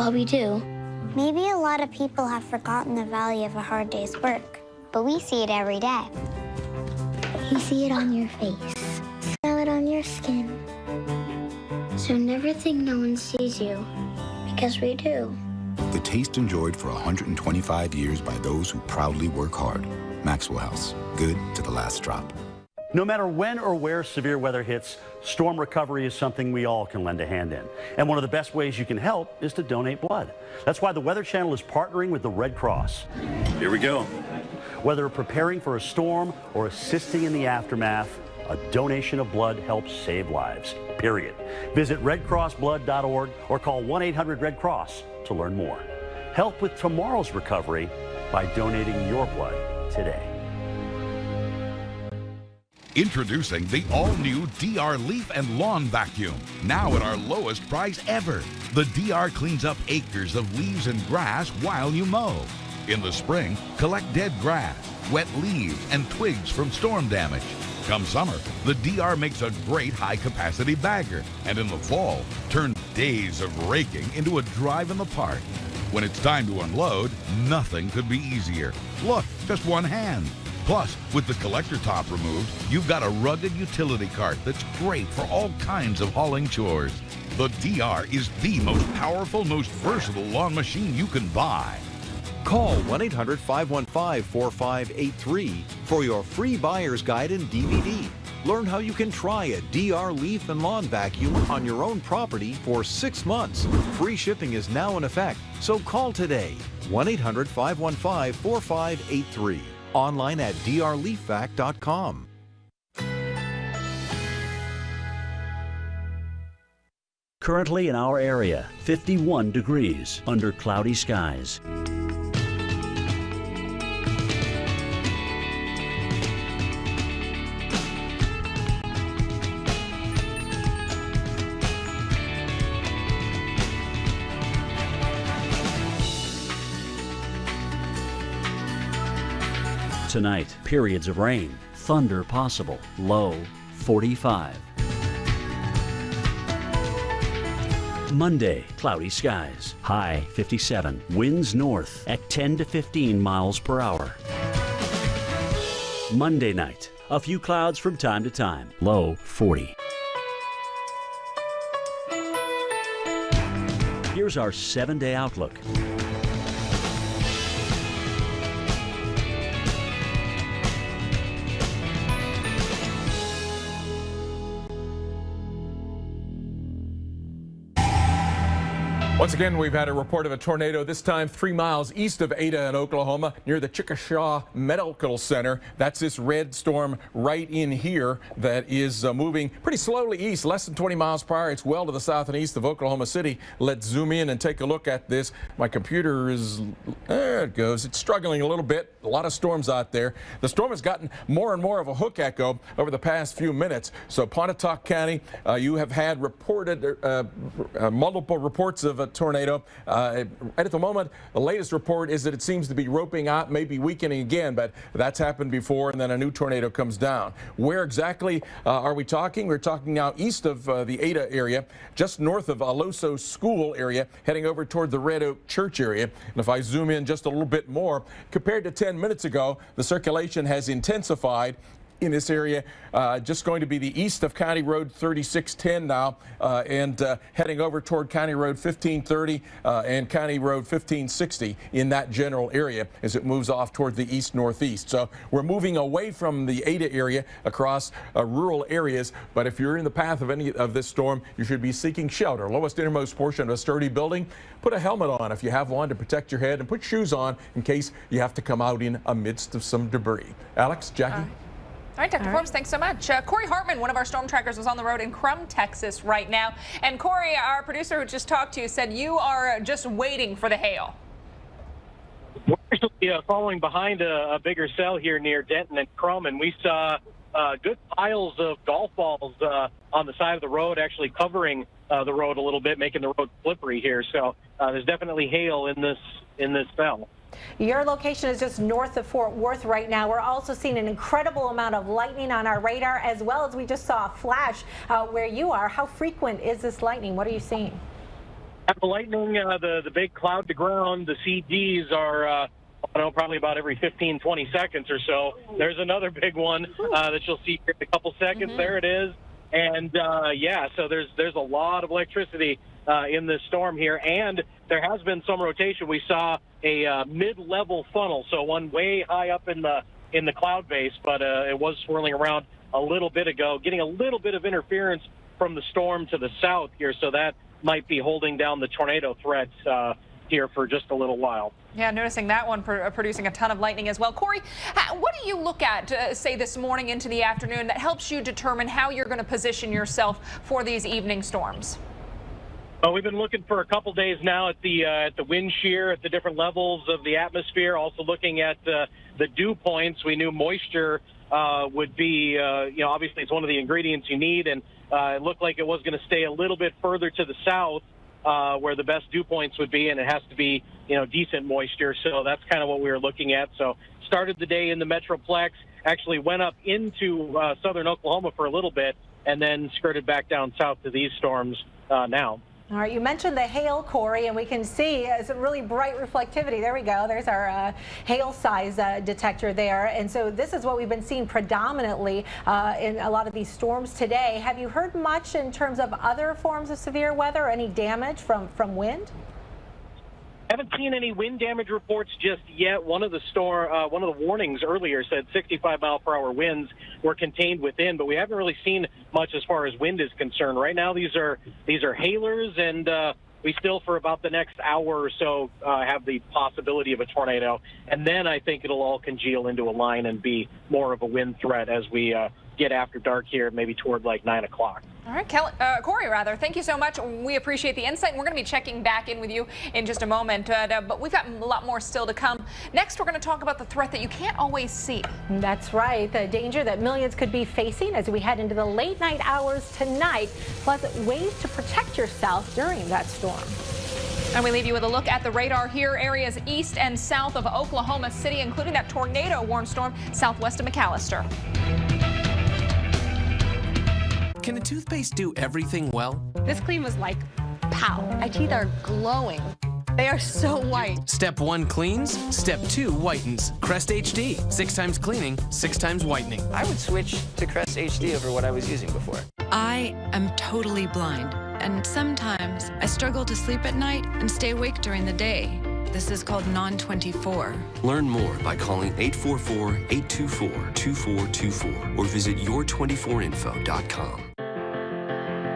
all we do. Maybe a lot of people have forgotten the value of a hard day's work, but we see it every day. You see it on your face, smell it on your skin. So never think no one sees you, because we do. The taste enjoyed for 125 years by those who proudly work hard. Maxwell House, good to the last drop. No matter when or where severe weather hits, storm recovery is something we all can lend a hand in. And one of the best ways you can help is to donate blood. That's why the Weather Channel is partnering with the Red Cross. Here we go. Whether preparing for a storm or assisting in the aftermath, a donation of blood helps save lives, period. Visit redcrossblood.org or call 1-800-RED-CROSS to learn more. Help with tomorrow's recovery by donating your blood today. Introducing the all-new DR Leaf and Lawn Vacuum, now at our lowest price ever. The DR cleans up acres of leaves and grass while you mow. In the spring, collect dead grass, wet leaves, and twigs from storm damage. Come summer, the DR makes a great high-capacity bagger, and in the fall, turn days of raking into a drive in the park. When it's time to unload, nothing could be easier. Look, just one hand. Plus, with the collector top removed, you've got a rugged utility cart that's great for all kinds of hauling chores. The DR is the most powerful, most versatile lawn machine you can buy. Call 1-800-515-4583 for your free buyer's guide and DVD. Learn how you can try a DR Leaf and Lawn Vacuum on your own property for 6 months. Free shipping is now in effect, so call today. 1-800-515-4583. Online at drleafvac.com. Currently in our area, 51 degrees under cloudy skies. Tonight, periods of rain, thunder possible, low 45. Monday, cloudy skies, high 57, winds north at 10 to 15 miles per hour. Monday night, a few clouds from time to time, low 40. Here's our 7-day outlook. Once again, we've had a report of a tornado, this time 3 miles east of Ada in Oklahoma, near the Chickasha Medical Center. That's this red storm right in here that is moving pretty slowly east, less than 20 miles per hour. It's well to the south and east of Oklahoma City. Let's zoom in and take a look at this. My computer is, there it goes. It's struggling a little bit. A lot of storms out there. The storm has gotten more and more of a hook echo over the past few minutes. So Pontotoc County, you have had reported multiple reports of a tornado. Right at the moment, the latest report is that it seems to be roping out, maybe weakening again, but that's happened before, and then a new tornado comes down. Where exactly are we talking? We're talking now east of the Ada area, just north of Aloso School area, heading over toward the Red Oak Church area. And if I zoom in just a little bit more, compared to 10 minutes ago, the circulation has intensified in this area, just going to be the east of County Road 3610 now, and heading over toward County Road 1530 and County Road 1560 in that general area as it moves off toward the east-northeast. So we're moving away from the Ada area across rural areas, but if you're in the path of any of this storm, you should be seeking shelter. Lowest innermost portion of a sturdy building, put a helmet on if you have one to protect your head, and put shoes on in case you have to come out in amidst of some debris. Alex, Jackie? All right, Dr. Forbes, thanks so much. Corey Hartman, one of our storm trackers, was on the road in Crum, Texas right now. And Corey, our producer who just talked to you, said you are just waiting for the hail. We're actually following behind a bigger cell here near Denton and Crum, and we saw good piles of golf balls on the side of the road, actually covering the road a little bit, making the road slippery here. So there's definitely hail in this cell. Your location is just north of Fort Worth right now. We're also seeing an incredible amount of lightning on our radar, as well as we just saw a flash where you are. How frequent is this lightning? What are you seeing? At the lightning, the big cloud to ground, the CDs are, probably about every 15, 20 seconds or so. There's another big one that you'll see here in a couple seconds. There it is. And, so there's a lot of electricity in this storm here. And there has been some rotation. We saw a mid-level funnel, so one way high up in the cloud base, but it was swirling around a little bit ago, getting a little bit of interference from the storm to the south here, so that might be holding down the tornado threats here for just a little while. Yeah, noticing that one producing a ton of lightning as well. Corey, what do you look at, say, this morning into the afternoon that helps you determine how you're going to position yourself for these evening storms? Well, we've been looking for a couple days now at the wind shear, at the different levels of the atmosphere, also looking at the dew points. We knew moisture would be, obviously it's one of the ingredients you need, and it looked like it was going to stay a little bit further to the south where the best dew points would be, and it has to be, decent moisture. So that's kind of what we were looking at. So started the day in the Metroplex, actually went up into southern Oklahoma for a little bit, and then skirted back down south to these storms now. All right, you mentioned the hail, Corey, and we can see some really bright reflectivity. There we go. There's our hail size detector there. And so this is what we've been seeing predominantly in a lot of these storms today. Have you heard much in terms of other forms of severe weather, any damage from wind? Haven't seen any wind damage reports just yet. One of the warnings earlier said 65-mile-per-hour winds were contained within, but we haven't really seen much as far as wind is concerned. Right now, these are hailers, and we still, for about the next hour or so, have the possibility of a tornado. And then I think it'll all congeal into a line and be more of a wind threat as we get after dark here, maybe toward like 9 o'clock. All right, Corey, thank you so much. We appreciate the insight, and we're going to be checking back in with you in just a moment. But we've got a lot more still to come. Next, we're going to talk about the threat that you can't always see. That's right, the danger that millions could be facing as we head into the late night hours tonight, plus ways to protect yourself during that storm. And we leave you with a look at the radar here. Areas east and south of Oklahoma City, including that tornado warned storm southwest of McAllister. Can a toothpaste do everything well? This clean was like, pow. My teeth are glowing. They are so white. Step 1 cleans, Step 2 whitens. Crest HD, 6 times cleaning, 6 times whitening. I would switch to Crest HD over what I was using before. I am totally blind, and sometimes I struggle to sleep at night and stay awake during the day. This is called non-24. Learn more by calling 844-824-2424 or visit your24info.com.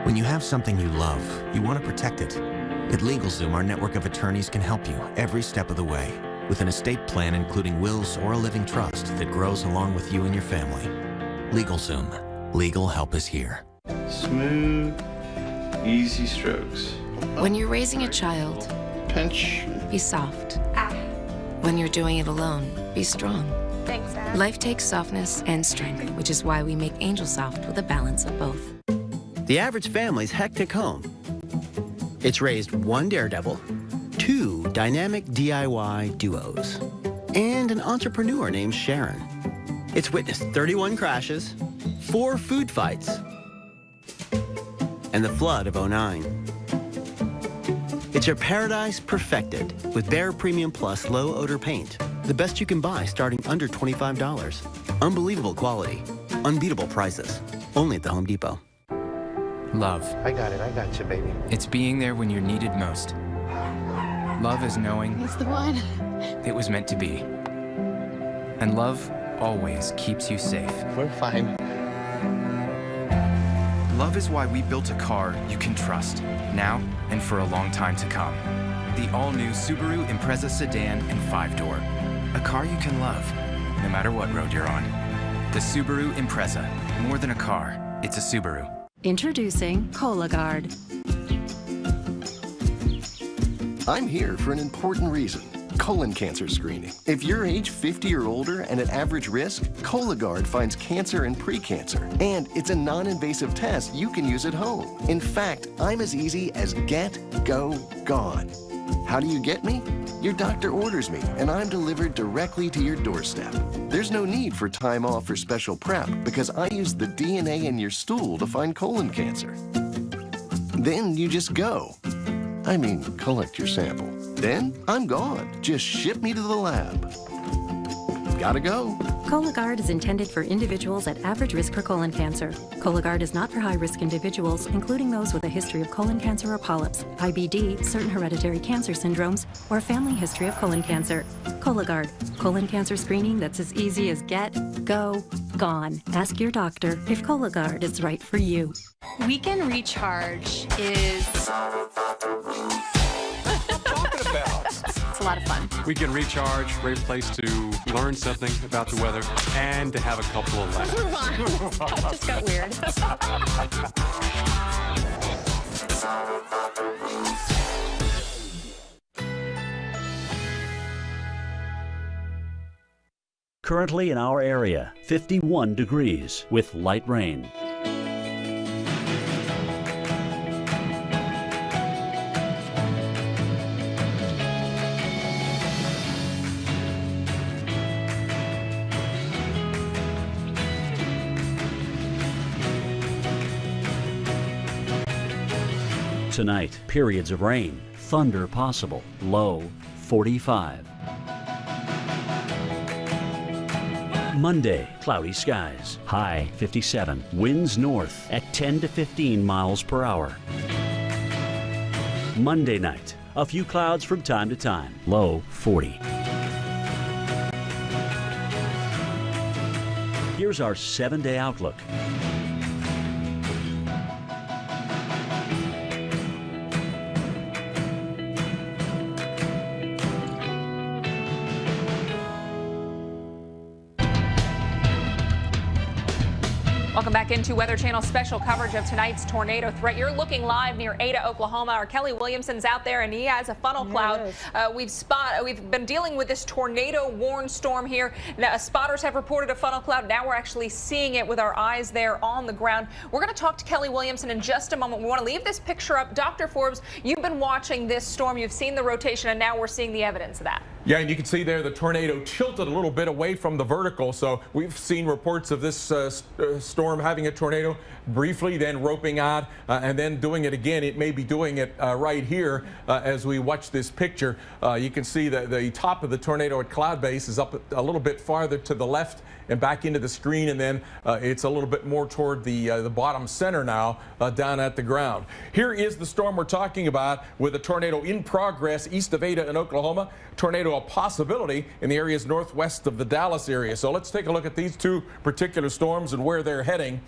When you have something you love, you want to protect it. At LegalZoom, our network of attorneys can help you every step of the way with an estate plan including wills or a living trust that grows along with you and your family. LegalZoom. Legal help is here. Smooth, easy strokes. When you're raising a child, pinch. Be soft. When you're doing it alone, be strong. Thanks, Dad. Life takes softness and strength, which is why we make Angel Soft with a balance of both. The average family's hectic home. It's raised 1 daredevil, 2 dynamic DIY duos, and an entrepreneur named Sharon. It's witnessed 31 crashes, 4 food fights, and the flood of '09. It's your paradise perfected with Behr Premium Plus low odor paint. The best you can buy starting under $25. Unbelievable quality, unbeatable prices. Only at the Home Depot. Love. I got you, baby. It's being there when you're needed most. Love is knowing It's the one. it was meant to be. And love always keeps you safe. We're fine. Love is why we built a car you can trust, now and for a long time to come. The all-new Subaru Impreza sedan and 5-door. A car you can love, no matter what road you're on. The Subaru Impreza. More than a car, it's a Subaru. Introducing Cologuard. I'm here for an important reason. Colon cancer screening. If you're age 50 or older and at average risk, Cologuard finds cancer and precancer. And it's a non-invasive test you can use at home. In fact, I'm as easy as get, go, gone. How do you get me? Your doctor orders me, and I'm delivered directly to your doorstep. There's no need for time off or special prep because I use the DNA in your stool to find colon cancer. Then you just go. I mean, collect your sample. Then I'm gone. Just ship me to the lab. Gotta go. Cologuard is intended for individuals at average risk for colon cancer. Cologuard is not for high-risk individuals, including those with a history of colon cancer or polyps, IBD, certain hereditary cancer syndromes, or family history of colon cancer. Cologuard, colon cancer screening that's as easy as get, go, gone. Ask your doctor if Cologuard is right for you. Weekend Recharge is... It's a lot of fun. Weekend Recharge, great place to learn something about the weather and to have a couple of laughs. That just got weird. Currently in our area, 51 degrees with light rain. Tonight, periods of rain, thunder possible, low 45. Monday, cloudy skies, high 57, winds north at 10 to 15 miles per hour. Monday night, a few clouds from time to time, low 40. Here's our 7-day outlook. Welcome back into Weather Channel special coverage of tonight's tornado threat. You're looking live near Ada, Oklahoma. Our Kelly Williamson's out there, and he has a funnel cloud. We've been dealing with this tornado-warned storm here. Now, spotters have reported a funnel cloud. Now we're actually seeing it with our eyes there on the ground. We're going to talk to Kelly Williamson in just a moment. We want to leave this picture up. Dr. Forbes, you've been watching this storm. You've seen the rotation, and now we're seeing the evidence of that. Yeah, and you can see there the tornado tilted a little bit away from the vertical. So we've seen reports of this storm having a tornado briefly, then roping out, and then doing it again. It may be doing it right here as we watch this picture. You can see that the top of the tornado at cloud base is up a little bit farther to the left and back into the screen, and then it's a little bit more toward the bottom center now down at the ground. Here is the storm we're talking about with a tornado in progress east of Ada in Oklahoma. Tornado a possibility in the areas northwest of the Dallas area. So let's take a look at these two particular storms and where they're heading.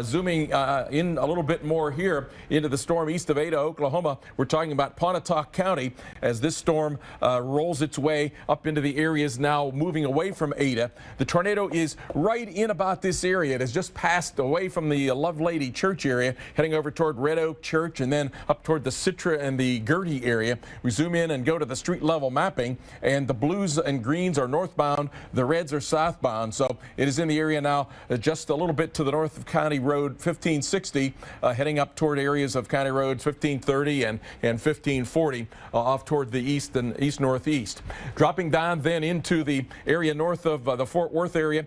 Zooming in a little bit more here into the storm east of Ada, Oklahoma. We're talking about Pontotoc County as this storm rolls its way up into the areas now moving away from Ada. The tornado is right in about this area. It has just passed away from the Love Lady Church area, heading over toward Red Oak Church and then up toward the Citra and the Gertie area. We zoom in and go to the street level mapping, and the blues and greens are northbound, the reds are southbound. So it is in the area now just a little bit to the north of County Road 1560, heading up toward areas of County Roads 1530 and 1540 off toward the east and east-northeast. Dropping down then into the area north of the Fort Worth area,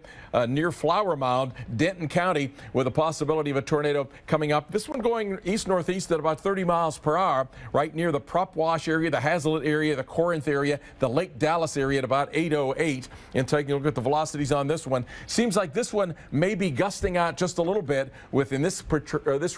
near Flower Mound, Denton County, with a possibility of a tornado coming up. This one going east-northeast at about 30 miles per hour, right near the Prop Wash area, the Hazlitt area, the Corinth area, the Lake Dallas area at about 808. And taking a look at the velocities on this one, seems like this one may be gusting out just a little bit. Within this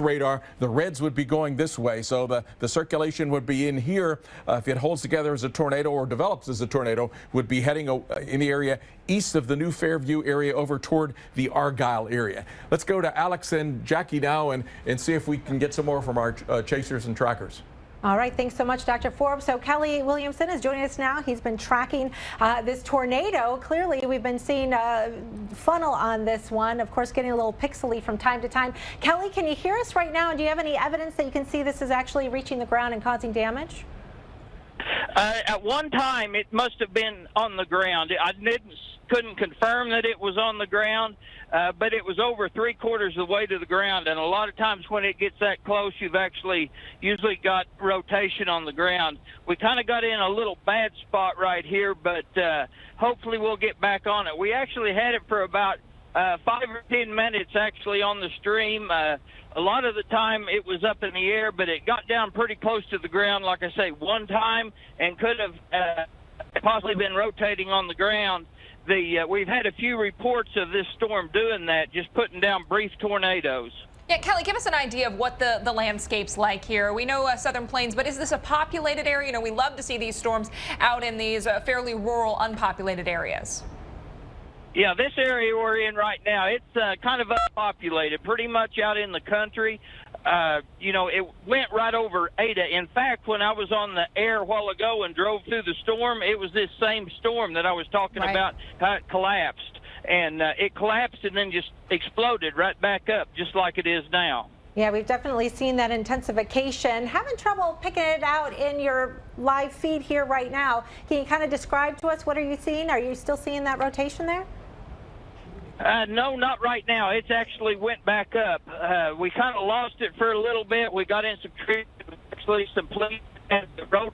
radar, the reds would be going this way. So the circulation would be in here. If it holds together as a tornado or develops as a tornado, would be heading in the area east of the New Fairview area over toward the Argyle area. Let's go to Alex and Jackie now and see if we can get some more from our chasers and trackers. All right, thanks so much, Dr. Forbes. So Kelly Williamson is joining us now. He's been tracking this tornado. Clearly, we've been seeing a funnel on this one, of course, getting a little pixely from time to time. Kelly, can you hear us right now? And do you have any evidence that you can see this is actually reaching the ground and causing damage? At one time, it must have been on the ground. I couldn't confirm that it was on the ground, but it was over 3/4 of the way to the ground. And a lot of times when it gets that close, you've actually usually got rotation on the ground. We kind of got in a little bad spot right here, but hopefully we'll get back on it. We actually had it for about 5 or 10 minutes actually on the stream. A lot of the time it was up in the air, but it got down pretty close to the ground, like I say, one time, and could have possibly been rotating on the ground. We've had a few reports of this storm doing that, just putting down brief tornadoes. Yeah, Kelly, give us an idea of what the landscape's like here. We know Southern Plains, but is this a populated area? You know, we love to see these storms out in these fairly rural, unpopulated areas. Yeah, this area we're in right now, it's kind of unpopulated, pretty much out in the country. You know, it went right over Ada. In fact, when I was on the air a while ago and drove through the storm, it was this same storm that I was talking about, how it collapsed. And it collapsed and then just exploded right back up, just like it is now. Yeah, we've definitely seen that intensification. Having trouble picking it out in your live feed here right now. Can you kind of describe to us what are you seeing? Are you still seeing that rotation there? No, not right now. It's actually went back up. We kind of lost it for a little bit. We got in some trees, actually some police and the road.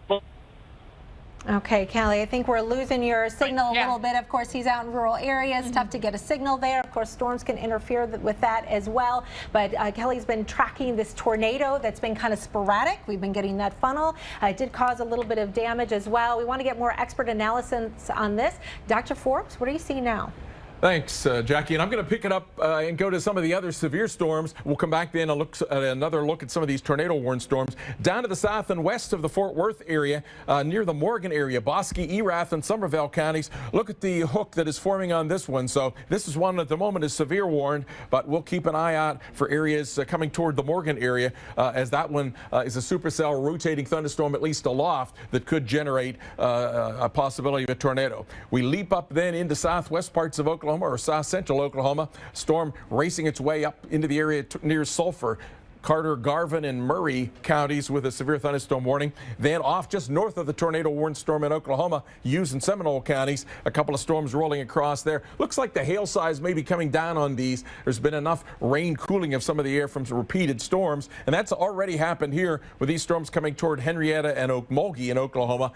Okay, Kelly, I think we're losing your signal a little bit. Of course, he's out in rural areas. Tough to get a signal there. Of course, storms can interfere with that as well. But Kelly's been tracking this tornado that's been kind of sporadic. We've been getting that funnel. It did cause a little bit of damage as well. We want to get more expert analysis on this. Dr. Forbes, what are you seeing now? Thanks, Jackie. And I'm going to pick it up and go to some of the other severe storms. We'll come back then and look at another look at some of these tornado-warned storms. Down to the south and west of the Fort Worth area, near the Morgan area, Bosque, Erath, and Somervell counties. Look at the hook that is forming on this one. So this is one at the moment is severe warned, but we'll keep an eye out for areas coming toward the Morgan area as that one is a supercell rotating thunderstorm, at least aloft, that could generate a possibility of a tornado. We leap up then into southwest parts of Oklahoma, or south central Oklahoma. Storm racing its way up into the area near Sulphur. Carter, Garvin, and Murray counties with a severe thunderstorm warning. Then off just north of the tornado-warned storm in Oklahoma, Hughes and Seminole counties, a couple of storms rolling across there. Looks like the hail size may be coming down on these. There's been enough rain cooling of some of the air from some repeated storms, and that's already happened here with these storms coming toward Henrietta and Okmulgee in Oklahoma.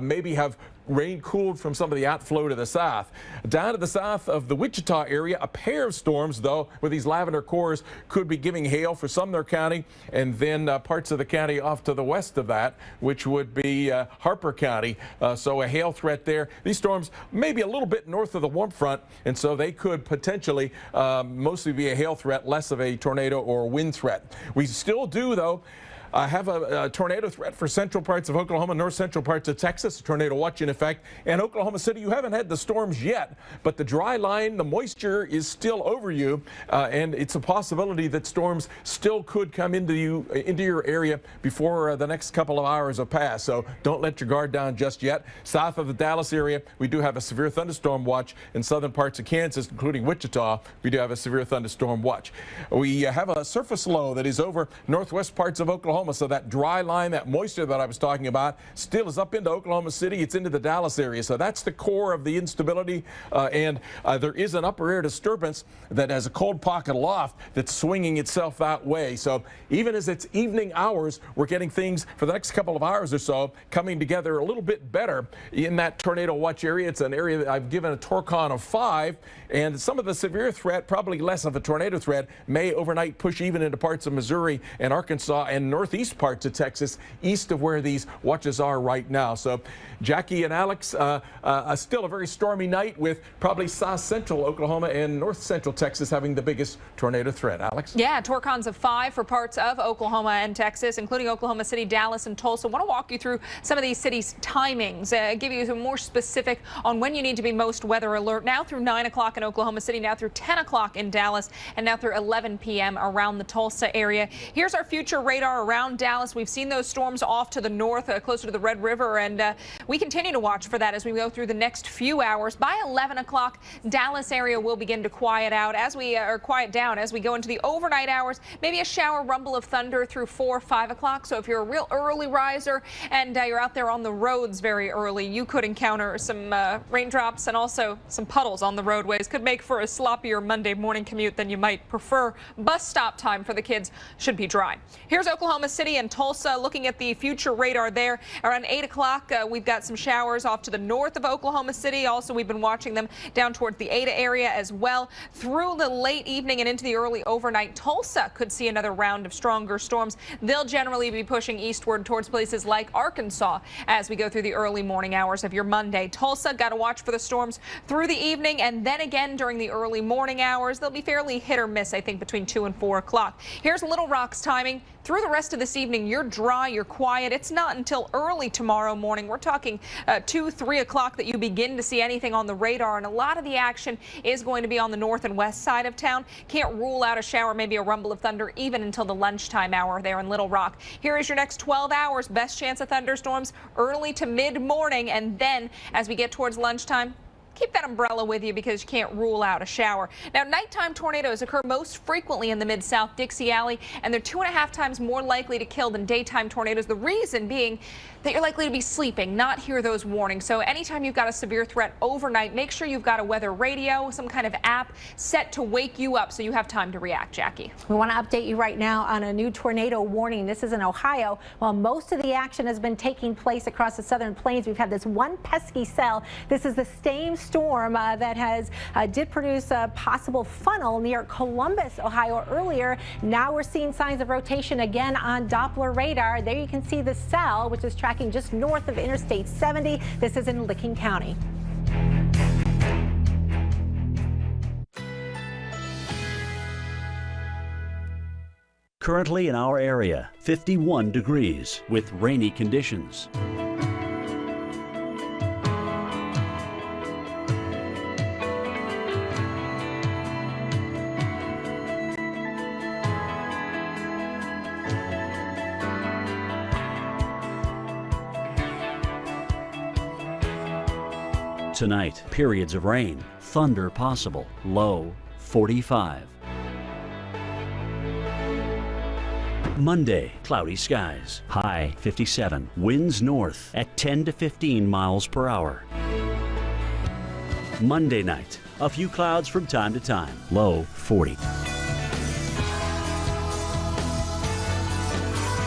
Maybe have rain cooled from some of the outflow to the south. Down to the south of the Wichita area, a pair of storms, though, with these lavender cores could be giving hail for Sumner County and then parts of the county off to the west of that, which would be Harper County. So a hail threat there. These storms maybe a little bit north of the warm front, and so they could potentially mostly be a hail threat, less of a tornado or wind threat. We still do, though, have a tornado threat for central parts of Oklahoma, north central parts of Texas, a tornado watch in effect. And Oklahoma City, you haven't had the storms yet, but the dry line, the moisture is still over you, and it's a possibility that storms still could come into your area before the next couple of hours have passed. So don't let your guard down just yet. South of the Dallas area, we do have a severe thunderstorm watch. In southern parts of Kansas, including Wichita, we do have a severe thunderstorm watch. We have a surface low that is over northwest parts of Oklahoma. So that dry line, that moisture that I was talking about, still is up into Oklahoma City. It's into the Dallas area. So that's the core of the instability. And there is an upper air disturbance that has a cold pocket aloft that's swinging itself that way. So even as it's evening hours, we're getting things for the next couple of hours or so coming together a little bit better in that tornado watch area. It's an area that I've given a Torcon of 5. And some of the severe threat, probably less of a tornado threat, may overnight push even into parts of Missouri and Arkansas and northeast parts of Texas, east of where these watches are right now. So Jackie and Alex, still a very stormy night with probably south central Oklahoma and north central Texas having the biggest tornado threat. Alex? Yeah, Torcons of 5 for parts of Oklahoma and Texas, including Oklahoma City, Dallas, and Tulsa. I want to walk you through some of these cities' timings, give you some more specific on when you need to be most weather alert. Now through 9 o'clock in Oklahoma City, now through 10 o'clock in Dallas, and now through 11 p.m. around the Tulsa area. Here's our future radar around Dallas. We've seen those storms off to the north, closer to the Red River, and we continue to watch for that as we go through the next few hours. By 11 o'clock, Dallas area will begin to quiet down as we go into the overnight hours. Maybe a shower, rumble of thunder through 4 or 5 o'clock. So if you're a real early riser and you're out there on the roads very early, you could encounter some raindrops and also some puddles on the roadways. Could make for a sloppier Monday morning commute than you might prefer. Bus stop time for the kids should be dry. Here's Oklahoma Oklahoma City and Tulsa. Looking at the future radar there, around 8 o'clock, we've got some showers off to the north of Oklahoma City. Also, we've been watching them down towards the Ada area as well. Through the late evening and into the early overnight, Tulsa could see another round of stronger storms. They'll generally be pushing eastward towards places like Arkansas as we go through the early morning hours of your Monday. Tulsa, got to watch for the storms through the evening and then again during the early morning hours. They'll be fairly hit or miss, I think, between 2 and 4 o'clock. Here's Little Rock's timing. Through the rest of this evening, you're dry, you're quiet. It's not until early tomorrow morning. We're talking 2, 3 o'clock that you begin to see anything on the radar, and a lot of the action is going to be on the north and west side of town. Can't rule out a shower, maybe a rumble of thunder, even until the lunchtime hour there in Little Rock. Here is your next 12 hours. Best chance of thunderstorms early to mid-morning, and then as we get towards lunchtime, keep that umbrella with you because you can't rule out a shower. Now, nighttime tornadoes occur most frequently in the Mid-South Dixie Alley, and they're 2.5 times more likely to kill than daytime tornadoes. The reason being that you're likely to be sleeping, not hear those warnings. So anytime you've got a severe threat overnight, make sure you've got a weather radio, some kind of app set to wake you up so you have time to react. Jackie. We want to update you right now on a new tornado warning. This is in Ohio. While most of the action has been taking place across the southern plains, we've had this one pesky cell. This is the same storm that did produce a possible funnel near Columbus, Ohio earlier. Now we're seeing signs of rotation again on Doppler radar. There you can see the cell, which is tracking just north of Interstate 70. This is in Licking County. Currently in our area, 51 degrees with rainy conditions. Tonight, periods of rain, thunder possible, low 45. Monday, cloudy skies, high 57, winds north at 10 to 15 miles per hour. Monday night, a few clouds from time to time, low 40.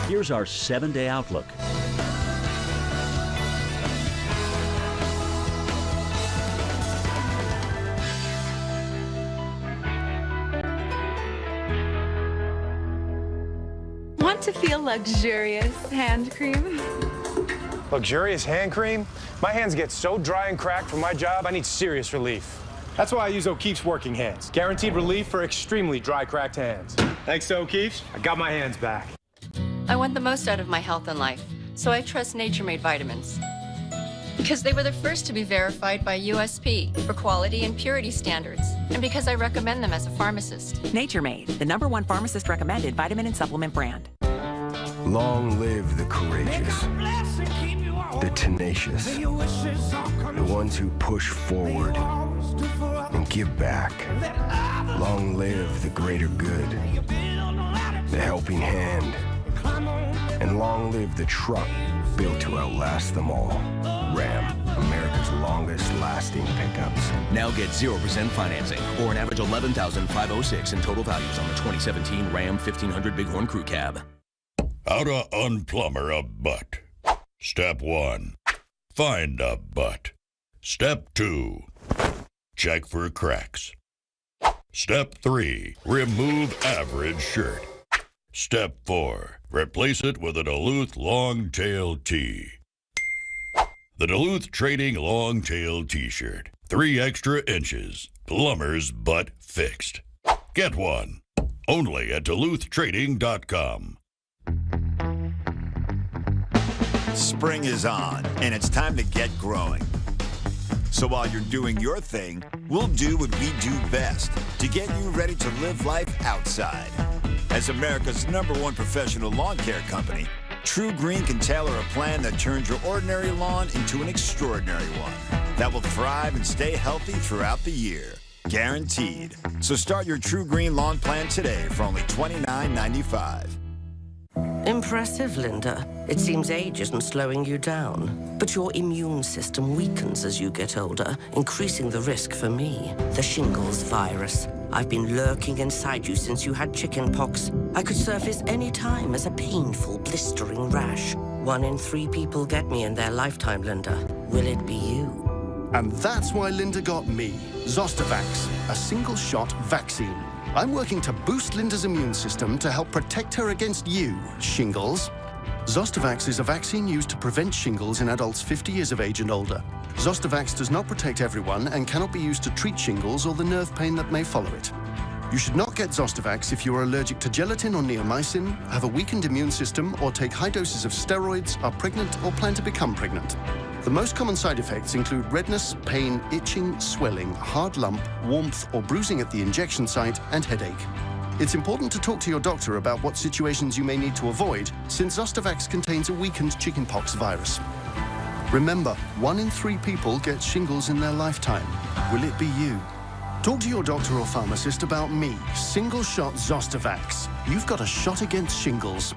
Here's our 7-day outlook. Want to feel luxurious hand cream? Luxurious hand cream? My hands get so dry and cracked from my job, I need serious relief. That's why I use O'Keefe's Working Hands. Guaranteed relief for extremely dry, cracked hands. Thanks to O'Keefe's, I got my hands back. I want the most out of my health and life, so I trust Nature Made vitamins. Because they were the first to be verified by USP for quality and purity standards, and because I recommend them as a pharmacist. Nature Made, the #1 pharmacist recommended vitamin and supplement brand. Long live the courageous, the tenacious, the ones who push forward and give back. Long live the greater good, the helping hand, and long live the truck built to outlast them all. Ram, America's longest lasting pickups. Now get 0% financing or an average $11,506 in total values on the 2017 Ram 1500 Bighorn Crew Cab. How to unplumber a butt. Step 1. Find a butt. Step 2. Check for cracks. Step 3. Remove average shirt. Step 4. Replace it with a Duluth Long Tail Tee. The Duluth Trading Long Tail T-shirt. 3 extra inches. Plumber's butt fixed. Get one. Only at DuluthTrading.com. Spring is on, and it's time to get growing. So while you're doing your thing, we'll do what we do best to get you ready to live life outside. As America's #1 professional lawn care company, True Green can tailor a plan that turns your ordinary lawn into an extraordinary one that will thrive and stay healthy throughout the year. Guaranteed. So start your True Green lawn plan today for only $29.95. Impressive, Linda. It seems age isn't slowing you down. But your immune system weakens as you get older, increasing the risk for me, the shingles virus. I've been lurking inside you since you had chicken pox. I could surface any time as a painful, blistering rash. 1 in 3 people get me in their lifetime, Linda. Will it be you? And that's why Linda got me, Zostavax, a single-shot vaccine. I'm working to boost Linda's immune system to help protect her against you, shingles. Zostavax is a vaccine used to prevent shingles in adults 50 years of age and older. Zostavax does not protect everyone and cannot be used to treat shingles or the nerve pain that may follow it. You should not get Zostavax if you are allergic to gelatin or neomycin, have a weakened immune system, or take high doses of steroids, are pregnant, or plan to become pregnant. The most common side effects include redness, pain, itching, swelling, hard lump, warmth or bruising at the injection site, and headache. It's important to talk to your doctor about what situations you may need to avoid, since Zostavax contains a weakened chickenpox virus. Remember, 1 in 3 people get shingles in their lifetime. Will it be you? Talk to your doctor or pharmacist about me, single-shot Zostavax. You've got a shot against shingles.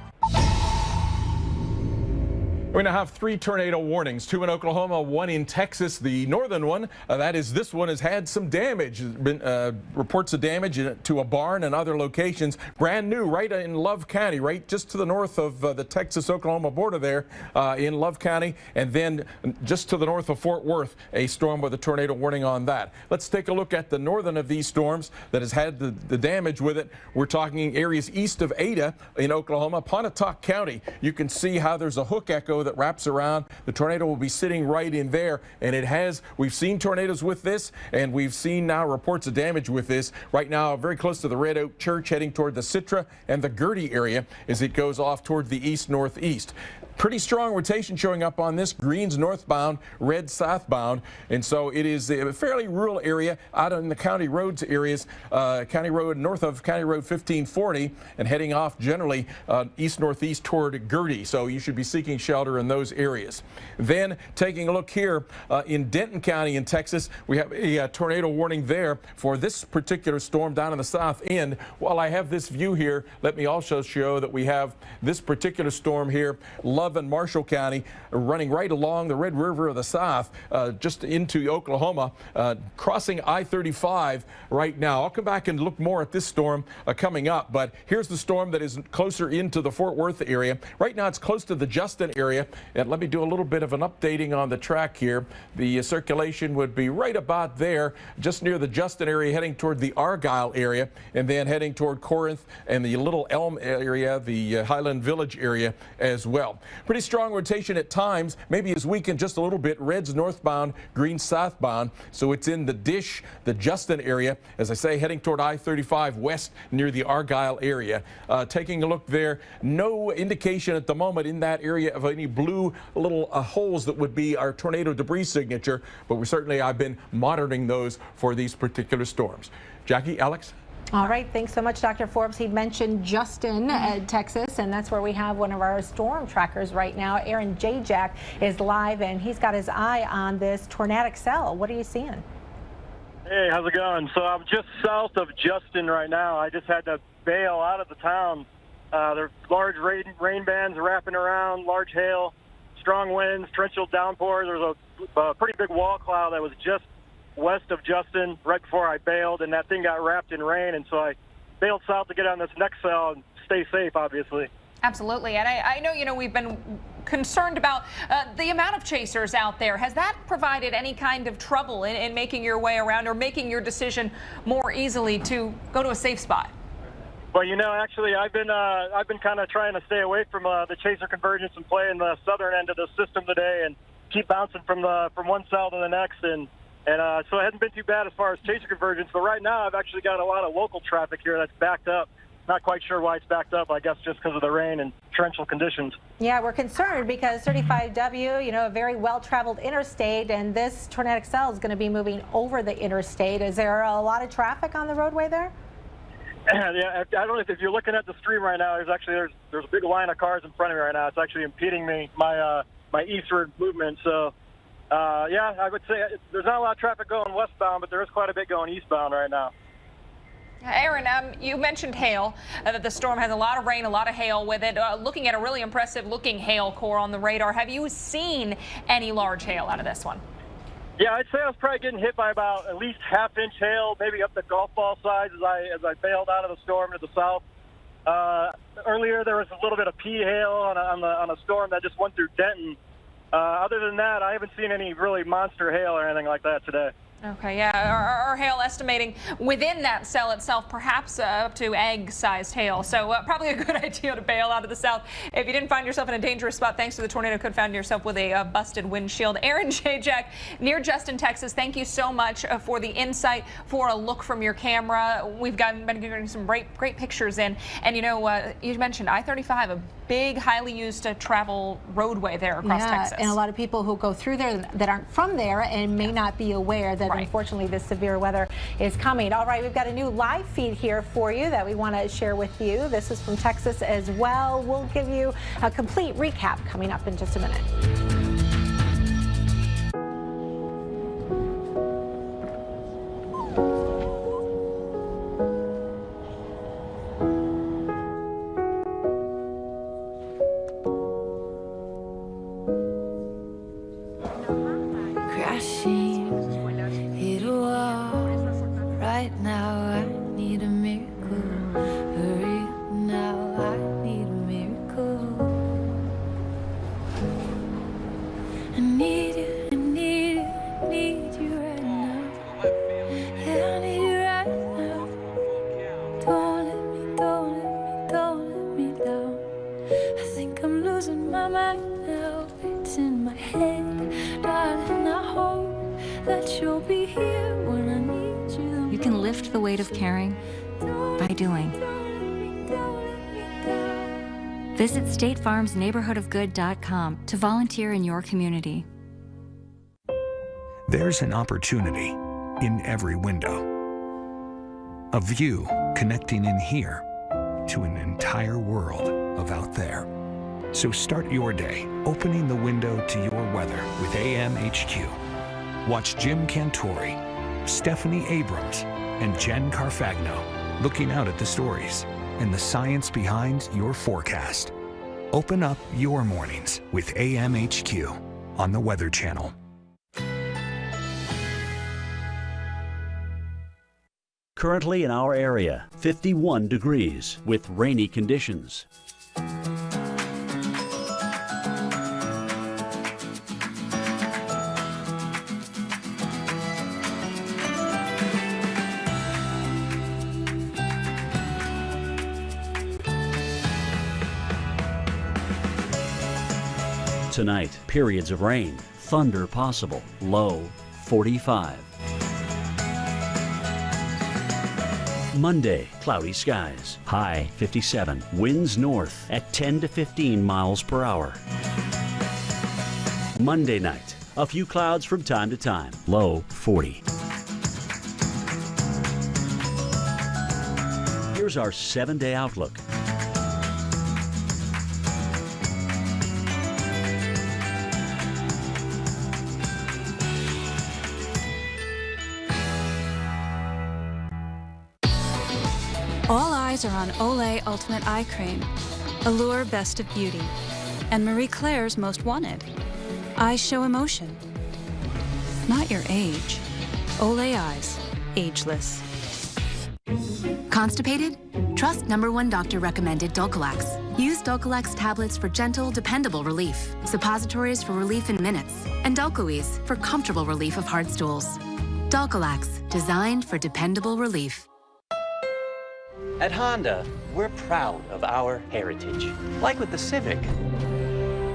We're going to have 3 tornado warnings, 2 in Oklahoma, 1 in Texas. The northern one, that is this one, has had some damage. Reports of damage to a barn and other locations. Brand new right in Love County, right just to the north of the Texas-Oklahoma border there in Love County. And then just to the north of Fort Worth, a storm with a tornado warning on that. Let's take a look at the northern of these storms that has had the damage with it. We're talking areas east of Ada in Oklahoma, Pontotoc County. You can see how there's a hook echo that wraps around. The tornado will be sitting right in there, and we've seen tornadoes with this, and we've seen now reports of damage with this. Right now, very close to the Red Oak Church, heading toward the Citra and the Gertie area as it goes off toward the east-northeast. Pretty strong rotation showing up on this. Greens northbound, red southbound, and so it is a fairly rural area out in the county roads areas, county road north of County Road 1540, and heading off generally east-northeast toward Gertie. So you should be seeking shelter in those areas. Then taking a look here in Denton County in Texas, we have a tornado warning there for this particular storm down in the south end. While I have this view here, let me also show that we have this particular storm here, Love and Marshall County, running right along the Red River of the South, just into Oklahoma, crossing I-35 right now. I'll come back and look more at this storm coming up, but here's the storm that is closer into the Fort Worth area. Right now it's close to the Justin area, and let me do a little bit of an updating on the track here. The circulation would be right about there, just near the Justin area, heading toward the Argyle area, and then heading toward Corinth and the Little Elm area, the Highland Village area as well. Pretty strong rotation at times, maybe as weakened just a little bit. Reds northbound, greens southbound. So it's in the Dish, the Justin area, as I say, heading toward I-35 west near the Argyle area. Taking a look there, no indication at the moment in that area of any blue little holes that would be our tornado debris signature, but I've been monitoring those for these particular storms. Jackie, Alex? All right, thanks so much, Dr. Forbes. He mentioned Justin, Texas, and that's where we have one of our storm trackers right now. Aaron Jajak is live, and he's got his eye on this tornadic cell. What are you seeing? Hey, how's it going? So I'm just south of Justin right now. I just had to bail out of the town. There's large rain bands wrapping around, large hail, strong winds, torrential downpours. There's a pretty big wall cloud that was just west of Justin right before I bailed, and that thing got wrapped in rain, and so I bailed south to get on this next cell and stay safe, obviously. Absolutely, and I know, we've been concerned about the amount of chasers out there. Has that provided any kind of trouble in making your way around or making your decision more easily to go to a safe spot? Well, actually, I've been kind of trying to stay away from the chaser convergence and play in the southern end of the system today, and keep bouncing from one cell to the next, and so it hasn't been too bad as far as chaser convergence. But right now, I've actually got a lot of local traffic here that's backed up. Not quite sure why it's backed up. I guess just because of the rain and torrential conditions. Yeah, we're concerned because 35W, a very well-traveled interstate, and this tornadic cell is going to be moving over the interstate. Is there a lot of traffic on the roadway there? Yeah, I don't know if you're looking at the stream right now. There's a big line of cars in front of me right now. It's actually impeding my eastward movement. So. Yeah, I would say there's not a lot of traffic going westbound, but there is quite a bit going eastbound right now. Aaron, you mentioned hail, that the storm has a lot of rain, a lot of hail with it. Looking at a really impressive looking hail core on the radar, have you seen any large hail out of this one? Yeah, I'd say I was probably getting hit by about at least half-inch hail, maybe up to golf ball size as I bailed out of the storm to the south. Earlier, there was a little bit of pea hail on a storm that just went through Denton. Other than that, I haven't seen any really monster hail or anything like that today. Okay, yeah, our hail estimating within that cell itself, perhaps up to egg-sized hail. So probably a good idea to bail out of the south. If you didn't find yourself in a dangerous spot thanks to the tornado, could find yourself with a busted windshield. Aaron Jajak, near Justin, Texas, thank you so much for the insight, for a look from your camera. We've been getting some great pictures in. And, you know, you mentioned I-35, a big, highly used travel roadway there across Texas. And a lot of people who go through there that aren't from there and may not be aware that unfortunately this severe weather is coming. All right, we've got a new live feed here for you that we want to share with you. This is from Texas as well. We'll give you a complete recap coming up in just a minute. You can lift the weight of caring by doing. Visit statefarmsneighborhoodofgood.com to volunteer in your community. There's an opportunity in every window. A view connecting in here to an entire world of out there. So start your day opening the window to your weather with AMHQ. Watch Jim Cantori, Stephanie Abrams, and Jen Carfagno looking out at the stories and the science behind your forecast. Open up your mornings with AMHQ on the Weather Channel. Currently in our area, 51 degrees with rainy conditions. Tonight, periods of rain, thunder possible, low 45. Monday, cloudy skies, high 57, winds north at 10 to 15 miles per hour. Monday night, a few clouds from time to time, low 40. Here's our 7-day outlook. All eyes are on Olay Ultimate Eye Cream, Allure Best of Beauty, and Marie Claire's Most Wanted. Eyes show emotion, not your age. Olay Eyes, ageless. Constipated? Trust #1 doctor recommended Dulcolax. Use Dulcolax tablets for gentle, dependable relief, suppositories for relief in minutes, and Dulcoes for comfortable relief of hard stools. Dulcolax, designed for dependable relief. At Honda, we're proud of our heritage. Like with the Civic.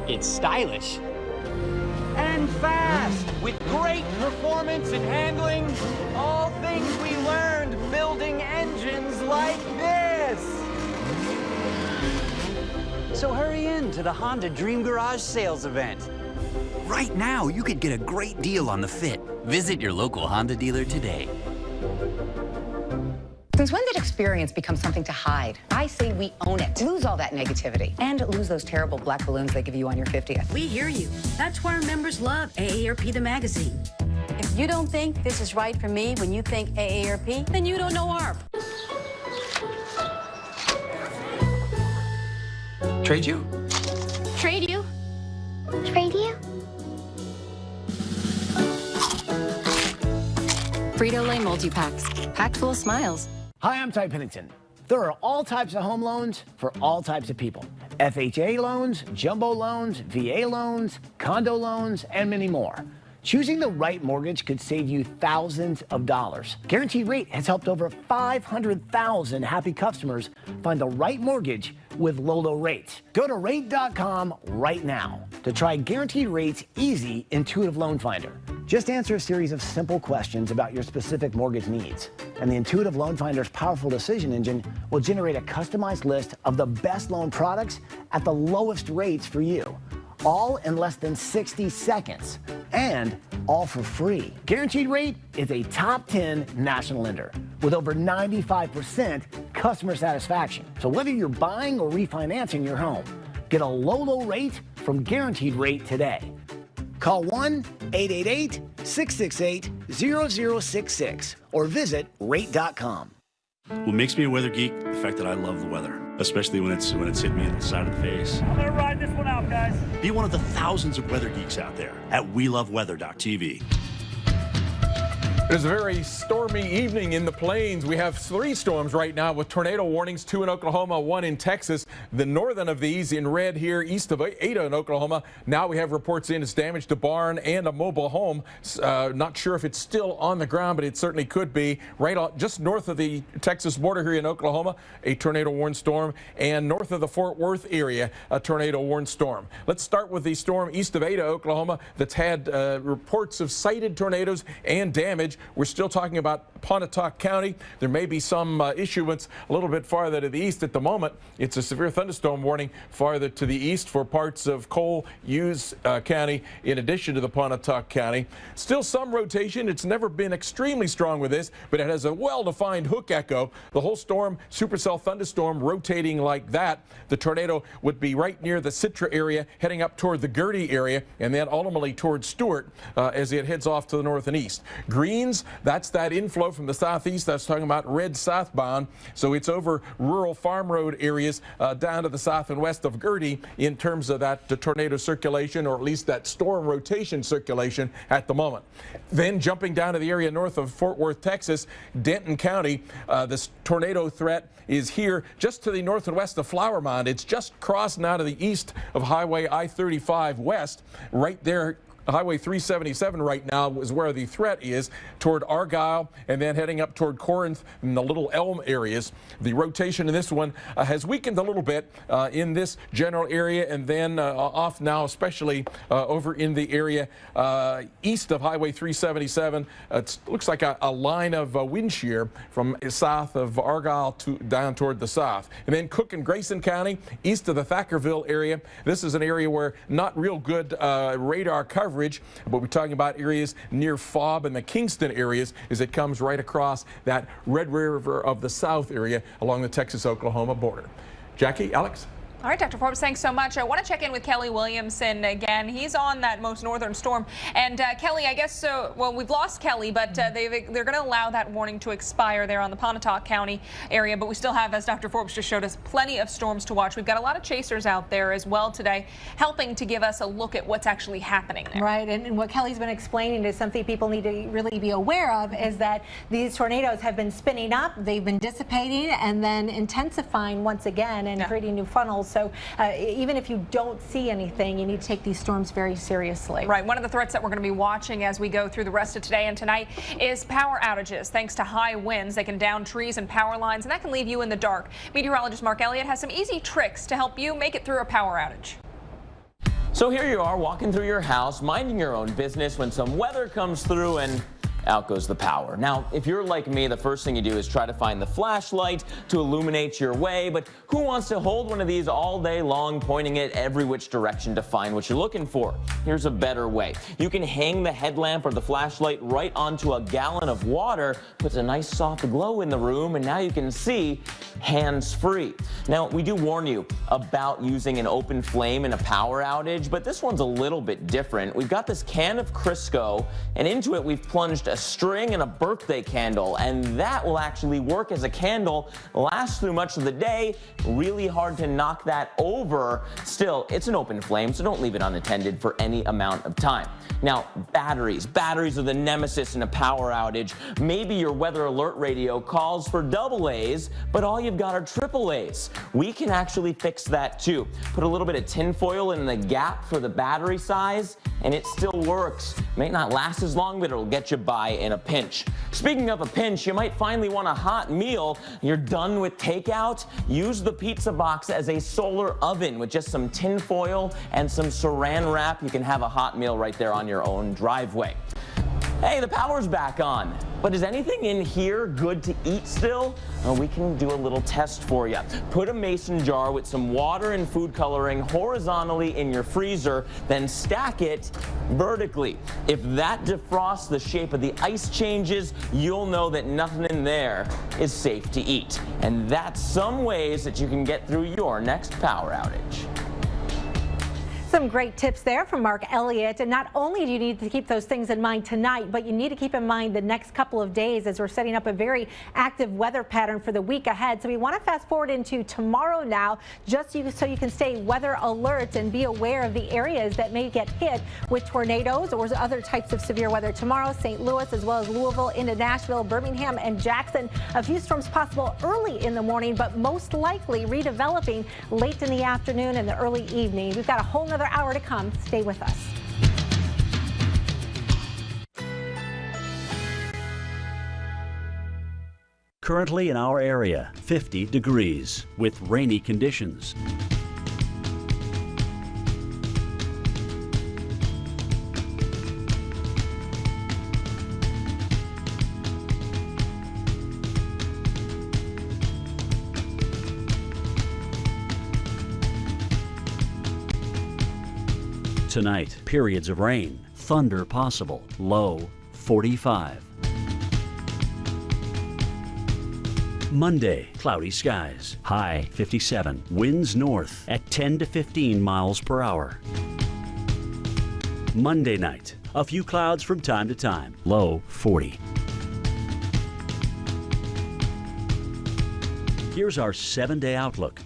It's stylish. And fast, with great performance and handling. All things we learned building engines like this. So hurry in to the Honda Dream Garage sales event. Right now, you could get a great deal on the Fit. Visit your local Honda dealer today. Since when did experience become something to hide? I say we own it. Lose all that negativity and lose those terrible black balloons they give you on your 50th. We hear you. That's why our members love AARP the magazine. If you don't think this is right for me when you think AARP, then you don't know ARP. Trade you? Trade you. Trade you? Frito-Lay multi-packs, packed full of smiles. Hi, I'm Ty Pennington. There are all types of home loans for all types of people. FHA loans, jumbo loans, VA loans, condo loans, and many more. Choosing the right mortgage could save you thousands of dollars. Guaranteed Rate has helped over 500,000 happy customers find the right mortgage with low rates. Go to rate.com right now to try Guaranteed Rate's easy, intuitive loan finder. Just answer a series of simple questions about your specific mortgage needs, and the intuitive loan finder's powerful decision engine will generate a customized list of the best loan products at the lowest rates for you, all in less than 60 seconds, and all for free. Guaranteed Rate is a top 10 national lender with over 95% customer satisfaction. So whether you're buying or refinancing your home, get a low rate from Guaranteed Rate today. Call 1-888-668-0066 or visit rate.com. What makes me a weather geek? The fact that I love the weather, especially when it's hit me in the side of the face. I'm gonna ride this one out, guys. Be one of the thousands of weather geeks out there at weloveweather.tv. It is a very stormy evening in the plains. We have 3 storms right now with tornado warnings, 2 in Oklahoma, 1 in Texas. The northern of these in red here east of Ada in Oklahoma. Now we have reports in it's damage to barn and a mobile home. Not sure if it's still on the ground, but it certainly could be. Just north of the Texas border here in Oklahoma, a tornado warned storm, and north of the Fort Worth area, a tornado warned storm. Let's start with the storm east of Ada, Oklahoma, that's had reports of sighted tornadoes and damage. We're still talking about Pontotoc County. There may be some issuance a little bit farther to the east at the moment. It's a severe thunderstorm warning farther to the east for parts of Cole, Hughes County, in addition to the Pontotoc County. Still some rotation. It's never been extremely strong with this, but it has a well-defined hook echo. The whole storm, supercell thunderstorm, rotating like that. The tornado would be right near the Citra area, heading up toward the Gertie area, and then ultimately toward Stewart as it heads off to the north and east. Greens, that's that inflow from the southeast. That's talking about red southbound. So it's over rural farm road areas down to the south and west of Gertie in terms of that tornado circulation, or at least that storm rotation circulation at the moment. Then jumping down to the area north of Fort Worth, Texas, Denton County, this tornado threat is here just to the north and west of Flower Mound. It's just crossed now to the east of Highway I-35 west, right there. Highway 377 right now is where the threat is, toward Argyle and then heading up toward Corinth and the Little Elm areas. The rotation in this one has weakened a little bit in this general area, and then off now, especially over in the area east of Highway 377. It looks like a line of wind shear from south of Argyle to down toward the south. And then Cook and Grayson County, east of the Thackerville area. This is an area where not real good radar coverage, but we're talking about areas near Fobb and the Kingston areas as it comes right across that Red River of the South area along the Texas-Oklahoma border. Jackie, Alex? All right, Dr. Forbes, thanks so much. I want to check in with Kelly Williamson again. He's on that most northern storm. And Kelly, I guess, well, we've lost Kelly, but they're going to allow that warning to expire there on the Pontotoc County area. But we still have, as Dr. Forbes just showed us, plenty of storms to watch. We've got a lot of chasers out there as well today, helping to give us a look at what's actually happening there. Right, and what Kelly's been explaining is something people need to really be aware of, is that these tornadoes have been spinning up, they've been dissipating, and then intensifying once again and creating new funnels. So even if you don't see anything, you need to take these storms very seriously. Right. One of the threats that we're going to be watching as we go through the rest of today and tonight is power outages. Thanks to high winds, they can down trees and power lines, and that can leave you in the dark. Meteorologist Mark Elliott has some easy tricks to help you make it through a power outage. So here you are walking through your house, minding your own business, when some weather comes through and out goes the power. Now, if you're like me, the first thing you do is try to find the flashlight to illuminate your way, but who wants to hold one of these all day long, pointing it every which direction to find what you're looking for? Here's a better way. You can hang the headlamp or the flashlight right onto a gallon of water, puts a nice soft glow in the room, and now you can see hands-free. Now, we do warn you about using an open flame in a power outage, but this one's a little bit different. We've got this can of Crisco, and into it we've plunged a string, and a birthday candle. And that will actually work as a candle, last through much of the day. Really hard to knock that over. Still, it's an open flame, so don't leave it unattended for any amount of time. Now, batteries. Batteries are the nemesis in a power outage. Maybe your weather alert radio calls for AA's, but all you've got are AAA's. We can actually fix that too. Put a little bit of tin foil in the gap for the battery size, and it still works. May not last as long, but it'll get you by in a pinch. Speaking of a pinch, you might finally want a hot meal. You're done with takeout? Use the pizza box as a solar oven with just some tin foil and some saran wrap. You can have a hot meal right there on your own driveway. Hey, the power's back on, but is anything in here good to eat still? Well, we can do a little test for you. Put a mason jar with some water and food coloring horizontally in your freezer, then stack it vertically. If that defrosts, the shape of the ice changes, you'll know that nothing in there is safe to eat. And that's some ways that you can get through your next power outage. Some great tips there from Mark Elliott. And not only do you need to keep those things in mind tonight, but you need to keep in mind the next couple of days as we're setting up a very active weather pattern for the week ahead. So we want to fast forward into tomorrow now, just so you can stay weather alert and be aware of the areas that may get hit with tornadoes or other types of severe weather tomorrow. St. Louis, as well as Louisville into Nashville, Birmingham and Jackson. A few storms possible early in the morning, but most likely redeveloping late in the afternoon and the early evening. We've got a whole nother hour to come. Stay with us. Currently in our area, 50 degrees with rainy conditions. Tonight, periods of rain, thunder possible, low 45. Monday, cloudy skies, high 57, winds north at 10 to 15 miles per hour. Monday night, a few clouds from time to time, low 40. Here's our 7-day outlook.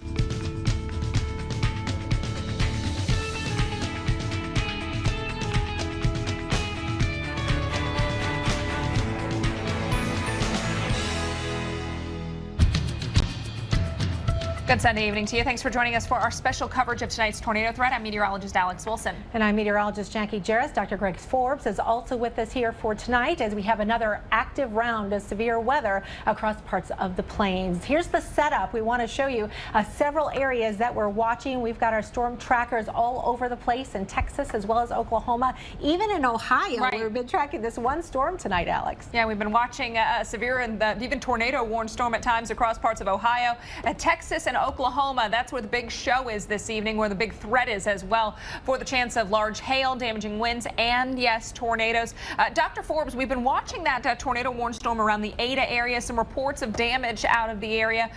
Good Sunday evening to you. Thanks for joining us for our special coverage of tonight's tornado threat. I'm meteorologist Alex Wilson. And I'm meteorologist Jackie Jarris. Dr. Greg Forbes is also with us here for tonight as we have another active round of severe weather across parts of the plains. Here's the setup. We want to show you several areas that we're watching. We've got our storm trackers all over the place in Texas as well as Oklahoma, even in Ohio. Right. We've been tracking this one storm tonight, Alex. Yeah, we've been watching a severe and even tornado warned storm at times across parts of Ohio, Texas and Oklahoma. That's where the big show is this evening, where the big threat is as well for the chance of large hail, damaging winds, and yes, tornadoes. Dr. Forbes, we've been watching that tornado warned storm around the Ada area. Some reports of damage out of the area.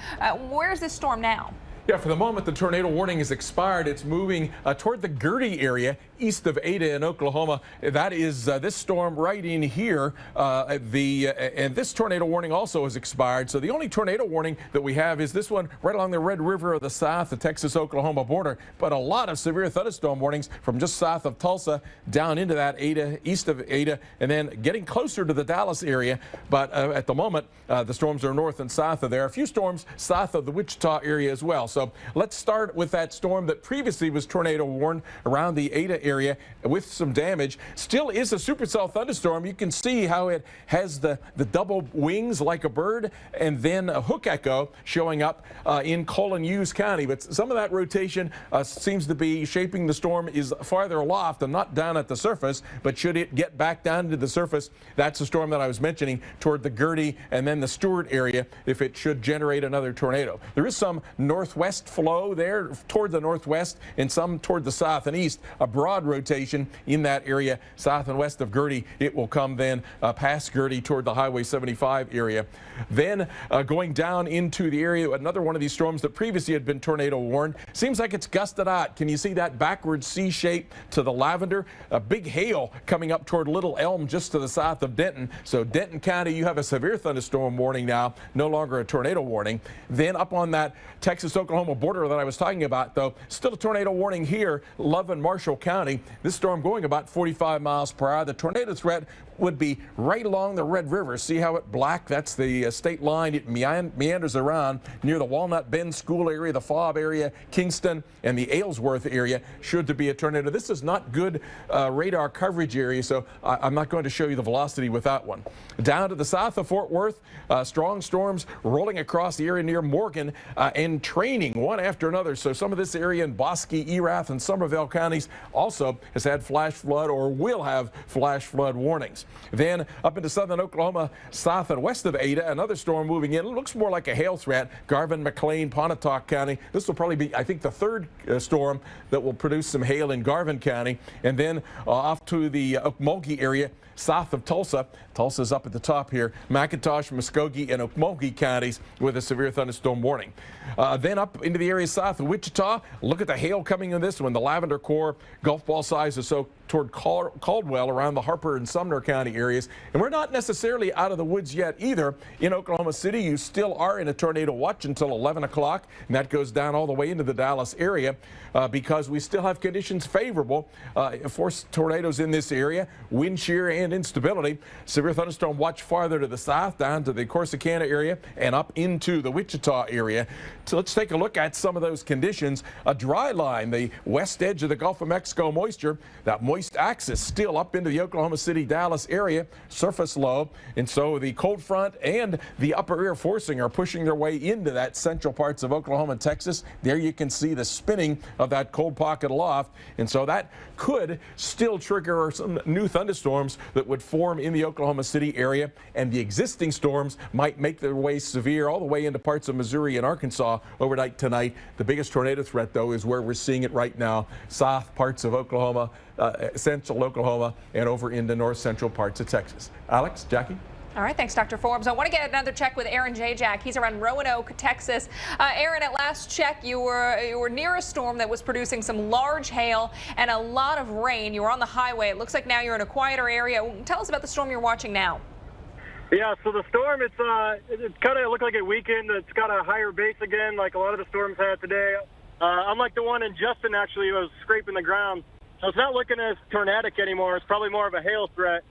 Where's this storm now? Yeah, for the moment, the tornado warning is expired. It's moving toward the Gertie area east of Ada in Oklahoma. That is this storm right in here. And this tornado warning also has expired. So the only tornado warning that we have is this one right along the Red River of the South, the Texas-Oklahoma border. But a lot of severe thunderstorm warnings from just south of Tulsa down into that Ada, east of Ada, and then getting closer to the Dallas area. But at the moment, the storms are north and south of there. A few storms south of the Wichita area as well. So let's start with that storm that previously was tornado warned around the Ada area with some damage. Still is a supercell thunderstorm. You can see how it has the double wings like a bird, and then a hook echo showing up in Colon-Hughes County. But some of that rotation seems to be shaping the storm is farther aloft and not down at the surface. But should it get back down to the surface, that's the storm that I was mentioning toward the Gertie and then the Stewart area if it should generate another tornado. There is some northwest west flow there toward the northwest and some toward the south and east. A broad rotation in that area south and west of Gertie. It will come then past Gertie toward the Highway 75 area. Then going down into the area, another one of these storms that previously had been tornado warned. Seems like it's gusted out. Can you see that backward C shape to the Lavender? A big hail coming up toward Little Elm just to the south of Denton. So Denton County, you have a severe thunderstorm warning now, no longer a tornado warning. Then up on that Texas-Oklahoma border that I was talking about, though, still a tornado warning here, Love and Marshall County. This storm going about 45 miles per hour. The tornado threat would be right along the Red River. See how it black? That's the state line. It meanders around near the Walnut Bend School area, the Fobb area, Kingston, and the Aylesworth area, should there be a tornado. This is not good radar coverage area, so I'm not going to show you the velocity with that one. Down to the south of Fort Worth, strong storms rolling across the area near Morgan and training one after another. So some of this area in Bosque, Erath, and Somervell counties also has had flash flood or will have flash flood warnings. Then up into southern Oklahoma, south and west of Ada, another storm moving in. It looks more like a hail threat. Garvin, McLean, Pontotoc County. This will probably be, I think, the third storm that will produce some hail in Garvin County. And then off to the Okmulgee area, south of Tulsa. Tulsa's up at the top here. McIntosh, Muskogee, and Okmulgee counties with a severe thunderstorm warning. Then up into the area south of Wichita. Look at the hail coming in this one. The Lavender Core, golf ball size is so toward Caldwell around the Harper and Sumner County areas. And we're not necessarily out of the woods yet either. In Oklahoma City, you still are in a tornado watch until 11 o'clock, and that goes down all the way into the Dallas area because we still have conditions favorable for tornadoes in this area, wind shear and instability. Severe thunderstorm watch farther to the south, down to the Corsicana area and up into the Wichita area. So let's take a look at some of those conditions. A dry line, the west edge of the Gulf of Mexico moisture, that moist axis still up into the Oklahoma City, Dallas area, surface low. And so the cold front and the upper air forcing are pushing their way into that central parts of Oklahoma and Texas. There you can see the spinning of that cold pocket aloft. And so that could still trigger some new thunderstorms that would form in the Oklahoma City area. And the existing storms might make their way severe all the way into parts of Missouri and Arkansas overnight tonight. The biggest tornado threat, though, is where we're seeing it right now, south parts of Oklahoma, central Oklahoma, and over into north central parts of Texas. Alex, Jackie? All right, thanks, Dr. Forbes. I want to get another check with Aaron Jajak. He's around Roanoke, Texas. Aaron, at last check, you were near a storm that was producing some large hail and a lot of rain. You were on the highway. It looks like now you're in a quieter area. Tell us about the storm you're watching now. Yeah, so the storm, it kind of looked like it weakened. It's got a higher base again, like a lot of the storms had today. Unlike the one in Justin, actually, was scraping the ground. So it's not looking as tornadic anymore. It's probably more of a hail threat.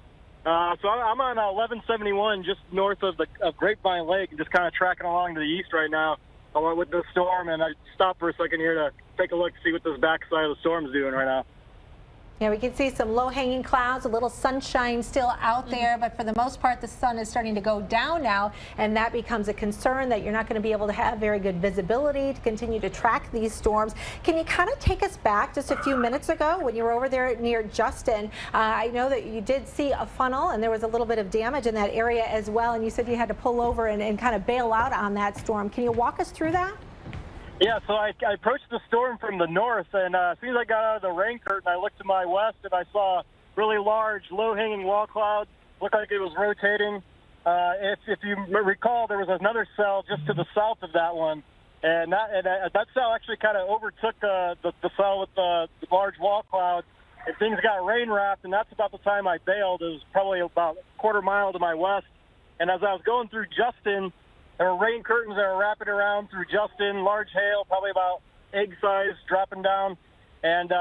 So I'm on 1171 just north of Grapevine Lake and just kind of tracking along to the east right now with the storm. And I stopped for a second here to take a look to see what this backside of the storm is doing right now. Yeah, we can see some low-hanging clouds, a little sunshine still out there, but for the most part, the sun is starting to go down now, and that becomes a concern that you're not going to be able to have very good visibility to continue to track these storms. Can you kind of take us back just a few minutes ago when you were over there near Justin? I know that you did see a funnel, and there was a little bit of damage in that area as well, and you said you had to pull over and kind of bail out on that storm. Can you walk us through that? Yeah, so I approached the storm from the north, and as soon as I got out of the rain curtain, I looked to my west, and I saw really large, low-hanging wall clouds. Looked like it was rotating. If you recall, there was another cell just to the south of that one, and that cell actually kind of overtook the cell with the large wall clouds, and things got rain-wrapped, and that's about the time I bailed. It was probably about a quarter mile to my west, and as I was going through Justin, there were rain curtains that were wrapping around through Justin, large hail, probably about egg size, dropping down, and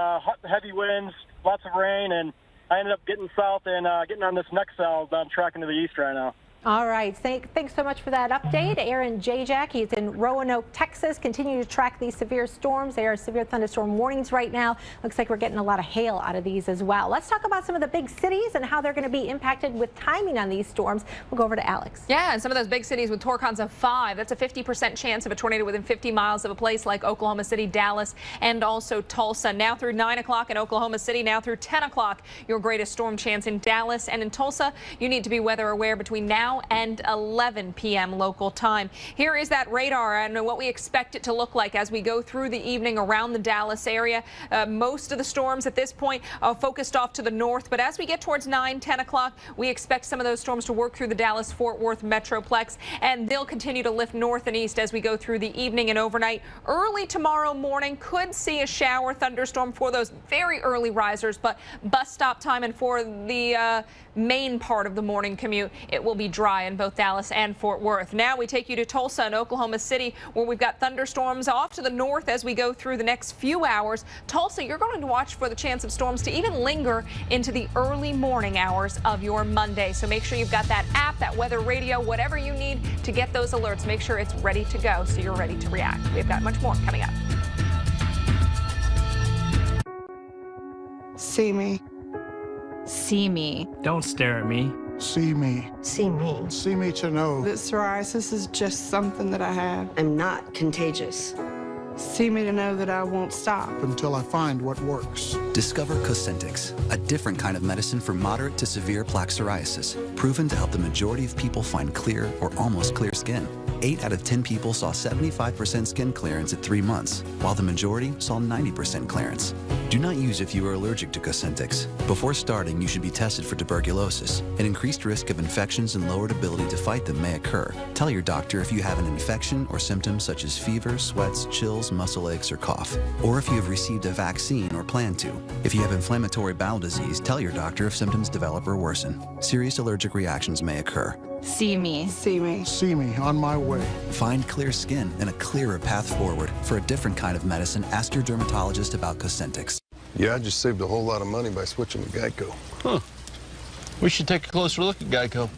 heavy winds, lots of rain, and I ended up getting south and getting on this next cell. I'm tracking to the east right now. All right. Thanks so much for that update. Aaron Jajak, he's in Roanoke, Texas. Continue to track these severe storms. There are severe thunderstorm warnings right now. Looks like we're getting a lot of hail out of these as well. Let's talk about some of the big cities and how they're going to be impacted with timing on these storms. We'll go over to Alex. Yeah, and some of those big cities with torcons of 5. That's a 50% chance of a tornado within 50 miles of a place like Oklahoma City, Dallas, and also Tulsa. Now through 9 o'clock in Oklahoma City, now through 10 o'clock, your greatest storm chance in Dallas and in Tulsa. You need to be weather aware between now now and 11 p.m. local time. Here is that radar and what we expect it to look like as we go through the evening around the Dallas area. Most of the storms at this point are focused off to the north, but as we get towards 9, 10 o'clock, we expect some of those storms to work through the Dallas-Fort Worth metroplex, and they'll continue to lift north and east as we go through the evening and overnight. Early tomorrow morning could see a shower thunderstorm for those very early risers, but bus stop time and for the main part of the morning commute, it will be dry in both Dallas and Fort Worth. Now we take you to Tulsa and Oklahoma City, where we've got thunderstorms off to the north as we go through the next few hours. Tulsa, you're going to watch for the chance of storms to even linger into the early morning hours of your Monday. So make sure you've got that app, that weather radio, whatever you need to get those alerts. Make sure it's ready to go so you're ready to react. We've got much more coming up. See me. See me. Don't stare at me. See me. See me. See me to know that psoriasis is just something that I have. I'm not contagious. See me to know that I won't stop until I find what works. Discover Cosentyx, a different kind of medicine for moderate to severe plaque psoriasis, proven to help the majority of people find clear or almost clear skin. 8 out of 10 people saw 75% skin clearance at 3 months, while the majority saw 90% clearance. Do not use if you are allergic to Cosentyx. Before starting, you should be tested for tuberculosis. An increased risk of infections and lowered ability to fight them may occur. Tell your doctor if you have an infection or symptoms such as fever, sweats, chills, muscle aches, or cough, or if you have received a vaccine or plan to. If you have inflammatory bowel disease, tell your doctor if symptoms develop or worsen. Serious allergic reactions may occur. See me. See me. See me on my way. Find clear skin and a clearer path forward. For a different kind of medicine, ask your dermatologist about Cosentyx. Yeah, I just saved a whole lot of money by switching to Geico. Huh. We should take a closer look at Geico.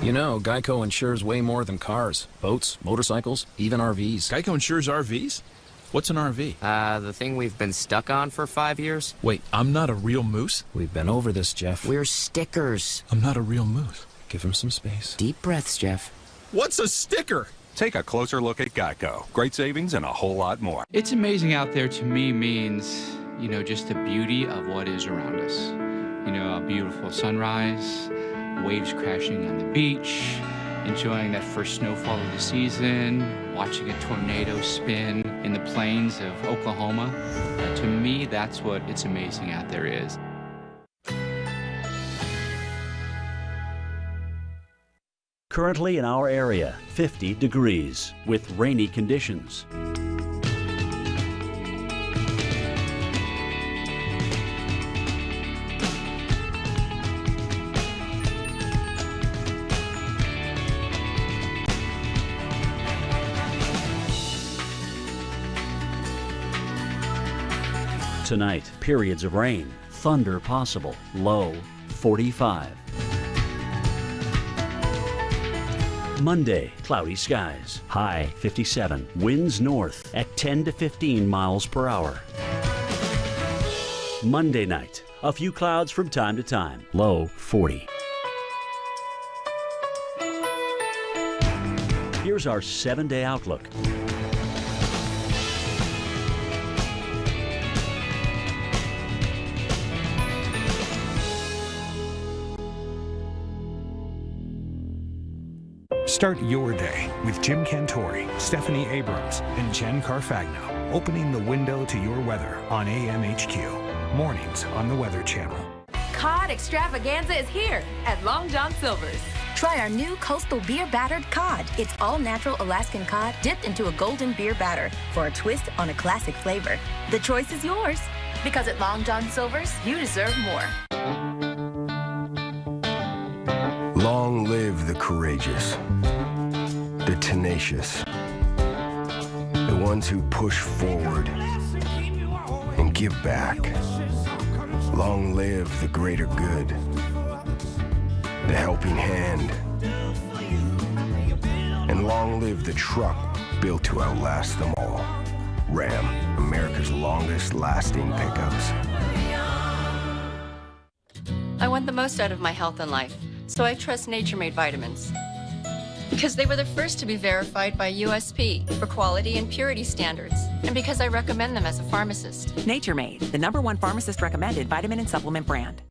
You know, Geico insures way more than cars, boats, motorcycles, even RVs. Geico insures RVs? What's an RV? The thing we've been stuck on for 5 years. Wait, I'm not a real moose? We've been over this, Jeff. We're stickers. I'm not a real moose. Give him some space. Deep breaths, Jeff. What's a sticker? Take a closer look at Geico. Great savings and a whole lot more. It's amazing out there to me means, you know, just the beauty of what is around us. You know, a beautiful sunrise, waves crashing on the beach, enjoying that first snowfall of the season, watching a tornado spin in the plains of Oklahoma. To me, that's what it's amazing out there is. Currently in our area, 50 degrees with rainy conditions. Tonight, periods of rain, thunder possible, low 45. Monday, cloudy skies, high 57, winds north at 10 to 15 miles per hour. Monday night, a few clouds from time to time, low 40. Here's our 7-day outlook. Start your day with Jim Cantori, Stephanie Abrams, and Jen Carfagno, opening the window to your weather on AMHQ. Mornings on the Weather Channel. Cod extravaganza is here at Long John Silver's. Try our new coastal beer battered cod. It's all natural Alaskan cod dipped into a golden beer batter for a twist on a classic flavor. The choice is yours. Because at Long John Silver's, you deserve more. Long live the courageous, the tenacious, the ones who push forward and give back. Long live the greater good, the helping hand, and long live the truck built to outlast them all. Ram, America's longest lasting pickups. I want the most out of my health and life, so I trust Nature Made vitamins. Because they were the first to be verified by USP for quality and purity standards, and because I recommend them as a pharmacist. Nature Made, the #1 pharmacist recommended vitamin and supplement brand.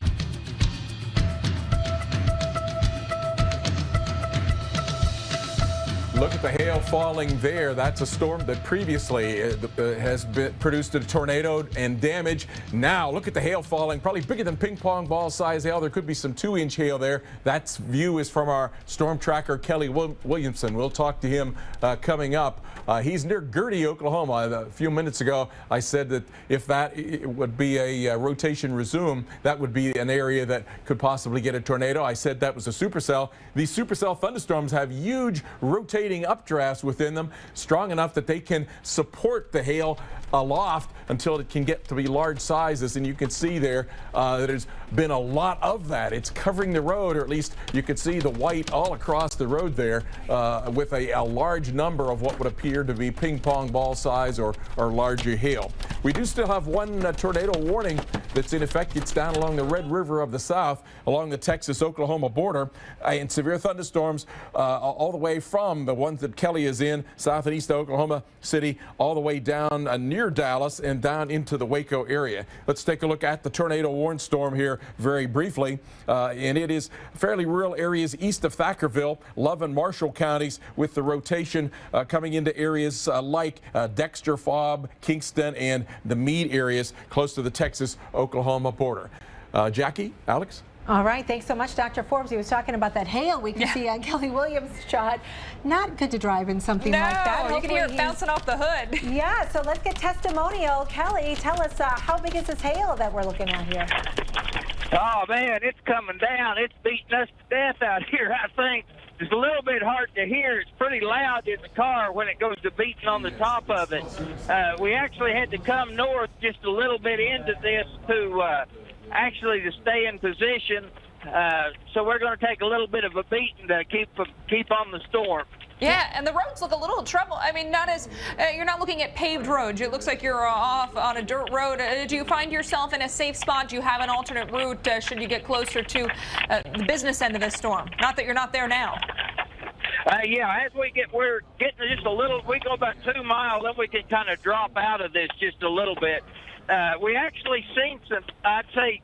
Look at the hail falling there. That's a storm that previously has produced a tornado and damage. Now, look at the hail falling, probably bigger than ping pong ball size hail. There could be some 2-inch hail there. That view is from our storm tracker, Kelly Williamson. We'll talk to him coming up. He's near Gertie, Oklahoma. A few minutes ago, I said that if that would be a rotation resume, that would be an area that could possibly get a tornado. I said that was a supercell. These supercell thunderstorms have huge rotating updrafts within them, strong enough that they can support the hail aloft until it can get to be large sizes. And you can see there that there's been a lot of that. It's covering the road, or at least you can see the white all across the road there with a large number of what would appear to be ping pong ball size or larger hail. We do still have one tornado warning that's in effect. It's down along the Red River of the South, along the Texas-Oklahoma border, and severe thunderstorms all the way from the ones that Kelly is in, south and east of Oklahoma City, all the way down near Dallas and down into the Waco area. Let's take a look at the tornado warning storm here very briefly. And it is fairly rural areas east of Thackerville, Love and Marshall counties, with the rotation coming into areas like Dexter, Fobb, Kingston, and the Meade areas close to the Texas-Oklahoma border. Jackie, Alex? All right, thanks so much, Dr. Forbes. He was talking about that hail we can see on Kelly Williams' shot. Not good to drive in something like that. No, you can hear it bouncing off the hood. Yeah, so let's get testimonial. Kelly, tell us how big is this hail that we're looking at here? Oh, man, it's coming down. It's beating us to death out here, I think. It's a little bit hard to hear. It's pretty loud in the car when it goes to beating on the top of it. We actually had to come north just a little bit into this to actually to stay in position. So we're going to take a little bit of a beating to keep on the storm. Yeah, and the roads look a little trouble. I mean, not as you're not looking at paved roads. It looks like you're off on a dirt road. Do you find yourself in a safe spot? Do you have an alternate route should you get closer to the business end of this storm? Not that you're not there now. Yeah, as we're getting just a little. We go about 2 miles, then we can kind of drop out of this just a little bit. We actually seen some, I'd say,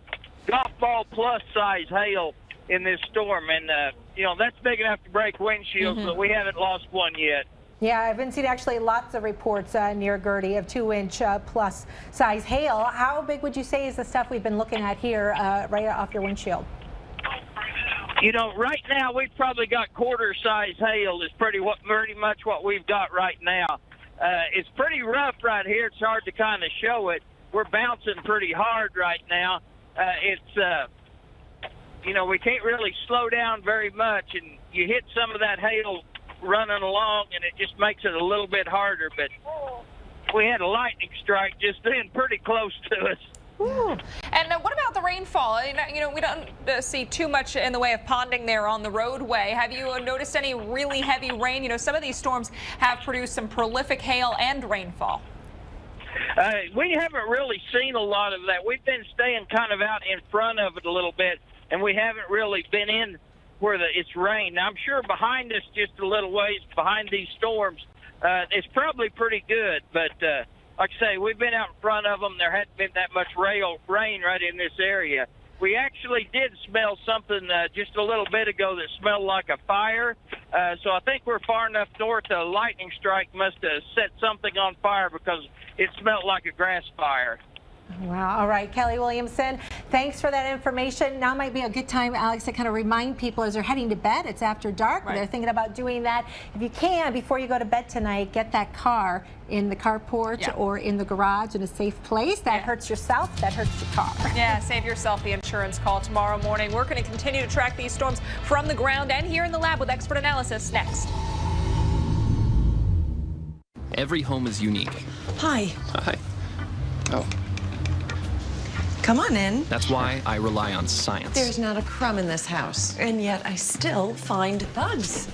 golf ball plus size hail in this storm, and you know, that's big enough to break windshields, but we haven't lost one yet. Yeah, I've been seeing actually lots of reports near Gertie of 2-inch plus size hail. How big would you say is the stuff we've been looking at here right off your windshield? You know, right now we've probably got quarter size hail is pretty much what we've got right now. It's pretty rough right here. It's hard to kind of show it. We're bouncing pretty hard right now. You know, we can't really slow down very much, and you hit some of that hail running along, and it just makes it a little bit harder. But we had a lightning strike just then pretty close to us. Ooh. And what about the rainfall? You know, we don't see too much in the way of ponding there on the roadway. Have you noticed any really heavy rain? You know, some of these storms have produced some prolific hail and rainfall. We haven't really seen a lot of that. We've been staying kind of out in front of it a little bit, and we haven't really been in where it's rained. Now, I'm sure behind us, just a little ways behind these storms, it's probably pretty good. But like I say, we've been out in front of them. There hadn't been that much rain right in this area. We actually did smell something just a little bit ago that smelled like a fire. So I think we're far enough north. A lightning strike must have set something on fire because it smelled like a grass fire. Wow. All right, Kelly Williamson, thanks for that information. Now might be a good time, Alex, to kind of remind people as they're heading to bed. It's after dark. Right. They're thinking about doing that. If you can, before you go to bed tonight, get that car in the carport or in the garage in a safe place. That hurts yourself. That hurts your car. Yeah, save yourself the insurance call tomorrow morning. We're going to continue to track these storms from the ground and here in the lab with expert analysis next. Every home is unique. Hi. Hi. Oh. Come on in. That's why I rely on science. There's not a crumb in this house, and yet I still find bugs.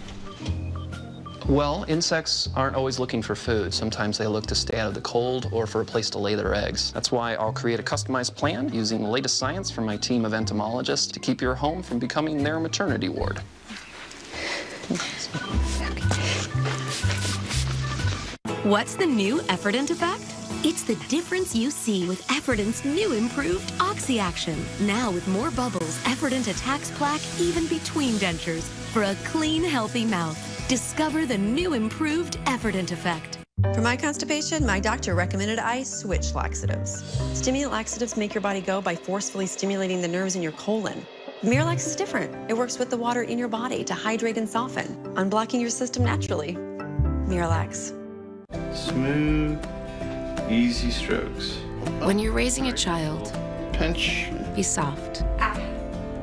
Well, insects aren't always looking for food. Sometimes they look to stay out of the cold or for a place to lay their eggs. That's why I'll create a customized plan using the latest science from my team of entomologists to keep your home from becoming their maternity ward. What's the new Effordent effect? It's the difference you see with Effordent's new improved Oxy Action. Now with more bubbles, Effordent attacks plaque even between dentures. For a clean, healthy mouth, discover the new improved Effordent Effect. For my constipation, my doctor recommended I switch laxatives. Stimulant laxatives make your body go by forcefully stimulating the nerves in your colon. Miralax is different. It works with the water in your body to hydrate and soften, unblocking your system naturally. Miralax. Smooth, easy strokes. When you're raising a child, Pinch. be soft.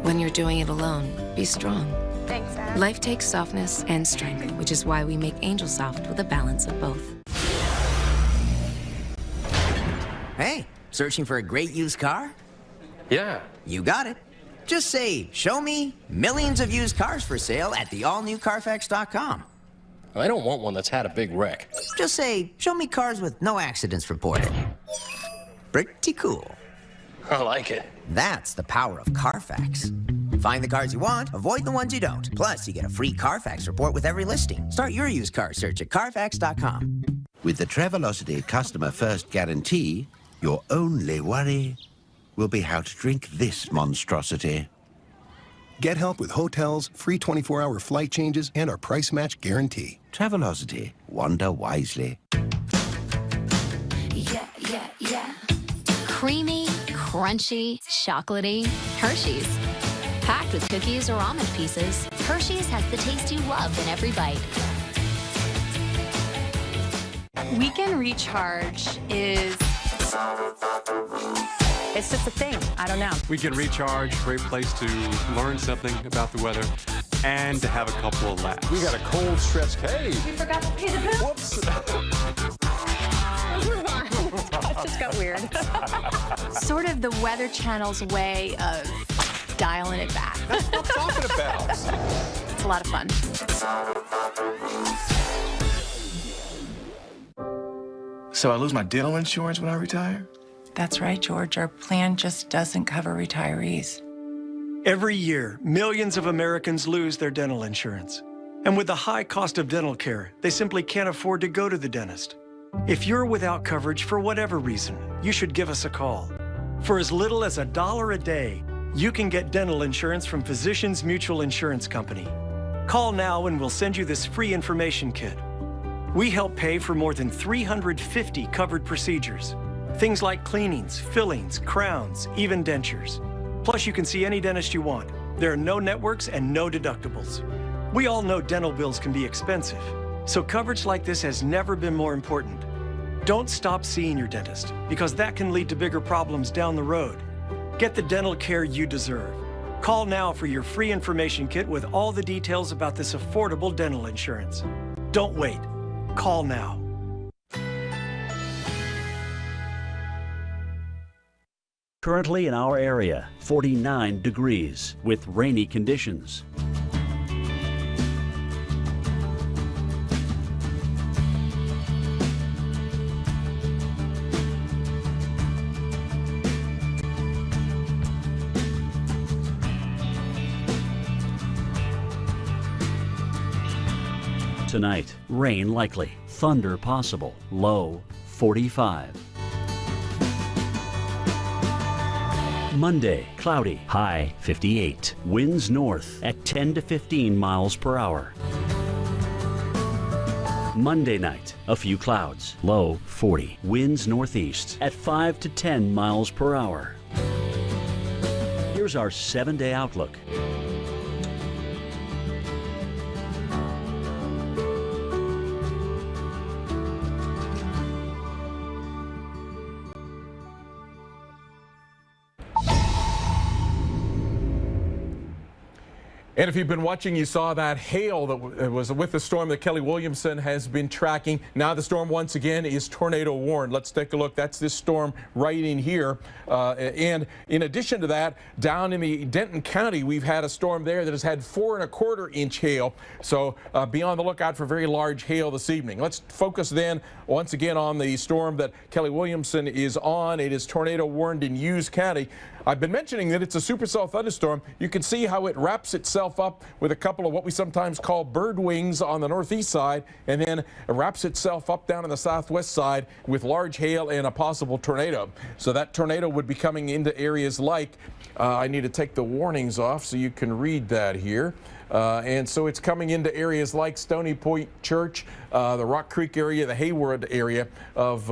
When you're doing it alone, be strong. Thanks, Dad. Life takes softness and strength, which is why we make Angel Soft with a balance of both. Hey, searching for a great used car? Yeah. You got it. Just say, show me millions of used cars for sale at the all-new Carfax.com. I don't want one that's had a big wreck. Just say, show me cars with no accidents reported. Pretty cool. I like it. That's the power of Carfax. Find the cars you want, avoid the ones you don't. Plus, you get a free Carfax report with every listing. Start your used car search at Carfax.com. With the Travelocity Customer First Guarantee, your only worry will be how to drink this monstrosity. Get help with hotels, free 24-hour flight changes, and our price match guarantee. Travelocity. Wander wisely. Yeah, yeah, yeah. Creamy, crunchy, chocolatey. Hershey's. Packed with cookies or almond pieces, Hershey's has the taste you love in every bite. Weekend Recharge is... It's just a thing. I don't know. Weekend Recharge, great place to learn something about the weather and to have a couple of laughs. We got a cold stretch. Hey! We forgot to pay the bill. Whoops! That just got weird. Sort of the Weather Channel's way of dialing it back. That's what I'm talking about. It's a lot of fun. So I lose my dental insurance when I retire? That's right, George. Our plan just doesn't cover retirees. Every year, millions of Americans lose their dental insurance. And with the high cost of dental care, they simply can't afford to go to the dentist. If you're without coverage for whatever reason, you should give us a call. For as little as $1 a day, you can get dental insurance from Physicians Mutual Insurance Company. Call now and we'll send you this free information kit. We help pay for more than 350 covered procedures. Things like cleanings, fillings, crowns, even dentures. Plus, you can see any dentist you want. There are no networks and no deductibles. We all know dental bills can be expensive, so coverage like this has never been more important. Don't stop seeing your dentist, because that can lead to bigger problems down the road. Get the dental care you deserve. Call now for your free information kit with all the details about this affordable dental insurance. Don't wait. Call now. Currently in our area, 49 degrees with rainy conditions. Tonight, rain likely, thunder possible, low 45. Monday, cloudy, high 58. Winds north at 10 to 15 miles per hour. Monday night, a few clouds, low 40. Winds northeast at 5 to 10 miles per hour. Here's our 7-day outlook. And if you've been watching, you saw that hail that was with the storm that Kelly Williamson has been tracking. Now the storm once again is tornado warned. Let's take a look. That's this storm right in here. And in addition to that, down in the Denton County, we've had a storm there that has had 4 1/4 inch hail. So be on the lookout for very large hail this evening. Let's focus then once again on the storm that Kelly Williamson is on. It is tornado warned in Hughes County. I've been mentioning that it's a supercell thunderstorm. You can see how it wraps itself itself up with a couple of what we sometimes call bird wings on the northeast side, and then wraps itself up down on the southwest side with large hail and a possible tornado. So that tornado would be coming into areas like, I need to take the warnings off so you can read that here. And so it's coming into areas like Stony Point Church, the Rock Creek area, the Hayward area of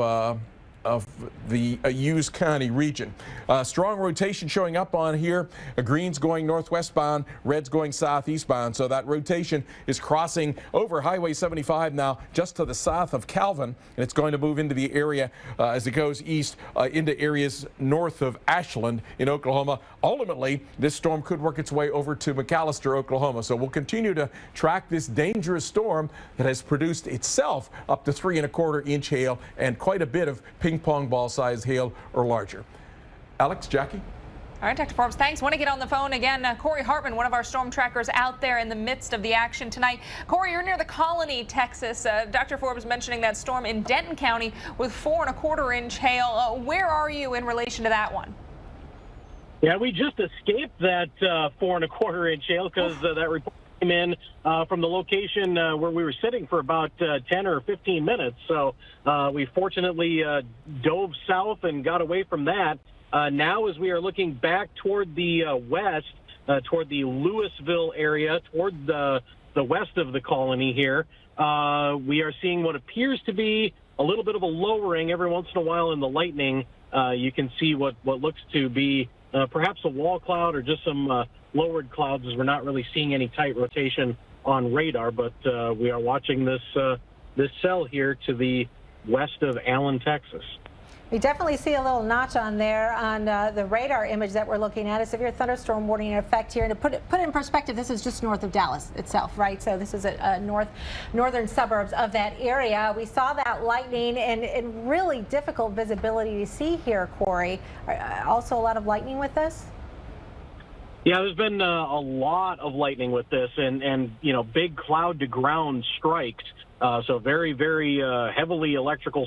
the Hughes County region. Strong rotation showing up on here. Greens going northwestbound, reds going southeastbound. So that rotation is crossing over Highway 75 now just to the south of Calvin, and it's going to move into the area as it goes east into areas north of Ashland in Oklahoma. Ultimately, this storm could work its way over to McAllister, Oklahoma. So we'll continue to track this dangerous storm that has produced itself up to 3¼ inch hail and quite a bit of ping pong ball size hail or larger. Alex, Jackie? All right, Dr. Forbes, thanks. Want to get on the phone again. Corey Hartman, one of our storm trackers out there in the midst of the action tonight. Corey, you're near the Colony, Texas. Dr. Forbes mentioning that storm in Denton County with 4¼ inch hail. Where are you in relation to that one? Yeah, we just escaped that 4¼ inch hail because that report came in from the location where we were sitting for about 10 or 15 minutes. So we fortunately dove south and got away from that. Now, as we are looking back toward the west, toward the Louisville area, toward the west of the Colony here, we are seeing what appears to be a little bit of a lowering every once in a while in the lightning. You can see what looks to be perhaps a wall cloud or just some lowered clouds, as we're not really seeing any tight rotation on radar. But we are watching this cell here to the west of Allen, Texas. We definitely see a little notch on there on the radar image that we're looking at. A severe thunderstorm warning in effect here. And to put it in perspective, this is just north of Dallas itself, right? So this is a northern suburbs of that area. We saw that lightning and really difficult visibility to see here, Corey. Also a lot of lightning with this? Yeah, there's been a lot of lightning with this and you know, big cloud to ground strikes. So very, very heavily electrified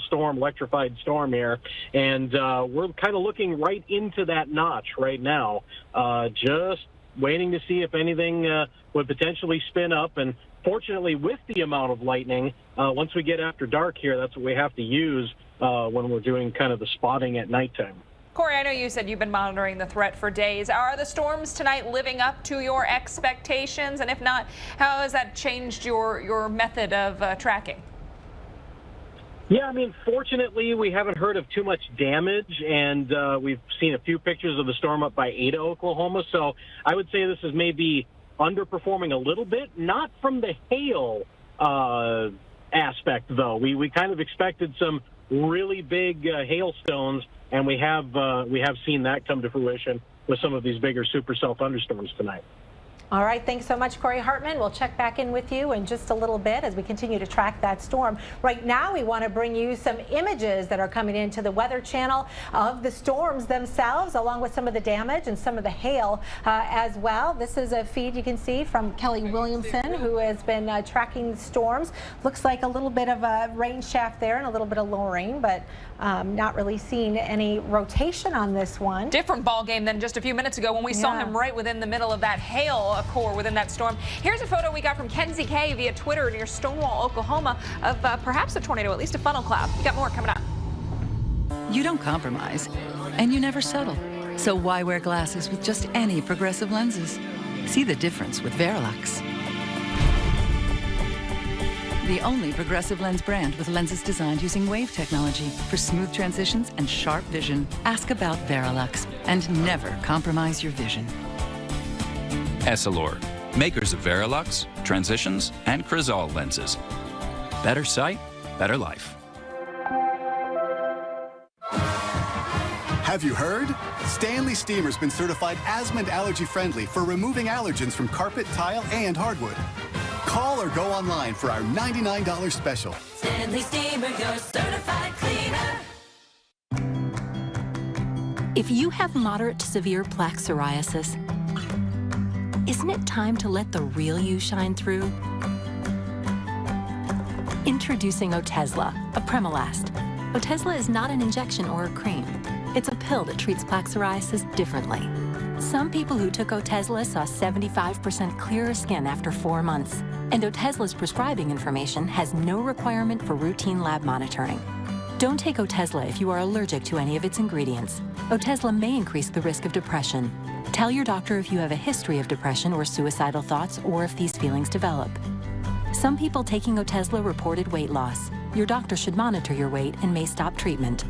storm here. And we're kind of looking right into that notch right now, just waiting to see if anything would potentially spin up. And fortunately, with the amount of lightning, once we get after dark here, that's what we have to use when we're doing kind of the spotting at nighttime. Corey, I know you said you've been monitoring the threat for days. Are the storms tonight living up to your expectations? And if not, how has that changed your method of tracking? Yeah, I mean, fortunately, we haven't heard of too much damage, and we've seen a few pictures of the storm up by Ada, Oklahoma. So I would say this is maybe underperforming a little bit, not from the hail aspect, though. We kind of expected some really big hailstones, and we have seen that come to fruition with some of these bigger supercell thunderstorms tonight. All right, thanks so much, Corey Hartman. We'll check back in with you in just a little bit as we continue to track that storm. Right now, we want to bring you some images that are coming into the Weather Channel of the storms themselves, along with some of the damage and some of the hail as well. This is a feed you can see from Kelly Williamson, who has been tracking the storms. Looks like a little bit of a rain shaft there and a little bit of low rain, but not really seeing any rotation on this one. Different ball game than just a few minutes ago when we saw him right within the middle of that hail core within that storm. Here's a photo we got from Kenzie K via Twitter near Stonewall, Oklahoma, of perhaps a tornado, at least a funnel cloud. We got more coming up. You don't compromise, and you never settle. So why wear glasses with just any progressive lenses? See the difference with Verilux. The only progressive lens brand with lenses designed using wave technology for smooth transitions and sharp vision. Ask about Verilux and never compromise your vision. Essilor, makers of Verilux, Transitions, and Crizal lenses. Better sight, better life. Have you heard? Stanley Steamer's been certified asthma and allergy friendly for removing allergens from carpet, tile, and hardwood. Call or go online for our $99 special. Stanley Steamer, your certified cleaner. If you have moderate to severe plaque psoriasis, isn't it time to let the real you shine through? Introducing Otezla, a Premolast. Otezla is not an injection or a cream. It's a pill that treats plaque psoriasis differently. Some people who took Otezla saw 75% clearer skin after 4 months. And Otezla's prescribing information has no requirement for routine lab monitoring. Don't take Otezla if you are allergic to any of its ingredients. Otezla may increase the risk of depression. Tell your doctor if you have a history of depression or suicidal thoughts, or if these feelings develop. Some people taking Otezla reported weight loss. Your doctor should monitor your weight and may stop treatment.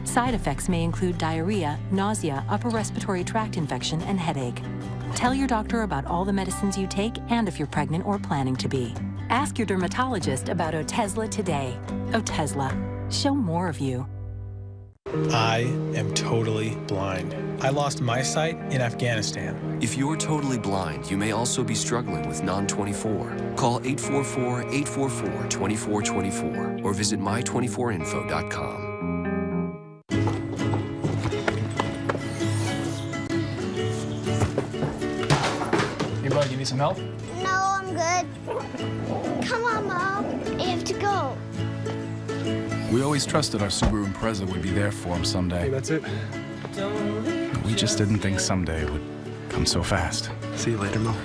Side effects may include diarrhea, nausea, upper respiratory tract infection, and headache. Tell your doctor about all the medicines you take and if you're pregnant or planning to be. Ask your dermatologist about Otezla today. Otezla. Show more of you. I am totally blind. I lost my sight in Afghanistan. If you're totally blind, you may also be struggling with non-24. Call 844-844-2424 or visit my24info.com. Hey, bud, you need some help? No, I'm good. Come on, Mom. I have to go. We always trusted our Subaru Impreza would be there for him someday. Hey, that's it. We just didn't think someday would come so fast. See you later, Mo.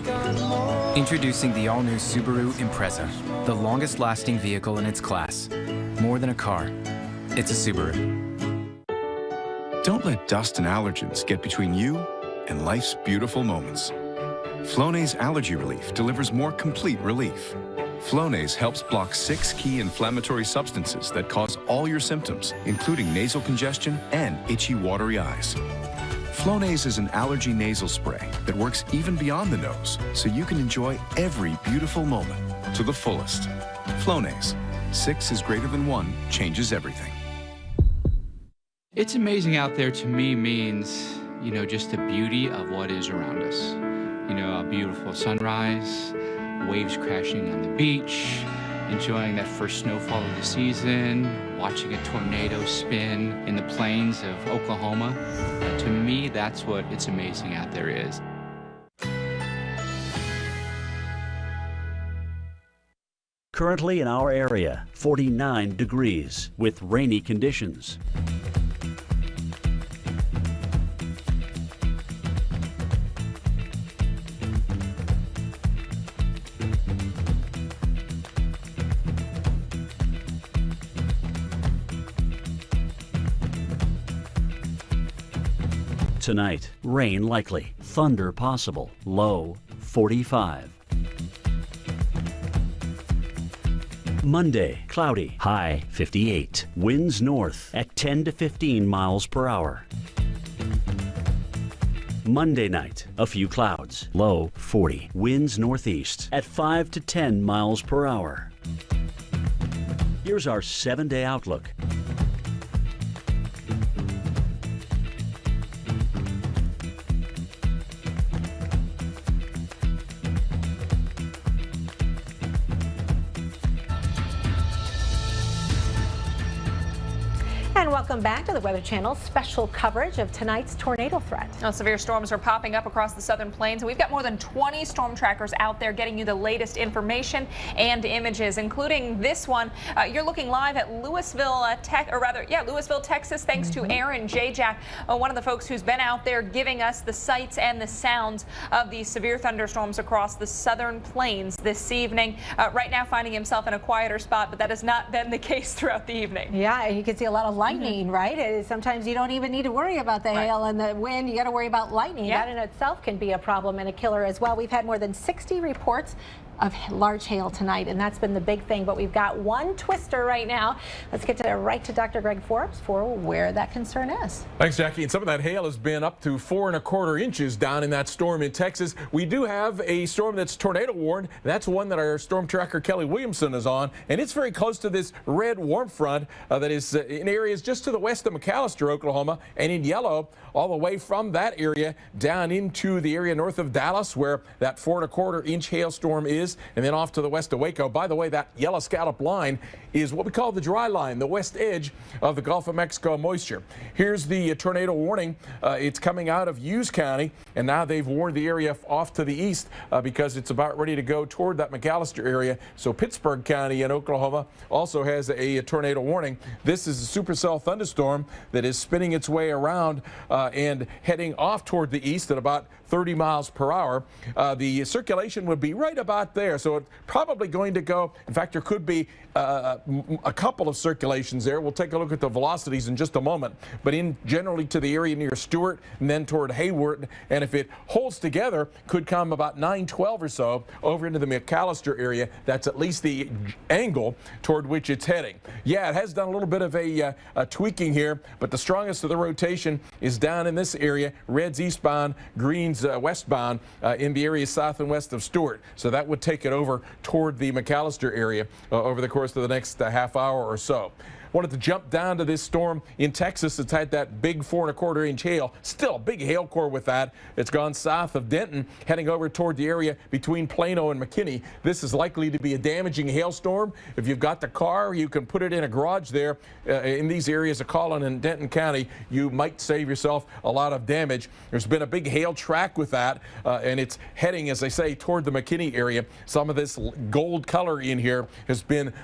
Introducing the all-new Subaru Impreza, the longest-lasting vehicle in its class. More than a car, it's a Subaru. Don't let dust and allergens get between you and life's beautiful moments. Flonase Allergy Relief delivers more complete relief. Flonase helps block 6 key inflammatory substances that cause all your symptoms, including nasal congestion and itchy, watery eyes. Flonase is an allergy nasal spray that works even beyond the nose, so you can enjoy every beautiful moment to the fullest. Flonase. 6 is greater than 1 changes everything. It's amazing out there to me means, just the beauty of what is around us. A beautiful sunrise, waves crashing on the beach, enjoying that first snowfall of the season, watching a tornado spin in the plains of Oklahoma. To me, that's what it's amazing out there is. Currently in our area, 49 degrees with rainy conditions. Tonight, rain likely, thunder possible, low 45. Monday, cloudy, high 58. Winds north at 10 to 15 miles per hour. Monday night, a few clouds, low 40. Winds northeast at 5 to 10 miles per hour. Here's our 7-day outlook. And welcome back to the Weather Channel's special coverage of tonight's tornado threat. Now, severe storms are popping up across the southern plains, and we've got more than 20 storm trackers out there getting you the latest information and images, including this one. You're looking live at Louisville, Texas, thanks to Aaron Jajak, one of the folks who's been out there giving us the sights and the sounds of these severe thunderstorms across the southern plains this evening. Right now, finding himself in a quieter spot, but that has not been the case throughout the evening. Yeah, and you can see a lot of lightning, right? Sometimes you don't even need to worry about the hail and the wind. You got to worry about lightning. Yeah. That in itself can be a problem and a killer as well. We've had more than 60 reports of large hail tonight, and that's been the big thing. But we've got one twister right now. Let's get right to Dr. Greg Forbes for where that concern is. Thanks, Jackie. And some of that hail has been up to 4 1/4 inches down in that storm in Texas. We do have a storm that's tornado warned. That's one that our storm tracker Kelly Williamson is on, and it's very close to this red warm front that is in areas just to the west of McAllister, Oklahoma, and in yellow all the way from that area down into the area north of Dallas, where that 4 1/4 inch hailstorm is. Kansas, and then off to the west of Waco. By the way, that yellow scallop line is what we call the dry line, the west edge of the Gulf of Mexico moisture. Here's the tornado warning. It's coming out of Hughes County, and now they've warned the area off to the east because it's about ready to go toward that McAllister area. So Pittsburgh County in Oklahoma also has a tornado warning. This is a supercell thunderstorm that is spinning its way around and heading off toward the east at about 30 miles per hour. The circulation would be right about there, so it's probably going to go. In fact, there could be a couple of circulations there. We'll take a look at the velocities in just a moment, but in generally to the area near Stewart and then toward Hayward, and if it holds together, could come about 9:12 or so over into the McAllister area. That's at least the angle toward which it's heading. Yeah, it has done a little bit of a tweaking here, but the strongest of the rotation is down in this area, reds eastbound, greens westbound in the area south and west of Stewart. So that would take it over toward the McAllister area over the course of the next half hour or so. Wanted to jump down to this storm in Texas. It's had that big 4 1/4 inch hail. Still a big hail core with that. It's gone south of Denton, heading over toward the area between Plano and McKinney. This is likely to be a damaging hailstorm. If you've got the car, you can put it in a garage there in these areas of Collin and Denton County. You might save yourself a lot of damage. There's been a big hail track with that, and it's heading, as I say, toward the McKinney area. Some of this gold color in here has been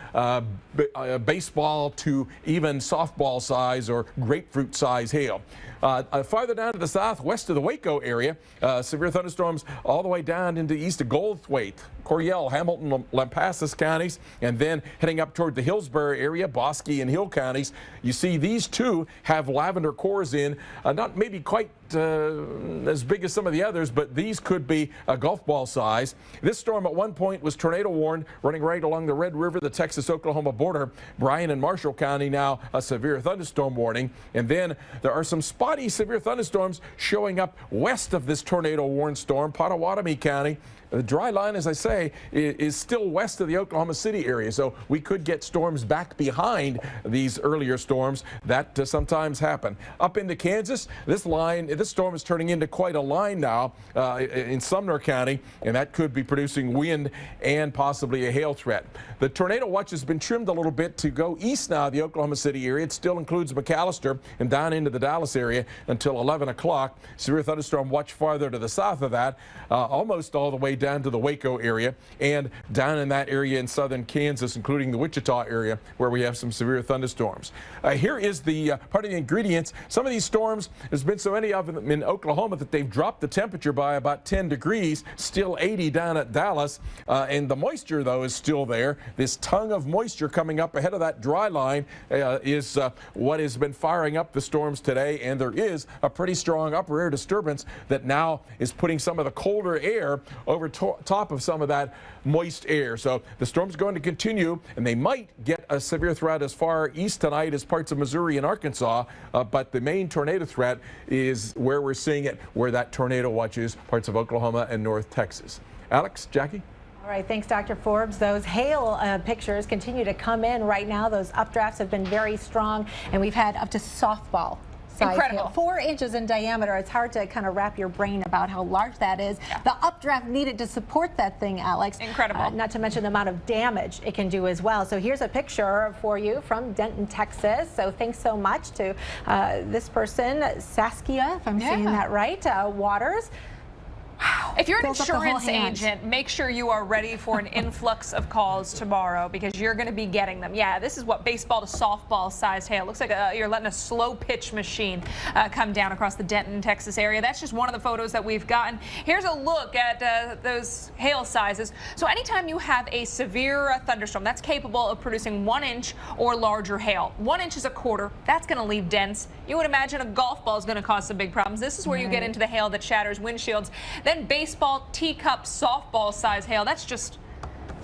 baseball to even softball size or grapefruit size hail. Farther down to the south, west of the Waco area, severe thunderstorms all the way down into east of Goldthwaite, Coryell, Hamilton, Lampasas counties, and then heading up toward the Hillsborough area, Bosque and Hill counties. You see these two have lavender cores in, not maybe quite as big as some of the others, but these could be a golf ball size. This storm at one point was tornado warned, running right along the Red River, the Texas-Oklahoma border. Bryan and Marshall County now a severe thunderstorm warning. And then there are some spotty severe thunderstorms showing up west of this tornado warned storm, Pottawatomie County. The dry line, as I say, is still west of the Oklahoma City area, so we could get storms back behind these earlier storms. That sometimes happen. Up into Kansas, this storm is turning into quite a line now in Sumner County, and that could be producing wind and possibly a hail threat. The tornado watch has been trimmed a little bit to go east now, the Oklahoma City area. It still includes McAllister and down into the Dallas area until 11 o'clock. Severe thunderstorm watch farther to the south of that, almost all the way down to the Waco area and down in that area in southern Kansas, including the Wichita area, where we have some severe thunderstorms. Here is the part of the ingredients. Some of these storms, there's been so many of them in Oklahoma that they've dropped the temperature by about 10 degrees, still 80 down at Dallas, and the moisture, though, is still there. This tongue of moisture coming up ahead of that dry line is what has been firing up the storms today, and there is a pretty strong upper air disturbance that now is putting some of the colder air over top of some of that moist air. So the storm's going to continue, and they might get a severe threat as far east tonight as parts of Missouri and Arkansas, but the main tornado threat is where we're seeing it, where that tornado watch is, parts of Oklahoma and North Texas. Alex, Jackie? All right, thanks, Dr. Forbes. Those hail pictures continue to come in right now. Those updrafts have been very strong, and we've had up to softball size hail, 4 inches in diameter. It's hard to kind of wrap your brain about how large that is. Yeah. The updraft needed to support that thing, Alex. Incredible. Not to mention the amount of damage it can do as well. So here's a picture for you from Denton, Texas. So thanks so much to this person, Saskia, if I'm saying that right, Waters. Wow. If you're an insurance agent, make sure you are ready for an influx of calls tomorrow because you're going to be getting them. Yeah, this is what baseball to softball sized hail. It looks like you're letting a slow pitch machine come down across the Denton, Texas area. That's just one of the photos that we've gotten. Here's a look at those hail sizes. So anytime you have a severe thunderstorm, that's capable of producing 1 inch or larger hail. 1 inch is a quarter. That's going to leave dents. You would imagine a golf ball is going to cause some big problems. This is where you get into the hail that shatters windshields. Then baseball, teacup, softball size hail. That's just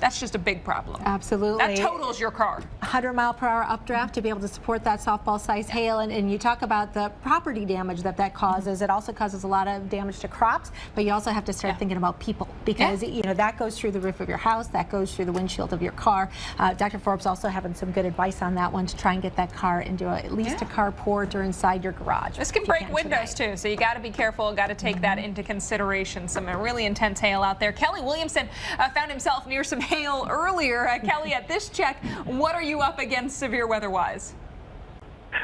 That's just a big problem. Absolutely. That totals your car. 100-mile-per-hour updraft to be able to support that softball-sized hail, and you talk about the property damage that causes. It also causes a lot of damage to crops, but you also have to start thinking about people, because you know that goes through the roof of your house, that goes through the windshield of your car. Dr. Forbes also having some good advice on that one to try and get that car into at least a carport or inside your garage. This can break windows too, so you got to be careful, got to take that into consideration. Some really intense hail out there. Kelly Williamson found himself near some hail earlier. Kelly, at this check, what are you up against severe weather-wise?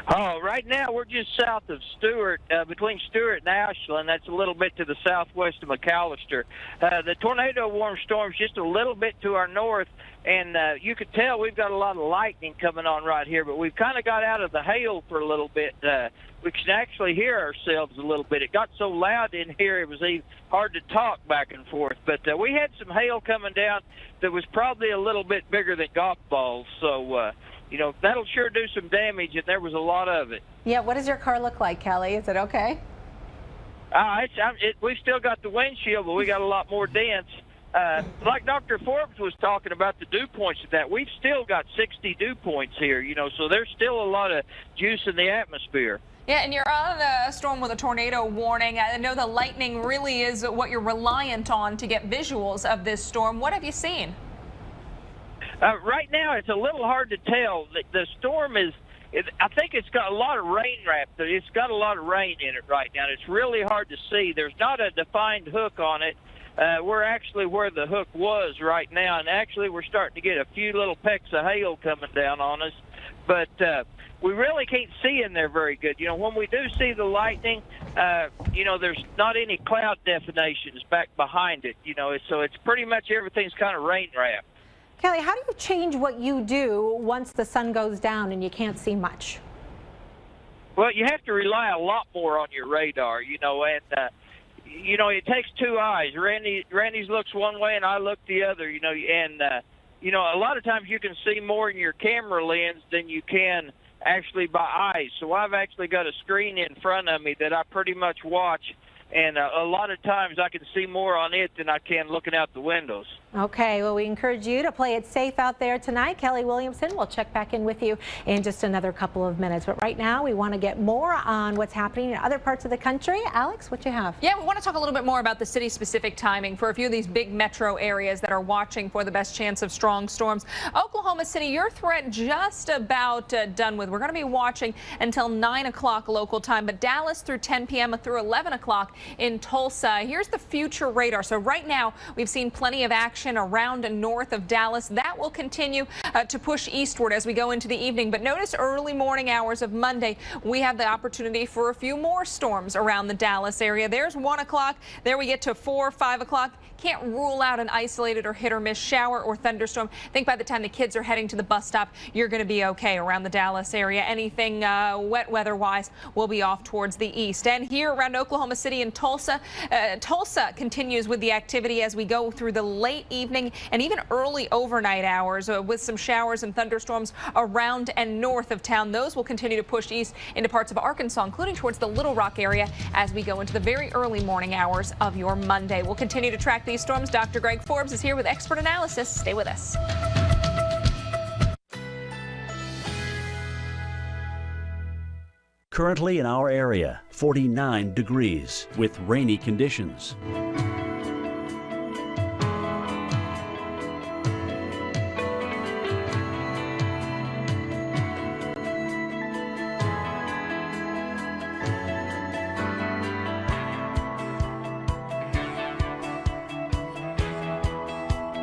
Oh, right now we're just south of Stewart, between Stewart and Ashland. That's a little bit to the southwest of McAllister. The tornado warm storm's just a little bit to our north, and you could tell we've got a lot of lightning coming on right here, but we've kind of got out of the hail for a little bit. We can actually hear ourselves a little bit. It got so loud in here it was even hard to talk back and forth. But we had some hail coming down that was probably a little bit bigger than golf balls, so you know, that'll sure do some damage, and there was a lot of it. Yeah, what does your car look like, Kelly? Is it okay? We've still got the windshield, but we got a lot more dents. Like Dr. Forbes was talking about the dew points of that, we've still got 60 dew points here, you know, so there's still a lot of juice in the atmosphere. Yeah, and you're on a storm with a tornado warning. I know the lightning really is what you're reliant on to get visuals of this storm. What have you seen? Right now, it's a little hard to tell. The storm is, I think it's got a lot of rain wrapped. It's got a lot of rain in it right now. It's really hard to see. There's not a defined hook on it. We're actually where the hook was right now, and actually we're starting to get a few little pecks of hail coming down on us. But we really can't see in there very good. You know, when we do see the lightning, you know, there's not any cloud definitions back behind it, you know, so it's pretty much everything's kind of rain wrapped. Kelly, how do you change what you do once the sun goes down and you can't see much? Well, you have to rely a lot more on your radar, you know, and, you know, it takes two eyes. Randy's looks one way and I look the other, you know, and, you know, a lot of times you can see more in your camera lens than you can actually by eyes. So I've actually got a screen in front of me that I pretty much watch, and a lot of times I can see more on it than I can looking out the windows. Okay, well, we encourage you to play it safe out there tonight. Kelly Williamson, we'll check back in with you in just another couple of minutes. But right now, we want to get more on what's happening in other parts of the country. Alex, what you have? Yeah, we want to talk a little bit more about the city-specific timing for a few of these big metro areas that are watching for the best chance of strong storms. Oklahoma City, your threat just about done with. We're going to be watching until 9 o'clock local time, but Dallas through 10 p.m. through 11 o'clock in Tulsa. Here's the future radar. So right now, we've seen plenty of action around and north of Dallas. That will continue to push eastward as we go into the evening. But notice early morning hours of Monday, we have the opportunity for a few more storms around the Dallas area. There's 1 o'clock. There we get to 4, 5 o'clock. Can't rule out an isolated or hit or miss shower or thunderstorm. I think by the time the kids are heading to the bus stop, you're going to be okay around the Dallas area. Anything wet weather-wise will be off towards the east. And here around Oklahoma City and Tulsa, Tulsa continues with the activity as we go through the late evening and even early overnight hours with some showers and thunderstorms around and north of town. Those will continue to push east into parts of Arkansas, including towards the Little Rock area as we go into the very early morning hours of your Monday. We'll continue to track these storms. Dr. Greg Forbes is here with expert analysis. Stay with us. Currently in our area, 49 degrees with rainy conditions.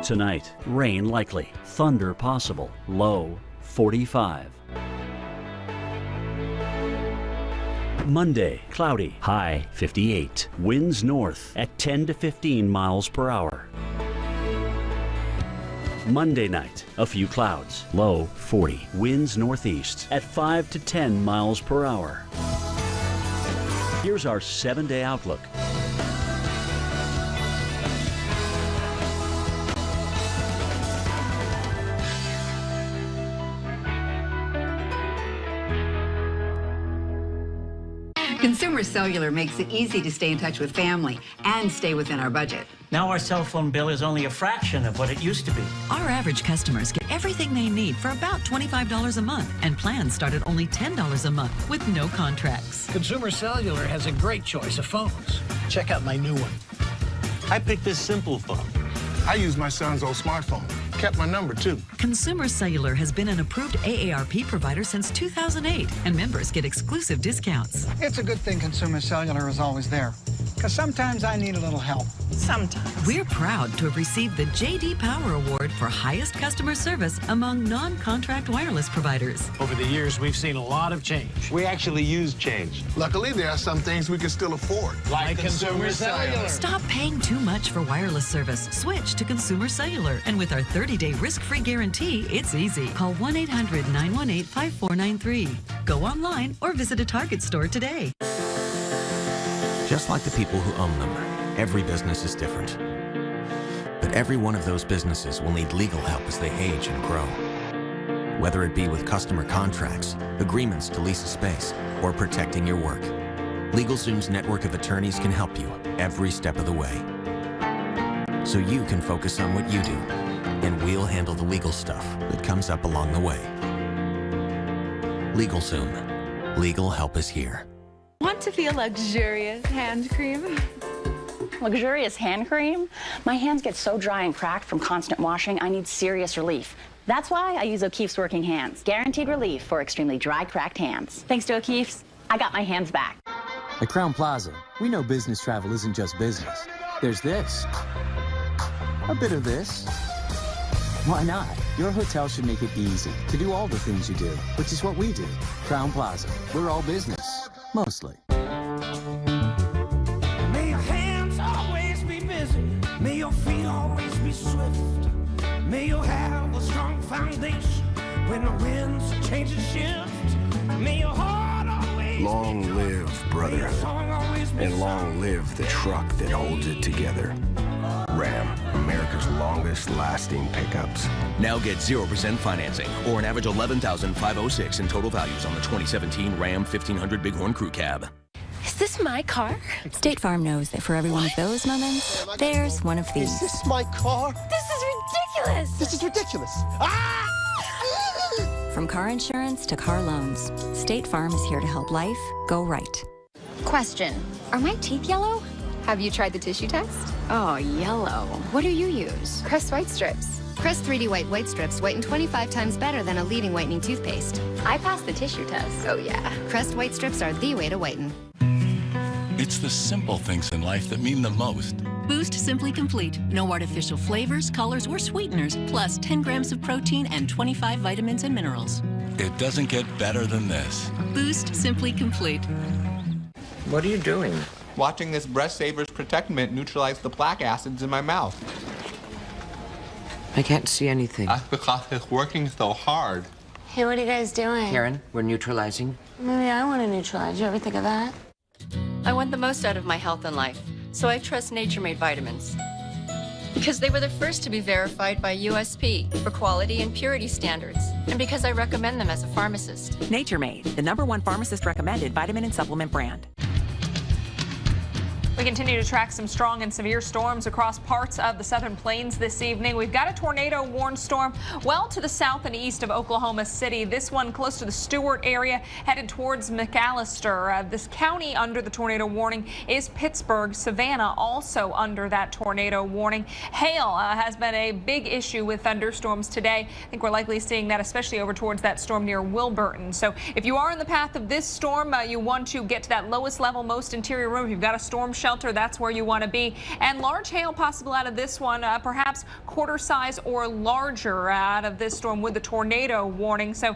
Tonight, rain likely, thunder possible, low 45. Monday, cloudy, high 58. Winds north at 10 to 15 miles per hour. Monday night, a few clouds, low 40. Winds northeast at 5 to 10 miles per hour. Here's our 7-day outlook. Consumer Cellular makes it easy to stay in touch with family and stay within our budget. Now our cell phone bill is only a fraction of what it used to be. Our average customers get everything they need for about $25 a month, and plans start at only $10 a month with no contracts. Consumer Cellular has a great choice of phones. Check out my new one. I picked this simple phone. I use my son's old smartphone. Kept my number, too. Consumer Cellular has been an approved AARP provider since 2008, and members get exclusive discounts. It's a good thing Consumer Cellular is always there, because sometimes I need a little help. Sometimes. We're proud to have received the J.D. Power Award for highest customer service among non-contract wireless providers. Over the years, we've seen a lot of change. We actually use change. Luckily, there are some things we can still afford. Like Consumer Cellular. Stop paying too much for wireless service. Switch to Consumer Cellular. And with our 30-day risk-free guarantee, it's easy. Call 1-800-918-5493. Go online or visit a Target store today. Just like the people who own them, every business is different. But every one of those businesses will need legal help as they age and grow. Whether it be with customer contracts, agreements to lease a space, or protecting your work, LegalZoom's network of attorneys can help you every step of the way. So you can focus on what you do, and we'll handle the legal stuff that comes up along the way. LegalZoom. Legal help is here. Want to feel luxurious hand cream? Luxurious hand cream? My hands get so dry and cracked from constant washing, I need serious relief. That's why I use O'Keeffe's Working Hands. Guaranteed relief for extremely dry, cracked hands. Thanks to O'Keeffe's, I got my hands back. At Crown Plaza, we know business travel isn't just business. There's this. A bit of this. Why not? Your hotel should make it easy to do all the things you do, which is what we do. Crown Plaza. We're all business. Mostly. May your hands always be busy. May your feet always be swift. May you have a strong foundation when the winds change and shift. May your heart always Long live, brother. And long live the truck that holds it together. Ram, America's longest lasting pickups. Now get 0% financing or an average $11,506 in total values on the 2017 Ram 1500 Bighorn Crew Cab. Is this my car? State Farm knows that for every one of those moments, there's one of these. Is this my car? This is ridiculous! This is ridiculous. Ah! From car insurance to car loans, State Farm is here to help life go right. Question, are my teeth yellow? Have you tried the tissue test? Oh, yellow. What do you use? Crest White Strips. Crest 3D White Strips whiten 25 times better than a leading whitening toothpaste. I passed the tissue test. Oh yeah. Crest White Strips are the way to whiten. It's the simple things in life that mean the most. Boost Simply Complete. No artificial flavors, colors, or sweeteners, plus 10 grams of protein and 25 vitamins and minerals. It doesn't get better than this. Boost Simply Complete. What are you doing? Watching this Breast Savers Protect Mint neutralize the plaque acids in my mouth. I can't see anything. That's because it's working so hard. Hey, what are you guys doing? Karen, we're neutralizing. Maybe I want to neutralize. You ever think of that? I want the most out of my health and life, so I trust Nature Made vitamins. Because they were the first to be verified by USP for quality and purity standards, and because I recommend them as a pharmacist. Nature Made, the #1 pharmacist recommended vitamin and supplement brand. We continue to track some strong and severe storms across parts of the southern plains this evening. We've got a tornado-warned storm well to the south and east of Oklahoma City. This one close to the Stewart area, headed towards McAllister. This county under the tornado warning is Pittsburgh. Savannah also under that tornado warning. Hail has been a big issue with thunderstorms today. I think we're likely seeing that especially over towards that storm near Wilburton. So if you are in the path of this storm, you want to get to that lowest level, most interior room. If you've got a storm shelter, that's where you want to be. And large hail possible out of this one, perhaps quarter size or larger out of this storm with the tornado warning. So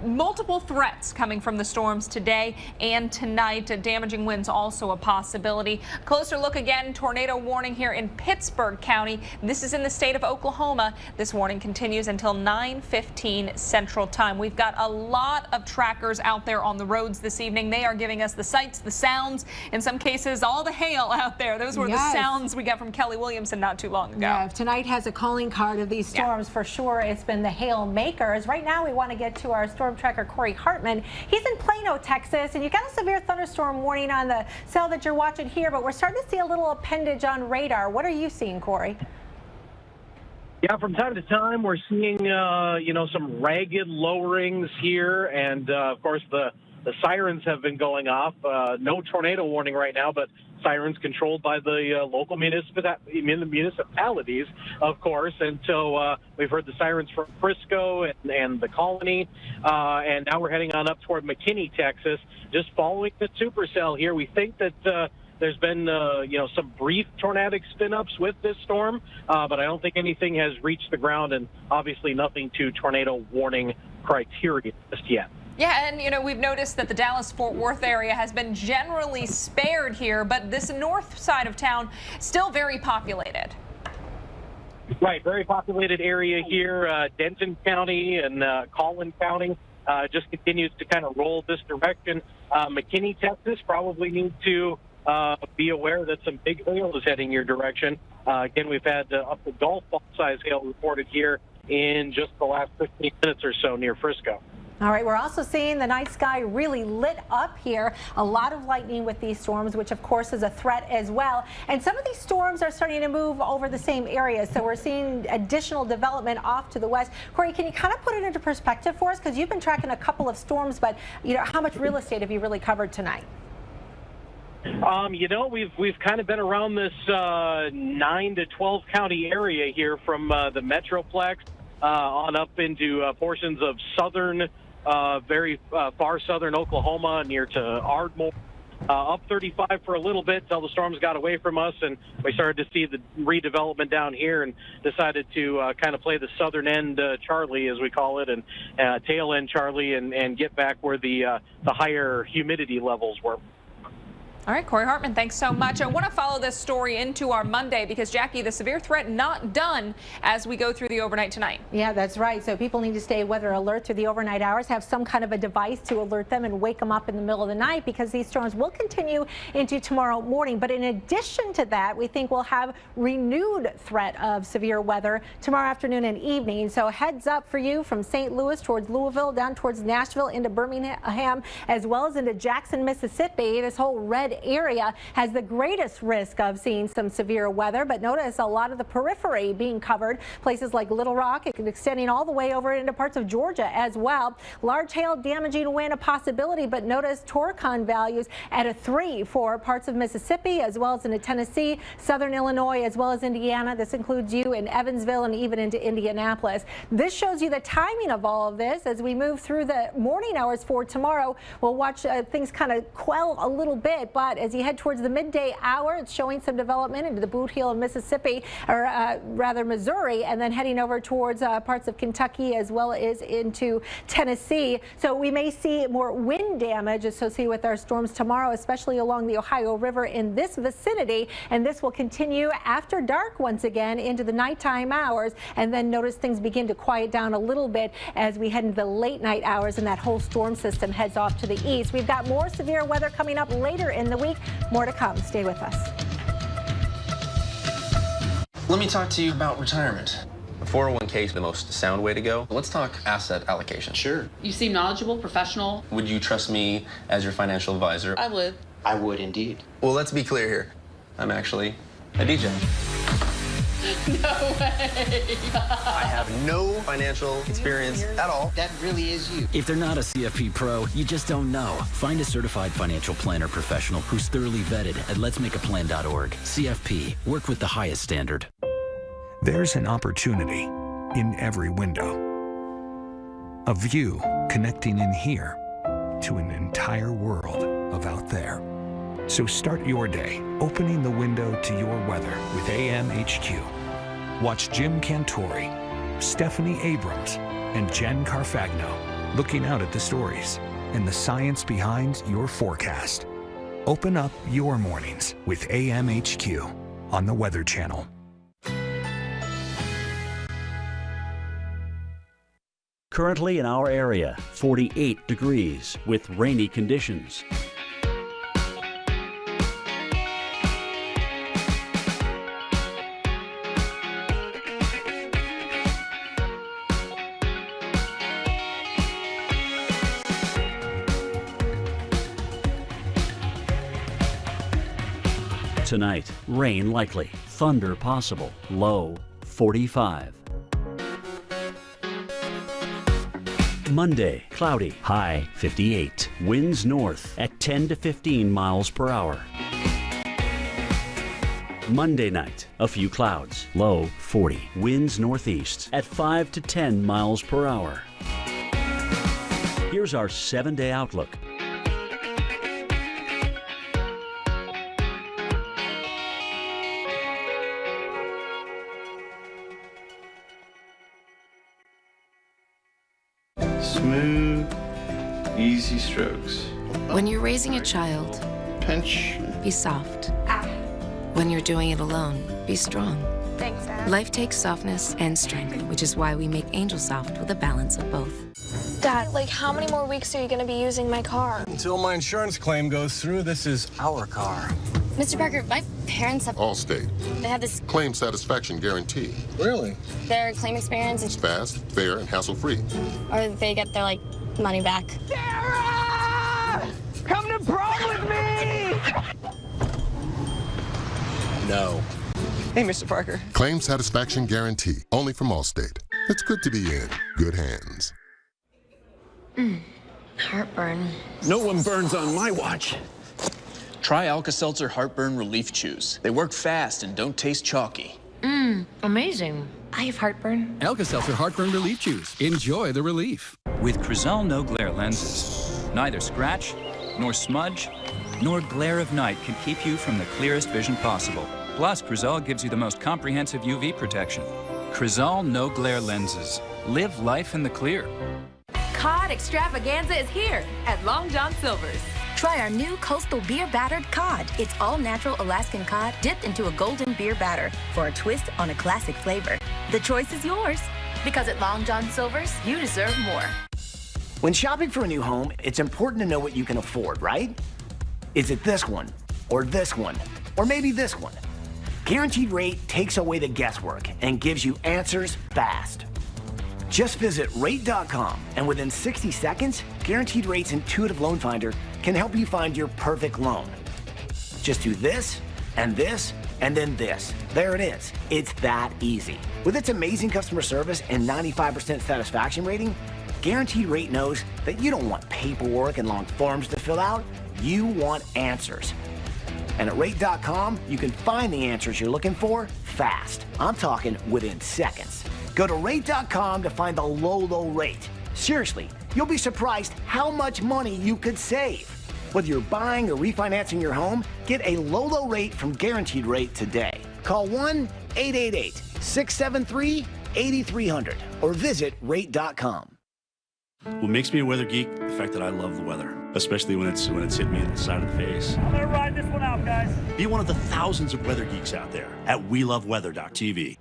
multiple threats coming from the storms today and tonight. Damaging winds also a possibility. Closer look again, tornado warning here in Pittsburgh County. This is in the state of Oklahoma. This warning continues until 9:15 Central Time. We've got a lot of trackers out there on the roads this evening. They are giving us the sights, the sounds, in some cases all the hail out there. Those were the sounds we got from Kelly Williamson not too long ago. Yeah, if tonight has a calling card of these storms, for sure, it's been the hail makers. Right now, we want to get to our storm tracker, Corey Hartman. He's in Plano, Texas, and you got a severe thunderstorm warning on the cell that you're watching here, but we're starting to see a little appendage on radar. What are you seeing, Corey? Yeah, from time to time, we're seeing, some ragged lowerings here. And, of course, the sirens have been going off. No tornado warning right now, but sirens controlled by the local municipalities, of course. And so we've heard the sirens from Frisco and the Colony. And now we're heading on up toward McKinney, Texas, just following the supercell here. We think that there's been, some brief tornadic spin-ups with this storm, but I don't think anything has reached the ground, and obviously nothing to tornado warning criteria just yet. Yeah, and we've noticed that the Dallas-Fort Worth area has been generally spared here, but this north side of town still very populated. Right, very populated area here. Denton County and Collin County just continues to kind of roll this direction. McKinney, Texas probably needs to be aware that some big hail is heading your direction. Again, we've had up to golf ball size hail reported here in just the last 15 minutes or so near Frisco. All right, we're also seeing the night sky really lit up here. A lot of lightning with these storms, which of course is a threat as well. And some of these storms are starting to move over the same areas. So we're seeing additional development off to the west. Corey, can you kind of put it into perspective for us? Because you've been tracking a couple of storms, but how much real estate have you really covered tonight? We've kind of been around this 9 to 12 county area here from the Metroplex on up into portions of southern, very far southern Oklahoma near to Ardmore. Up 35 for a little bit until the storms got away from us, and we started to see the redevelopment down here and decided to kind of play the southern end Charlie, as we call it, and tail end Charlie, and get back where the higher humidity levels were. All right, Corey Hartman, thanks so much. I want to follow this story into our Monday because, Jackie, the severe threat not done as we go through the overnight tonight. Yeah, that's right. So people need to stay weather alert through the overnight hours, have some kind of a device to alert them and wake them up in the middle of the night because these storms will continue into tomorrow morning. But in addition to that, we think we'll have renewed threat of severe weather tomorrow afternoon and evening. So heads up for you from St. Louis towards Louisville, down towards Nashville, into Birmingham, as well as into Jackson, Mississippi. This whole red area has the greatest risk of seeing some severe weather, but notice a lot of the periphery being covered, places like Little Rock, extending all the way over into parts of Georgia as well. Large hail, damaging wind a possibility, but notice Torcon values at a 3 for parts of Mississippi as well as into Tennessee, southern Illinois, as well as Indiana. This includes you in Evansville and even into Indianapolis. This shows you the timing of all of this as we move through the morning hours for tomorrow. We'll watch things kind of quell a little bit, but as you head towards the midday hour, it's showing some development into the boot heel of Mississippi, or rather Missouri, and then heading over towards parts of Kentucky as well as into Tennessee. So we may see more wind damage associated with our storms tomorrow, especially along the Ohio River in this vicinity, and this will continue after dark once again into the nighttime hours, and then notice things begin to quiet down a little bit as we head into the late night hours and that whole storm system heads off to the east. We've got more severe weather coming up later in the week. More to come. Stay with us. Let me talk to you about retirement. 401k is the most sound way to go. Let's talk asset allocation. Sure. You seem knowledgeable, professional. Would you trust me as your financial advisor? I would. I would indeed. Well, let's be clear here. I'm actually a DJ. No way. I have no financial experience at all. That really is you. If they're not a CFP pro, you just don't know. Find a certified financial planner professional who's thoroughly vetted at letsmakeaplan.org. CFP, work with the highest standard. There's an opportunity in every window. A view connecting in here to an entire world of out there. So start your day opening the window to your weather with AMHQ. Watch Jim Cantori, Stephanie Abrams, and Jen Carfagno looking out at the stories and the science behind your forecast. Open up your mornings with AMHQ on the Weather Channel. Currently in our area, 48 degrees with rainy conditions. Tonight, rain likely, thunder possible, low 45. Monday, cloudy, high 58. Winds north at 10 to 15 miles per hour. Monday night, a few clouds, low 40. Winds northeast at 5 to 10 miles per hour. Here's our 7-day outlook. Smooth, easy strokes. When you're raising a child, Pinch. be soft. When you're doing it alone, be strong. Thanks, Dad. Life takes softness and strength, which is why we make Angel Soft with a balance of both. Dad, like, how many more weeks are you going to be using my car? Until my insurance claim goes through, this is our car. Mr. Parker, my parents have... Allstate. They have this... Claim satisfaction guarantee. Really? Their claim experience is... It's fast, fair, and hassle-free. Or they get their, like, money back. Sarah! Come to prom with me! No. Hey, Mr. Parker. Claim satisfaction guarantee. Only from Allstate. It's good to be in good hands. Heartburn. No one burns on my watch. Try Alka-Seltzer Heartburn Relief Chews. They work fast and don't taste chalky. Amazing. I have heartburn. Alka-Seltzer Heartburn Relief Chews. Enjoy the relief. With Crizal No Glare lenses, neither scratch, nor smudge, nor glare of night can keep you from the clearest vision possible. Plus, Crizal gives you the most comprehensive UV protection. Crizal No Glare lenses. Live life in the clear. Cod Extravaganza is here at Long John Silver's. Try our new Coastal Beer Battered Cod. It's all-natural Alaskan cod dipped into a golden beer batter for a twist on a classic flavor. The choice is yours, because at Long John Silver's, you deserve more. When shopping for a new home, it's important to know what you can afford, right? Is it this one, or this one, or maybe this one? Guaranteed Rate takes away the guesswork and gives you answers fast. Just visit rate.com, and within 60 seconds, Guaranteed Rate's intuitive loan finder can help you find your perfect loan. Just do this, and this, and then this. There it is. It's that easy. With its amazing customer service and 95% satisfaction rating, Guaranteed Rate knows that you don't want paperwork and long forms to fill out. You want answers. And at rate.com, you can find the answers you're looking for fast. I'm talking within seconds. Go to rate.com to find the low rate. Seriously, you'll be surprised how much money you could save. Whether you're buying or refinancing your home, get a low rate from Guaranteed Rate today. Call 1-888-673-8300 or visit rate.com. What makes me a weather geek? The fact that I love the weather, especially when it's hit me in the side of the face. I'm gonna ride this one out, guys. Be one of the thousands of weather geeks out there at weloveweather.tv.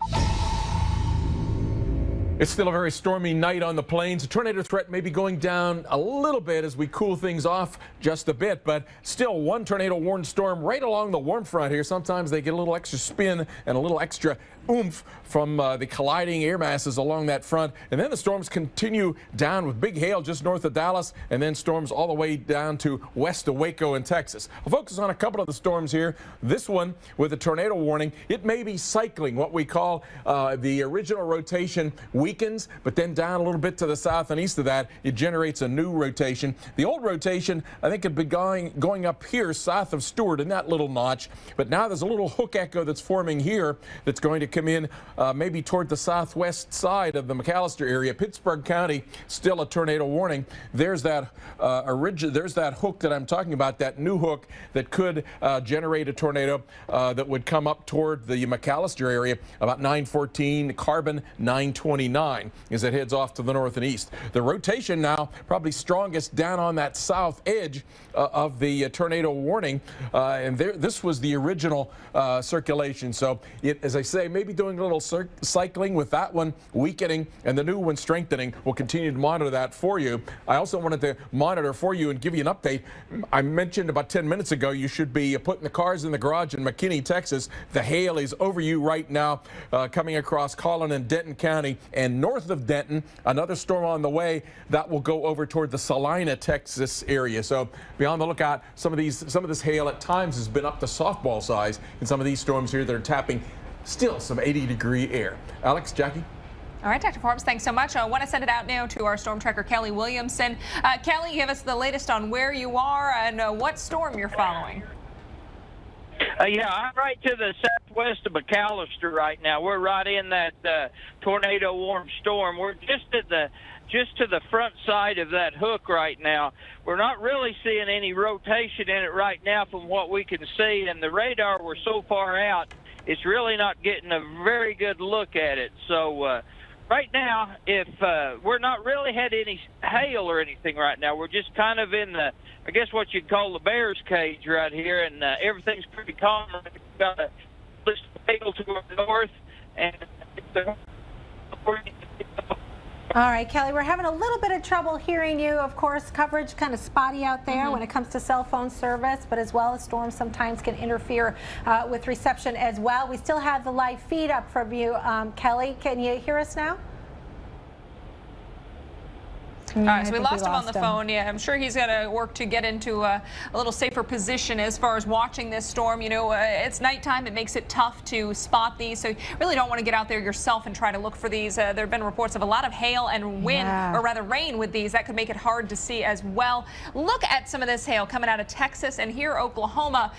It's still a very stormy night on the plains. The tornado threat may be going down a little bit as we cool things off just a bit, but still one tornado warned storm right along the warm front here. Sometimes they get a little extra spin and a little extra oomph from the colliding air masses along that front. And then the storms continue down with big hail just north of Dallas, and then storms all the way down to west of Waco in Texas. I'll focus on a couple of the storms here. This one with a tornado warning, it may be cycling, what we call the original rotation weakens, but then down a little bit to the south and east of that, it generates a new rotation. The old rotation, I think, had been going up here south of Stewart in that little notch, but now there's a little hook echo that's forming here that's going to come in maybe toward the southwest side of the McAllister area. Pittsburgh County, still a tornado warning. There's that there's that hook that I'm talking about, that new hook that could generate a tornado that would come up toward the McAllister area about 914, Carbon 929 as it heads off to the north and east. The rotation now probably strongest down on that south edge of the tornado warning, and this was the original circulation. So it, as I say, maybe doing a little cycling with that one weakening and the new one strengthening. We'll continue to monitor that for you. I also wanted to monitor for you and give you an update. I mentioned about 10 minutes ago you should be putting the cars in the garage in McKinney, Texas. The hail is over you right now, coming across Collin and Denton County and And north of Denton, another storm on the way that will go over toward the Salina, Texas area. So be on the lookout. Some of this hail at times has been up to softball size in some of these storms here that are tapping still some 80-degree air. Alex, Jackie? All right, Dr. Forbes, thanks so much. I want to send it out now to our storm tracker, Kelly Williamson. Kelly, give us the latest on where you are and what storm you're following. Yeah, I'm right to the southwest of McAllister right now. We're right in that tornado warm storm. We're just to the front side of that hook right now. We're not really seeing any rotation in it right now from what we can see, and the radar, we're so far out, it's really not getting a very good look at it. So right now, if we're not really had any hail or anything right now, we're just kind of in the, I guess what you'd call the bear's cage right here, and everything's pretty calm. We've got a list of hail to our north, and all right, Kelly, we're having a little bit of trouble hearing you. Of course, coverage kind of spotty out there when it comes to cell phone service, but as well as storms sometimes can interfere with reception as well. We still have the live feed up from you, Kelly. Can you hear us now? All right, so we lost him on the phone. Yeah, I'm sure he's got to work to get into a little safer position as far as watching this storm. You know, it's nighttime. It makes it tough to spot these, so you really don't want to get out there yourself and try to look for these. There have been reports of a lot of hail and wind, or rather rain with these. That could make it hard to see as well. Look at some of this hail coming out of Texas and here, Oklahoma.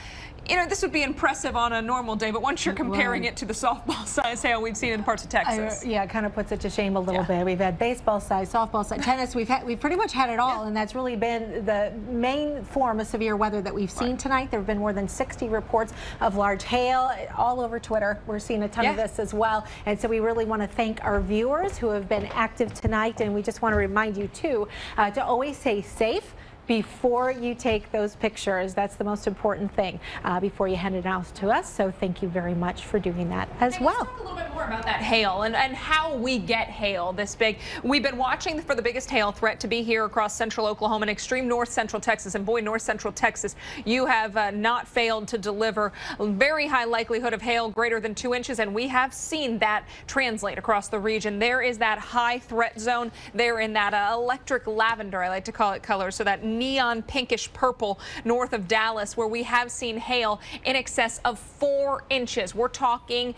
You know, this would be impressive on a normal day, but once you're comparing it to the softball-size hail we've seen in parts of Texas. Yeah, it kind of puts it to shame a little bit. We've had baseball-size, softball-size, tennis. We've pretty much had it all, and that's really been the main form of severe weather that we've seen tonight. There have been more than 60 reports of large hail all over Twitter. We're seeing a ton of this as well, and so we really want to thank our viewers who have been active tonight, and we just want to remind you, too, to always stay safe before you take those pictures. That's the most important thing before you hand it out to us. So thank you very much for doing that as well. Let's talk a little bit more about that hail and how we get hail this big. We've been watching for the biggest hail threat to be here across central Oklahoma and extreme north central Texas. And boy, north central Texas, you have not failed to deliver. Very high likelihood of hail greater than 2 inches. And we have seen that translate across the region. There is that high threat zone there in that electric lavender, I like to call it, color. So that neon pinkish purple north of Dallas, where we have seen hail in excess of 4 inches. We're talking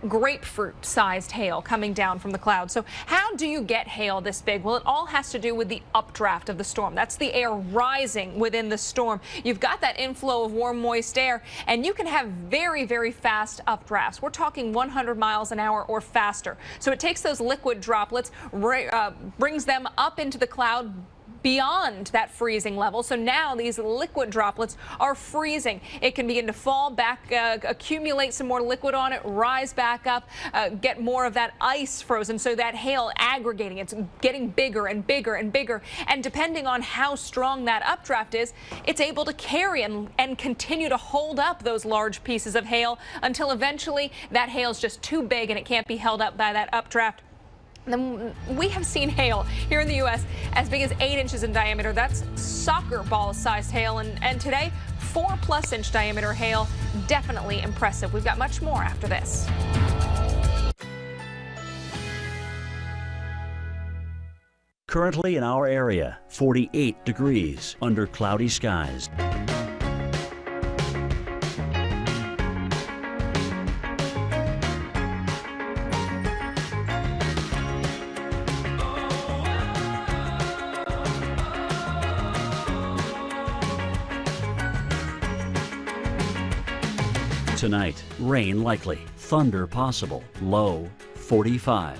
grapefruit-sized hail coming down from the clouds. So how do you get hail this big? Well, it all has to do with the updraft of the storm. That's the air rising within the storm. You've got that inflow of warm, moist air, and you can have very, very fast updrafts. We're talking 100 miles an hour or faster. So it takes those liquid droplets, brings them up into the cloud, beyond that freezing level. So now these liquid droplets are freezing. It can begin to fall back, accumulate some more liquid on it, rise back up, get more of that ice frozen. So that hail aggregating, it's getting bigger and bigger and bigger. And depending on how strong that updraft is, it's able to carry and continue to hold up those large pieces of hail until eventually that hail is just too big and it can't be held up by that updraft. Then we have seen hail here in the U.S. as big as 8 inches in diameter. That's soccer ball-sized hail. And today, 4+ inch diameter hail. Definitely impressive. We've got much more after this. Currently in our area, 48 degrees under cloudy skies. Tonight, rain likely, thunder possible, low 45.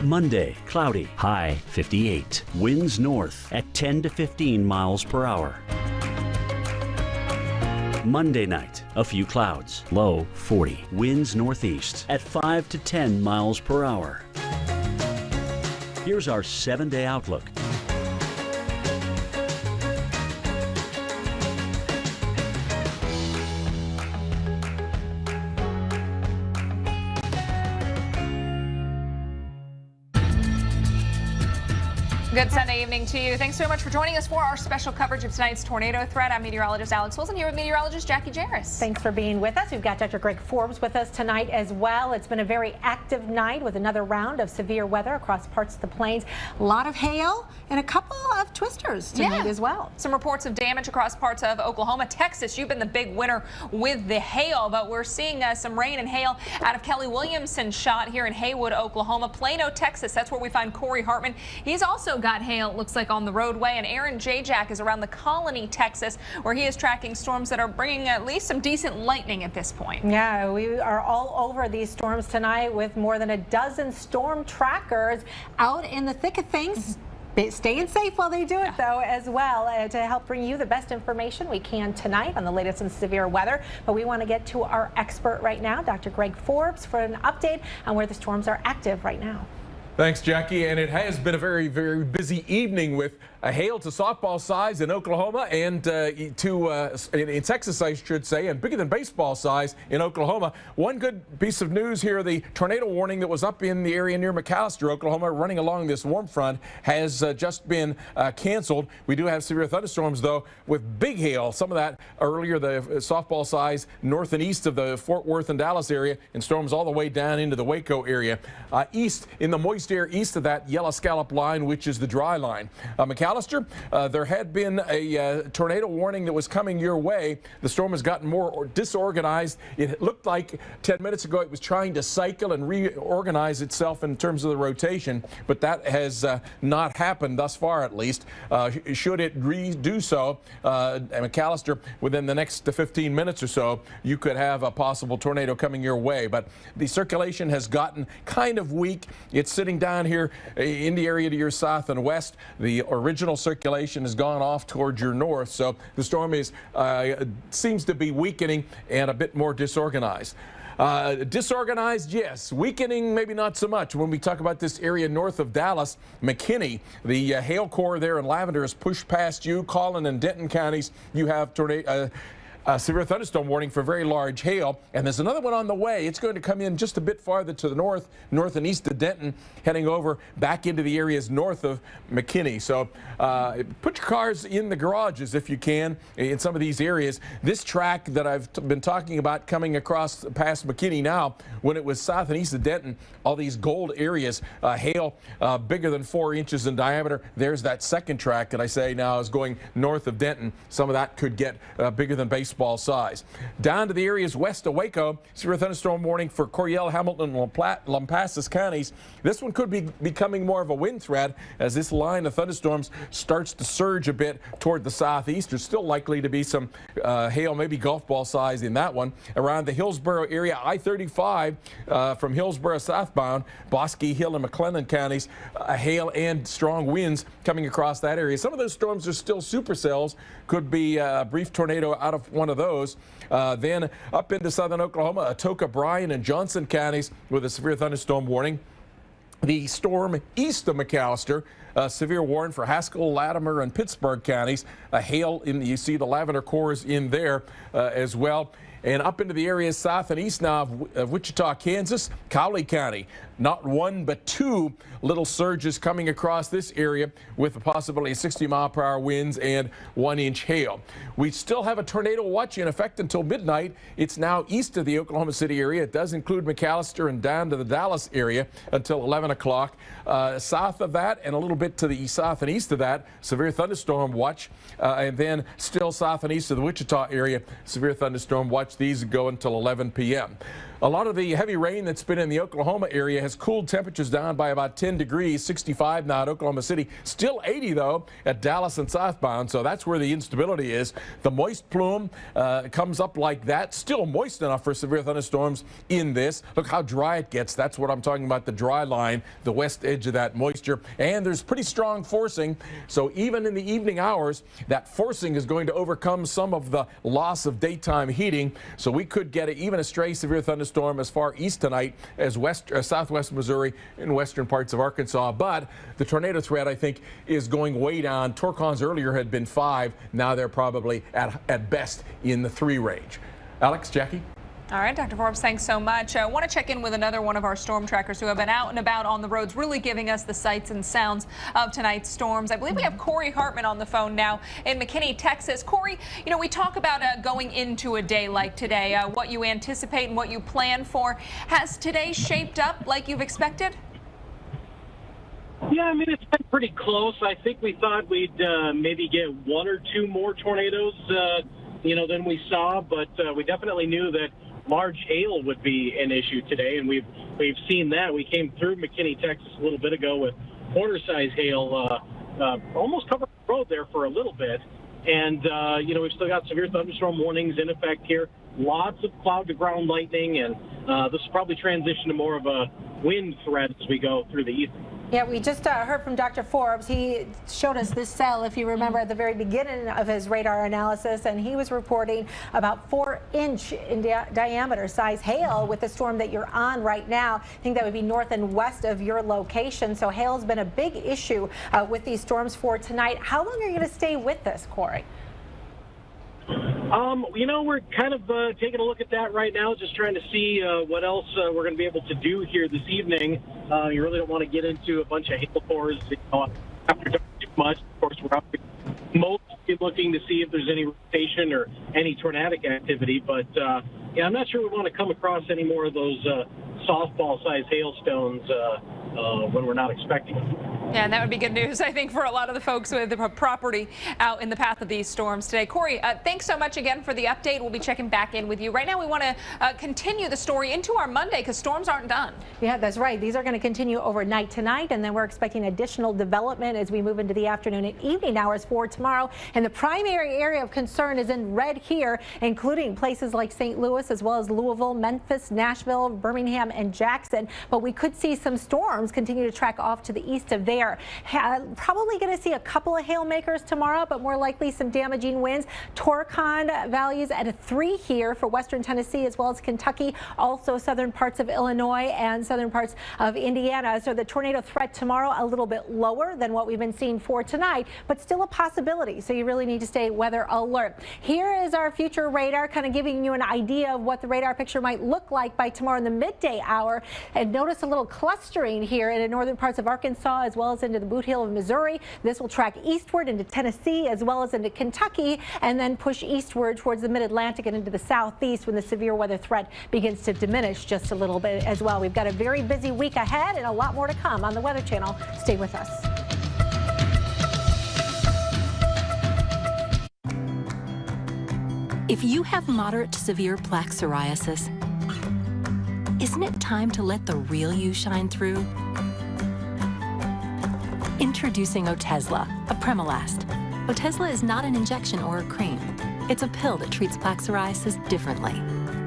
Monday, cloudy, high 58. Winds north at 10 to 15 miles per hour. Monday night, a few clouds, low 40. Winds northeast at 5 to 10 miles per hour. Here's our 7-day outlook. Good Sunday evening to you. Thanks so much for joining us for our special coverage of tonight's tornado threat. I'm meteorologist Alex Wilson here with meteorologist Jackie Jarris. Thanks for being with us. We've got Dr. Greg Forbes with us tonight as well. It's been a very active night with another round of severe weather across parts of the plains. A lot of hail and a couple of twisters tonight as well. Some reports of damage across parts of Oklahoma. Texas, you've been the big winner with the hail, but we're seeing some rain and hail out of Kelly Williamson's shot here in Haywood, Oklahoma. Plano, Texas, that's where we find Corey Hartman. He's also got hail, it looks like, on the roadway, and Aaron Jajak is around the Colony, Texas, where he is tracking storms that are bringing at least some decent lightning at this point. Yeah, we are all over these storms tonight with more than a dozen storm trackers out in the thick of things. Staying safe while they do it, though, as well, to help bring you the best information we can tonight on the latest in severe weather. But we want to get to our expert right now, Dr. Greg Forbes, for an update on where the storms are active right now. Thanks, Jackie. And it has been a very, very busy evening with a hail to softball size in Oklahoma and in Texas, I should say, and bigger than baseball size in Oklahoma. One good piece of news here, the tornado warning that was up in the area near McAllister, Oklahoma, running along this warm front has just been canceled. We do have severe thunderstorms, though, with big hail. Some of that earlier, the softball size north and east of the Fort Worth and Dallas area, and storms all the way down into the Waco area. East, in the moist air east of that yellow scallop line, which is the dry line. McAllister, there had been a tornado warning that was coming your way. The storm has gotten more disorganized. It looked like 10 minutes ago it was trying to cycle and reorganize itself in terms of the rotation, but that has not happened thus far, at least. Should it do so, McAllister, within the next 15 minutes or so, you could have a possible tornado coming your way. But the circulation has gotten kind of weak. It's sitting down here in the area to your south and west. The original circulation has gone off towards your north, so the storm is seems to be weakening and a bit more disorganized. Disorganized, yes. Weakening, maybe not so much. When we talk about this area north of Dallas, McKinney, the hail core there in Lavender has pushed past you. Collin and Denton counties, you have tornado. Severe thunderstorm warning for very large hail, and there's another one on the way. It's going to come in just a bit farther to the north and east of Denton, heading over back into the areas north of McKinney. So put your cars in the garages if you can in some of these areas. This track that I've been talking about coming across past McKinney now, when it was south and east of Denton, all these gold areas, hail bigger than 4 inches in diameter. There's that second track that I say now is going north of Denton. Some of that could get bigger than baseball size. Down to the areas west of Waco, severe thunderstorm warning for Coryell, Hamilton, and Lampasas counties. This one could be becoming more of a wind threat as this line of thunderstorms starts to surge a bit toward the southeast. There's still likely to be some hail, maybe golf ball size in that one. Around the Hillsborough area, I-35 from Hillsborough southbound, Bosque, Hill, and McLennan counties, hail and strong winds coming across that area. Some of those storms are still supercells. Could be a brief tornado out of one of those. Then up into southern Oklahoma, Atoka, Bryan, and Johnson counties with a severe thunderstorm warning. The storm east of McAllister, severe warning for Haskell, Latimer, and Pittsburgh counties. Hail, you see the Lavender cores in there as well. And up into the areas south and east now of Wichita, Kansas, Cowley County. Not one but two little surges coming across this area with the possibility of 60-mile-per-hour winds and 1-inch hail. We still have a tornado watch in effect until midnight. It's now east of the Oklahoma City area. It does include McAllister and down to the Dallas area until 11 o'clock. South of that and a little bit to the south and east of that, severe thunderstorm watch. And then still south and east of the Wichita area, severe thunderstorm watch. These go until 11 p.m. A lot of the heavy rain that's been in the Oklahoma area has cooled temperatures down by about 10 degrees, 65 now at Oklahoma City. Still 80, though, at Dallas and southbound, so that's where the instability is. The moist plume comes up like that, still moist enough for severe thunderstorms in this. Look how dry it gets. That's what I'm talking about, the dry line, the west edge of that moisture. And there's pretty strong forcing, so even in the evening hours, that forcing is going to overcome some of the loss of daytime heating, so we could get even a stray severe thunderstorm as far east tonight as southwest Missouri and western parts of Arkansas. But the tornado threat, I think, is going way down. Torcons earlier had been 5. Now they're probably at best in the 3 range. Alex, Jackie? All right, Dr. Forbes, thanks so much. I want to check in with another one of our storm trackers who have been out and about on the roads, really giving us the sights and sounds of tonight's storms. I believe we have Corey Hartman on the phone now in McKinney, Texas. Corey, you know, we talk about going into a day like today, what you anticipate and what you plan for. Has today shaped up like you've expected? Yeah, I mean, it's been pretty close. I think we thought we'd maybe get one or two more tornadoes, than we saw, but we definitely knew that large hail would be an issue today, and we've seen that. We came through McKinney, Texas a little bit ago with quarter-size hail almost covered the road there for a little bit. And, we've still got severe thunderstorm warnings in effect here. Lots of cloud-to-ground lightning, and this will probably transition to more of a wind threat as we go through the evening. Yeah, we just heard from Dr. Forbes. He showed us this cell, if you remember, at the very beginning of his radar analysis, and he was reporting about 4-inch in diameter size hail with the storm that you're on right now. I think that would be north and west of your location. So hail's been a big issue with these storms for tonight. How long are you going to stay with this, Corey? We're kind of taking a look at that right now, just trying to see what else we're going to be able to do here this evening. You really don't want to get into a bunch of hail cores after too much. Of course, we're mostly looking to see if there's any rotation or any tornadic activity. But, I'm not sure we want to come across any more of those softball-sized hailstones when we're not expecting them. Yeah, and that would be good news, I think, for a lot of the folks with the property out in the path of these storms today. Corey, thanks so much again for the update. We'll be checking back in with you. Right now, we want to continue the story into our Monday because storms aren't done. Yeah, that's right. These are going to continue overnight tonight, and then we're expecting additional development as we move into the afternoon and evening hours for tomorrow. And the primary area of concern is in red here, including places like St. Louis, as well as Louisville, Memphis, Nashville, Birmingham, and Jackson. But we could see some storms continue to track off to the east of there. Probably going to see a couple of hail makers tomorrow, but more likely some damaging winds. Torcon values at a 3 here for western Tennessee as well as Kentucky, also southern parts of Illinois and southern parts of Indiana. So the tornado threat tomorrow a little bit lower than what we've been seeing for tonight, but still a possibility. So you really need to stay weather alert. Here is our future radar, kind of giving you an idea of what the radar picture might look like by tomorrow in the midday hour. And notice a little clustering here in the northern parts of Arkansas as well as into the Boot Heel of Missouri. This will track eastward into Tennessee as well as into Kentucky and then push eastward towards the mid-Atlantic and into the southeast when the severe weather threat begins to diminish just a little bit as well. We've got a very busy week ahead and a lot more to come on the Weather Channel. Stay with us. If you have moderate to severe plaque psoriasis, isn't it time to let the real you shine through? Introducing Otezla, a Premolast. Otezla is not an injection or a cream. It's a pill that treats plaque psoriasis differently.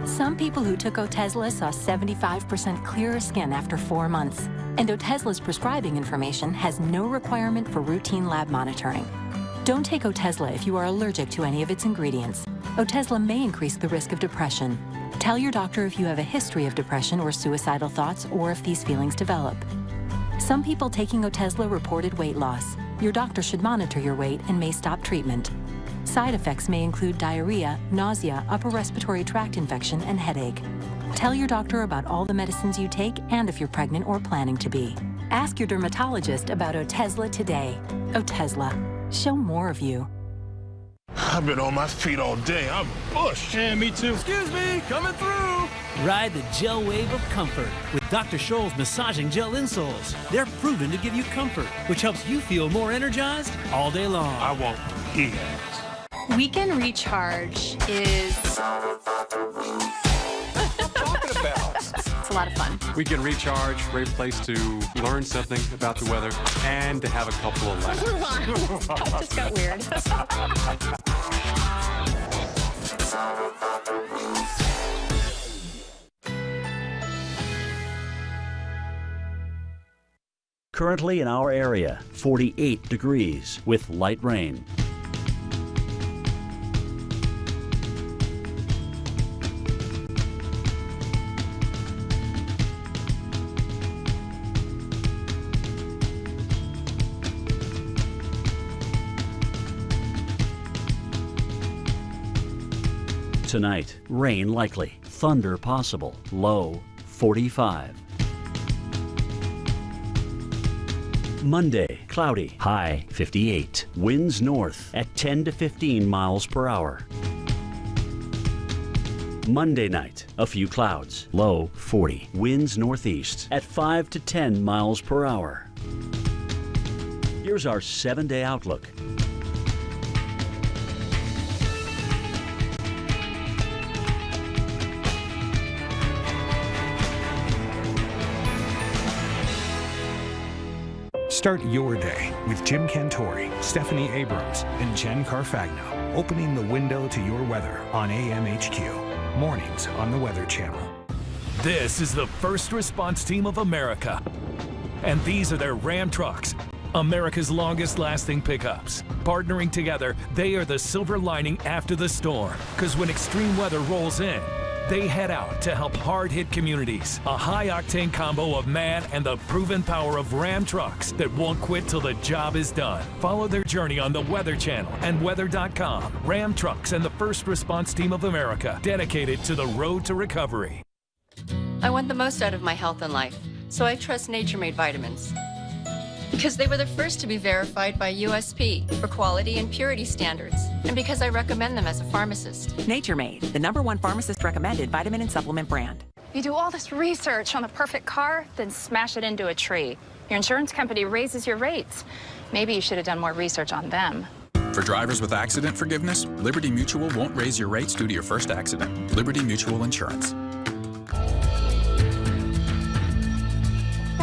Some people who took Otezla saw 75% clearer skin after 4 months. And Otezla's prescribing information has no requirement for routine lab monitoring. Don't take Otezla if you are allergic to any of its ingredients. Otezla may increase the risk of depression. Tell your doctor if you have a history of depression or suicidal thoughts or if these feelings develop. Some people taking Otezla reported weight loss. Your doctor should monitor your weight and may stop treatment. Side effects may include diarrhea, nausea, upper respiratory tract infection, and headache. Tell your doctor about all the medicines you take and if you're pregnant or planning to be. Ask your dermatologist about Otezla today. Otezla. Show more of you. I've been on my feet all day. I'm bushed. Yeah, me too. Excuse me, coming through. Ride the gel wave of comfort with Dr. Scholl's massaging gel insoles. They're proven to give you comfort, which helps you feel more energized all day long. I want ease. Weekend Recharge is... It's a lot of fun. Weekend Recharge, great place to learn something about the weather and to have a couple of laughs. That just got weird. Currently in our area, 48 degrees with light rain. Tonight, rain likely, thunder possible. Low 45. Monday, cloudy, high 58. Winds north at 10 to 15 miles per hour. Monday night, a few clouds, low 40. Winds northeast at 5 to 10 miles per hour. Here's our 7-day outlook. Start your day with Jim Cantori, Stephanie Abrams, and Jen Carfagno, opening the window to your weather on AMHQ. Mornings on the Weather Channel. This is the First Response Team of America. And these are their Ram trucks, America's longest lasting pickups. Partnering together, they are the silver lining after the storm. Because when extreme weather rolls in, they head out to help hard-hit communities. A high-octane combo of man and the proven power of Ram trucks that won't quit till the job is done. Follow their journey on the Weather Channel and weather.com. Ram Trucks and the First Response Team of America, dedicated to the road to recovery. I want the most out of my health and life, so I trust Nature Made vitamins. Because they were the first to be verified by USP for quality and purity standards, and because I recommend them as a pharmacist. Nature Made, the #1 pharmacist-recommended vitamin and supplement brand. You do all this research on the perfect car, then smash it into a tree. Your insurance company raises your rates. Maybe you should have done more research on them. For drivers with accident forgiveness, Liberty Mutual won't raise your rates due to your first accident. Liberty Mutual Insurance.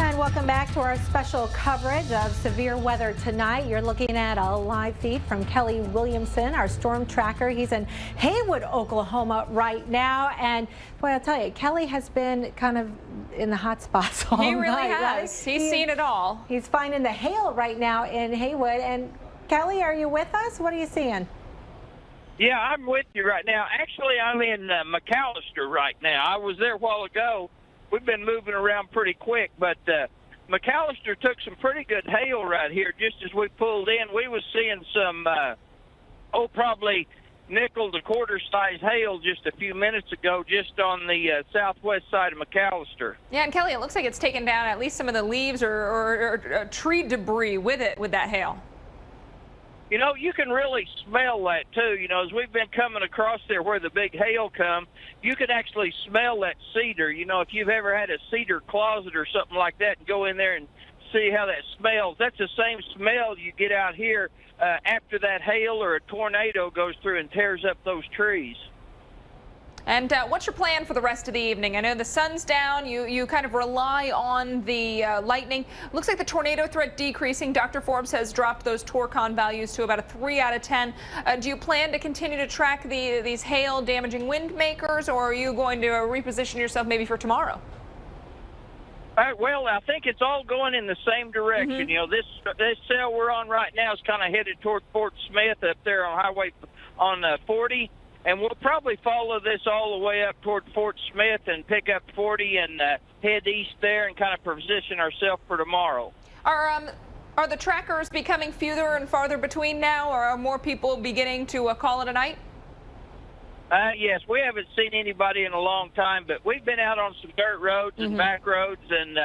And welcome back to our special coverage of severe weather tonight. You're looking at a live feed from Kelly Williamson, our storm tracker. He's in Haywood, Oklahoma right now. And boy, I'll tell you, Kelly has been kind of in the hot spots all night. He really has. Right? He's seen it all. He's finding the hail right now in Haywood. And Kelly, are you with us? What are you seeing? Yeah, I'm with you right now. Actually, I'm in McAllister right now. I was there a while ago. We've been moving around pretty quick, but McAllister took some pretty good hail right here just as we pulled in. We was seeing some, probably nickel to quarter size hail just a few minutes ago just on the southwest side of McAllister. Yeah, and Kelly, it looks like it's taken down at least some of the leaves or tree debris with that hail. You know, you can really smell that, too. You know, as we've been coming across there where the big hail come, you can actually smell that cedar. You know, if you've ever had a cedar closet or something like that and go in there and see how that smells, that's the same smell you get out here after that hail or a tornado goes through and tears up those trees. And what's your plan for the rest of the evening? I know the sun's down. You kind of rely on the lightning. Looks like the tornado threat decreasing. Dr. Forbes has dropped those Torcon values to about a 3 out of 10. Do you plan to continue to track these hail damaging wind makers, or are you going to reposition yourself maybe for tomorrow? Well, I think it's all going in the same direction. Mm-hmm. You know, this cell we're on right now is kind of headed toward Fort Smith up there on Highway 40. And we'll probably follow this all the way up toward Fort Smith and pick up 40 and head east there and kind of position ourselves for tomorrow. Are the trackers becoming fewer and farther between now, or are more people beginning to call it a night? Yes, we haven't seen anybody in a long time, but we've been out on some dirt roads and back roads, and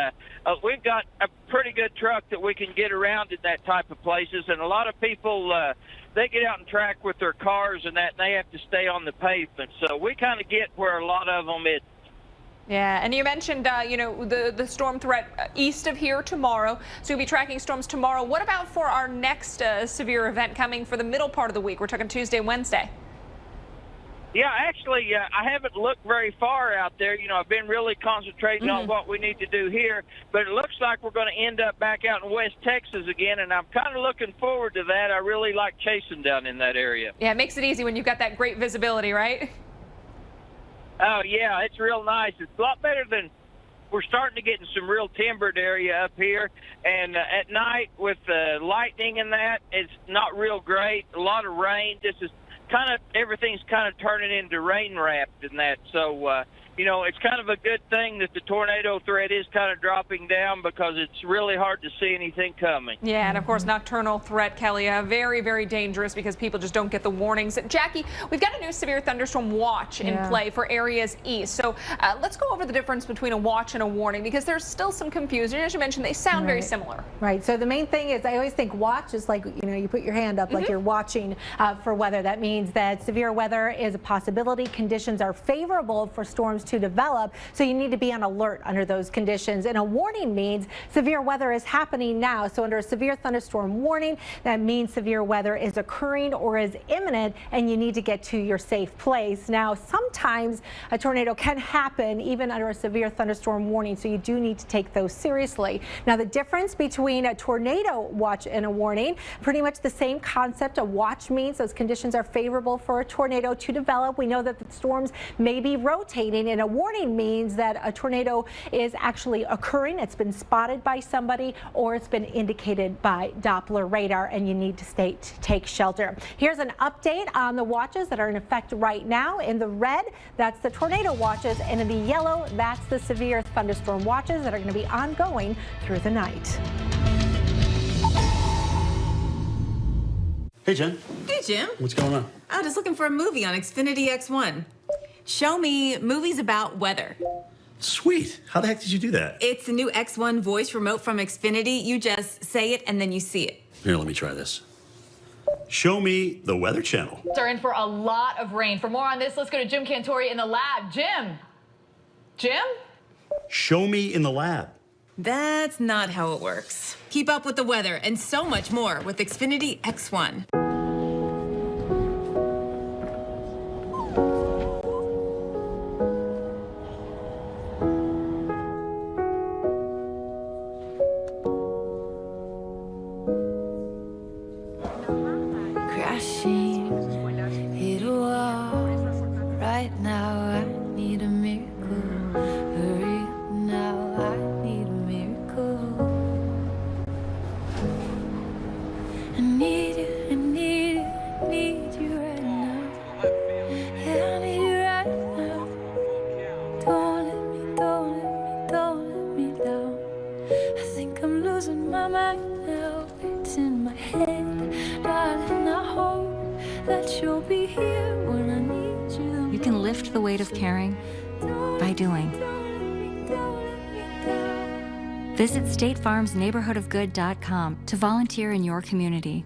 we've got a pretty good truck that we can get around in that type of places. And a lot of people, they get out and track with their cars and that, and they have to stay on the pavement. So we kind of get where a lot of them is. Yeah, and you mentioned, the storm threat east of here tomorrow. So you'll be tracking storms tomorrow. What about for our next severe event coming for the middle part of the week? We're talking Tuesday, Wednesday. Yeah, actually, I haven't looked very far out there. You know, I've been really concentrating on what we need to do here, but it looks like we're going to end up back out in West Texas again, and I'm kind of looking forward to that. I really like chasing down in that area. Yeah, it makes it easy when you've got that great visibility, right? Oh, yeah, it's real nice. It's a lot better than we're starting to get in some real timbered area up here, and at night with lightning and that, it's not real great. A lot of rain. everything's kind of turning into rain wrapped and that. So, it's kind of a good thing that the tornado threat is kind of dropping down because it's really hard to see anything coming. Yeah, and of course, nocturnal threat, Kelly, very, very dangerous because people just don't get the warnings. Jackie, we've got a new severe thunderstorm watch in play for areas east. So let's go over the difference between a watch and a warning because there's still some confusion. As you mentioned, they sound very similar. Right. So the main thing is I always think watch is like, you put your hand up like you're watching for weather. That means that severe weather is a possibility. Conditions are favorable for storms to develop, so you need to be on alert under those conditions. And a warning means severe weather is happening now. So under a severe thunderstorm warning, that means severe weather is occurring or is imminent and you need to get to your safe place. Now, sometimes a tornado can happen even under a severe thunderstorm warning, so you do need to take those seriously. Now, the difference between a tornado watch and a warning, pretty much the same concept. A watch means those conditions are favorable for a tornado to develop. We know that the storms may be rotating, and a warning means that a tornado is actually occurring. It's been spotted by somebody or it's been indicated by Doppler radar, and you need to take shelter. Here's an update on the watches that are in effect right now. In the red, that's the tornado watches, and in the yellow, that's the severe thunderstorm watches that are going to be ongoing through the night. Hey, Jen. Hey, Jim. What's going on? I'm just looking for a movie on Xfinity X1. Show me movies about weather. Sweet. How the heck did you do that? It's the new X1 voice remote from Xfinity. You just say it and then you see it. Here, let me try this. Show me the Weather Channel. Are in for a lot of rain. For more on this, let's go to Jim Cantori in the lab. Jim? Show me in the lab. That's not how it works. Keep up with the weather and so much more with Xfinity X1. Crashing, hit a wall. Right now, I need a miracle. Hurry now, I need a miracle. I need you, I need you, I need you right now. Yeah, I need you right now. Don't let me, don't let me, don't let me down. I think I'm losing my mind now. It's in my head, darling. I hope that you'll be here when I need you. You can lift the weight of caring by doing. Visit statefarmsneighborhoodofgood.com to volunteer in your community.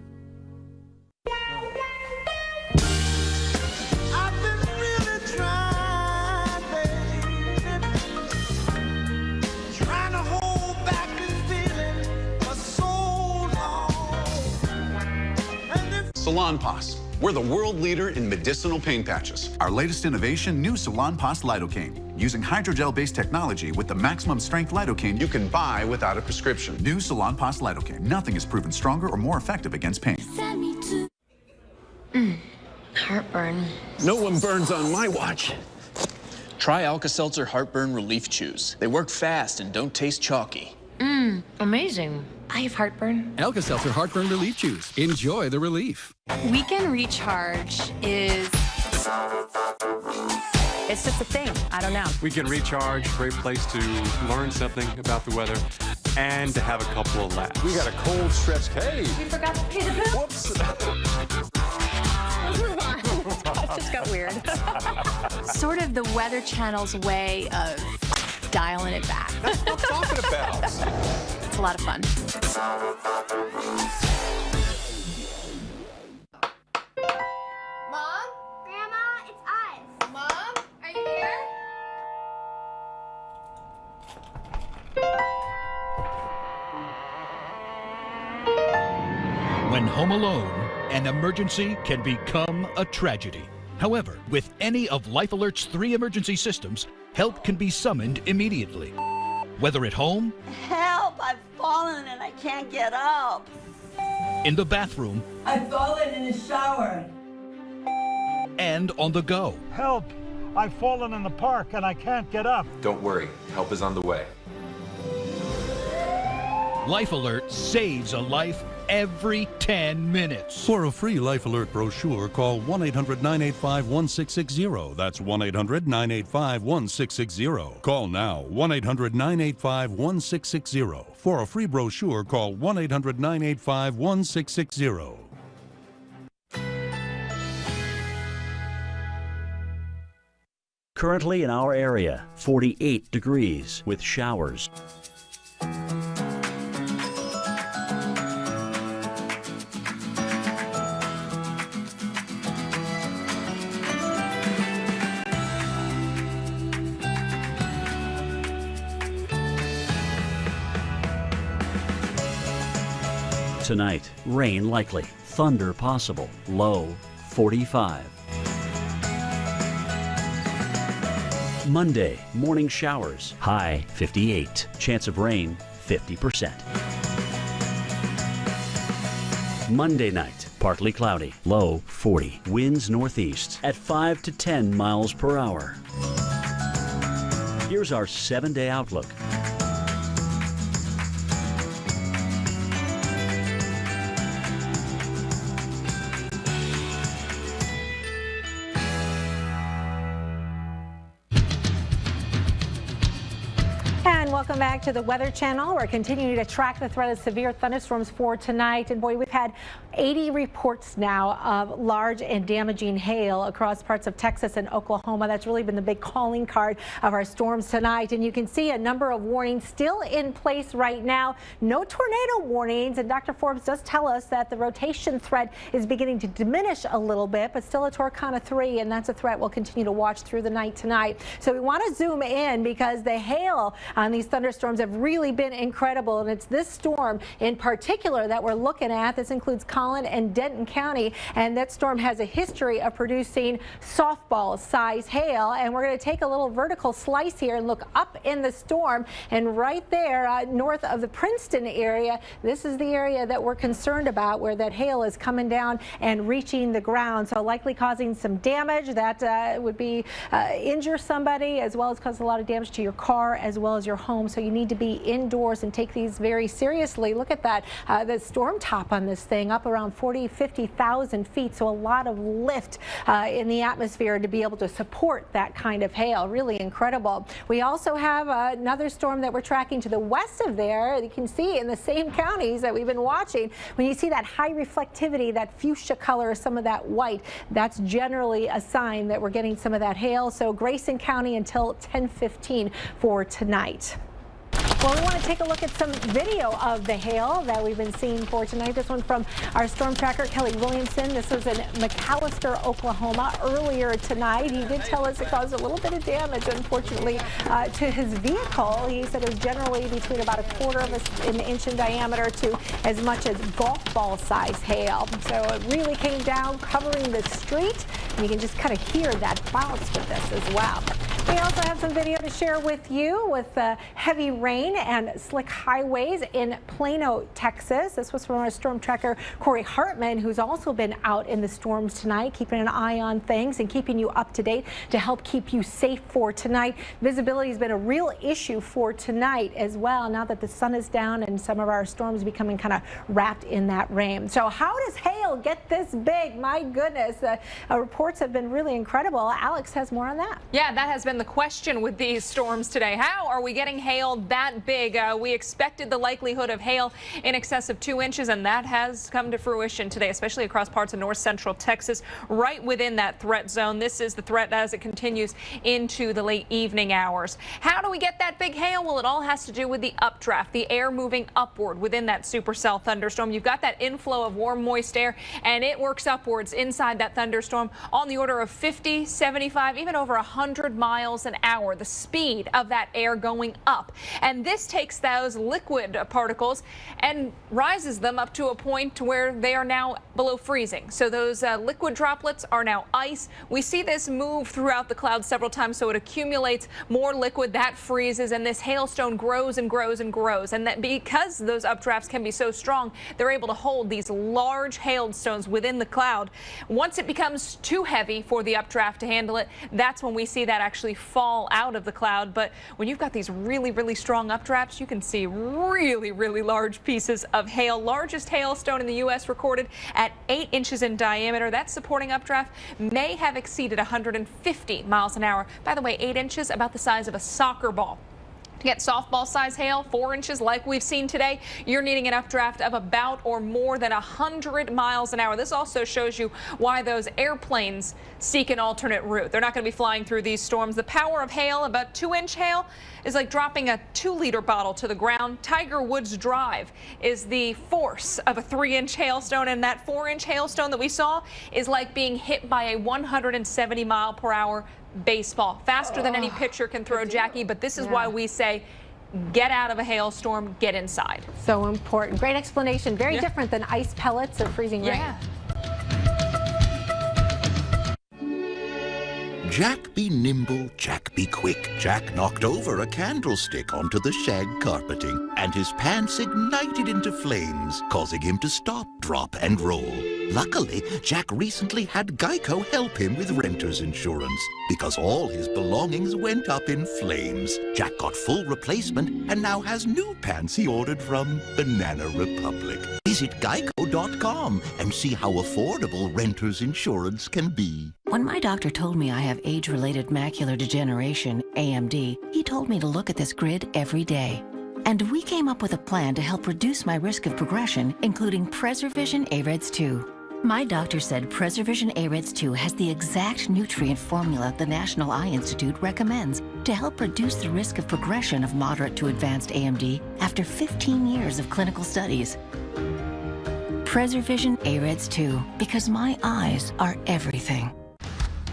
Salonpas. We're the world leader in medicinal pain patches. Our latest innovation, new Salonpas Lidocaine. Using hydrogel-based technology with the maximum strength lidocaine you can buy without a prescription. New Salonpas Lidocaine. Nothing is proven stronger or more effective against pain. Heartburn. No one burns on my watch. Try Alka-Seltzer Heartburn Relief Chews. They work fast and don't taste chalky. Amazing. I have heartburn. Alka-Seltzer Heartburn Relief Chews. Enjoy the relief. Weekend Recharge is... It's just a thing. I don't know. We can recharge, great place to learn something about the weather and to have a couple of laughs. We got a cold stretch. Hey! We forgot to pay the bill. Whoops! That just got weird. Sort of the Weather Channel's way of dialing it back. That's what I'm talking about. It's a lot of fun. Mom? Grandma, it's us. Mom, are you here? When home alone, an emergency can become a tragedy. However, with any of Life Alert's 3 emergency systems, help can be summoned immediately. Whether at home, Help! I've fallen and I can't get up. in the bathroom, I've fallen in the shower. and on the go. Help! I've fallen in the park and I can't get up. Don't worry, help is on the way. Life Alert saves a life every 10 minutes. For a free Life Alert brochure, call 1-800-985-1660. That's 1-800-985-1660. Call now, 1-800-985-1660. For a free brochure, call 1-800-985-1660. Currently in our area, 48 degrees with showers. Tonight, rain likely, thunder possible, low 45. Monday, morning showers, high 58. Chance of rain, 50%. Monday night, partly cloudy, low 40. Winds northeast at 5 to 10 miles per hour. Here's our 7-day outlook. Welcome back to the Weather Channel. We're continuing to track the threat of severe thunderstorms for tonight. And boy, we've had 80 reports now of large and damaging hail across parts of Texas and Oklahoma. That's really been the big calling card of our storms tonight. And you can see a number of warnings still in place right now. No tornado warnings. And Dr. Forbes does tell us that the rotation threat is beginning to diminish a little bit, but still a Torcana 3. And that's a threat we'll continue to watch through the night tonight. So we want to zoom in because the hail on these thunderstorms have really been incredible, and it's this storm in particular that we're looking at. This includes Collin and Denton County, and that storm has a history of producing softball size hail. And we're going to take a little vertical slice here and look up in the storm, and right there north of the Princeton area, this is the area that we're concerned about, where that hail is coming down and reaching the ground, so likely causing some damage that would be injure somebody, as well as cause a lot of damage to your car as well as your home. So you need to be indoors and take these very seriously. Look at that, the storm top on this thing up around 50,000 feet. So a lot of lift in the atmosphere to be able to support that kind of hail. Really incredible. We also have another storm that we're tracking to the west of there. You can see in the same counties that we've been watching. When you see that high reflectivity, that fuchsia color, some of that white, that's generally a sign that we're getting some of that hail. So Grayson County until 10:15 for tonight. Well, we want to take a look at some video of the hail that we've been seeing for tonight. This one from our storm tracker, Kelly Williamson. This was in McAllister, Oklahoma earlier tonight. He did tell us it caused a little bit of damage, unfortunately, to his vehicle. He said it was generally between about 1/4 of an inch in diameter to as much as golf ball size hail. So it really came down, covering the street. And you can just kind of hear that bounce with this as well. We also have some video to share with you with heavy rain and slick highways in Plano, Texas. This was from our storm tracker, Corey Hartman, who's also been out in the storms tonight, keeping an eye on things and keeping you up to date to help keep you safe for tonight. Visibility has been a real issue for tonight as well, now that the sun is down and some of our storms becoming kind of wrapped in that rain. So how does hail get this big? My goodness, reports have been really incredible. Alex has more on that. Yeah, that has been the question with these storms today. How are we getting hail that big? We expected the likelihood of hail in excess of 2 inches, and that has come to fruition today, especially across parts of north central Texas, right within that threat zone. This is the threat as it continues into the late evening hours. How do we get that big hail? Well, it all has to do with the updraft, the air moving upward within that supercell thunderstorm. You've got that inflow of warm, moist air, and it works upwards inside that thunderstorm on the order of 50, 75, even over 100 miles an hour, the speed of that air going up. And this takes those liquid particles and rises them up to a point where they are now below freezing. So those liquid droplets are now ice. We see this move throughout the clouds several times, so it accumulates more liquid, that freezes, and this hailstone grows and grows and grows. And that because those updrafts can be so strong, they're able to hold these large hailstones within the cloud. Once it becomes too heavy for the updraft to handle it, that's when we see that actually actually fall out of the cloud. But when you've got these really, really strong updrafts, you can see really, really large pieces of hail. Largest hailstone in the U.S. recorded at 8 inches in diameter. That supporting updraft may have exceeded 150 miles an hour. By the way, 8 inches, about the size of a soccer ball. To get softball size hail, 4 inches like we've seen today, you're needing an updraft of about or more than 100 miles an hour. This also shows you why those airplanes seek an alternate route. They're not going to be flying through these storms. The power of hail, about 2-inch hail, is like dropping a 2-liter bottle to the ground. Tiger Woods Drive is the force of a 3-inch hailstone, and that 4-inch hailstone that we saw is like being hit by a 170-mile-per-hour baseball. Faster than any pitcher can throw, Jackie, but this is why we say get out of a hailstorm, get inside. So important. Great explanation. Very different than ice pellets or freezing rain. Jack be nimble, Jack be quick. Jack knocked over a candlestick onto the shag carpeting, and his pants ignited into flames, causing him to stop, drop, and roll. Luckily, Jack recently had Geico help him with renter's insurance, because all his belongings went up in flames. Jack got full replacement and now has new pants he ordered from Banana Republic. Visit geico.com and see how affordable renter's insurance can be. When my doctor told me I have age-related macular degeneration, AMD, he told me to look at this grid every day. And we came up with a plan to help reduce my risk of progression, including PreserVision AREDS 2. My doctor said PreserVision AREDS 2 has the exact nutrient formula the National Eye Institute recommends to help reduce the risk of progression of moderate to advanced AMD after 15 years of clinical studies. PreserVision AREDS 2, because my eyes are everything.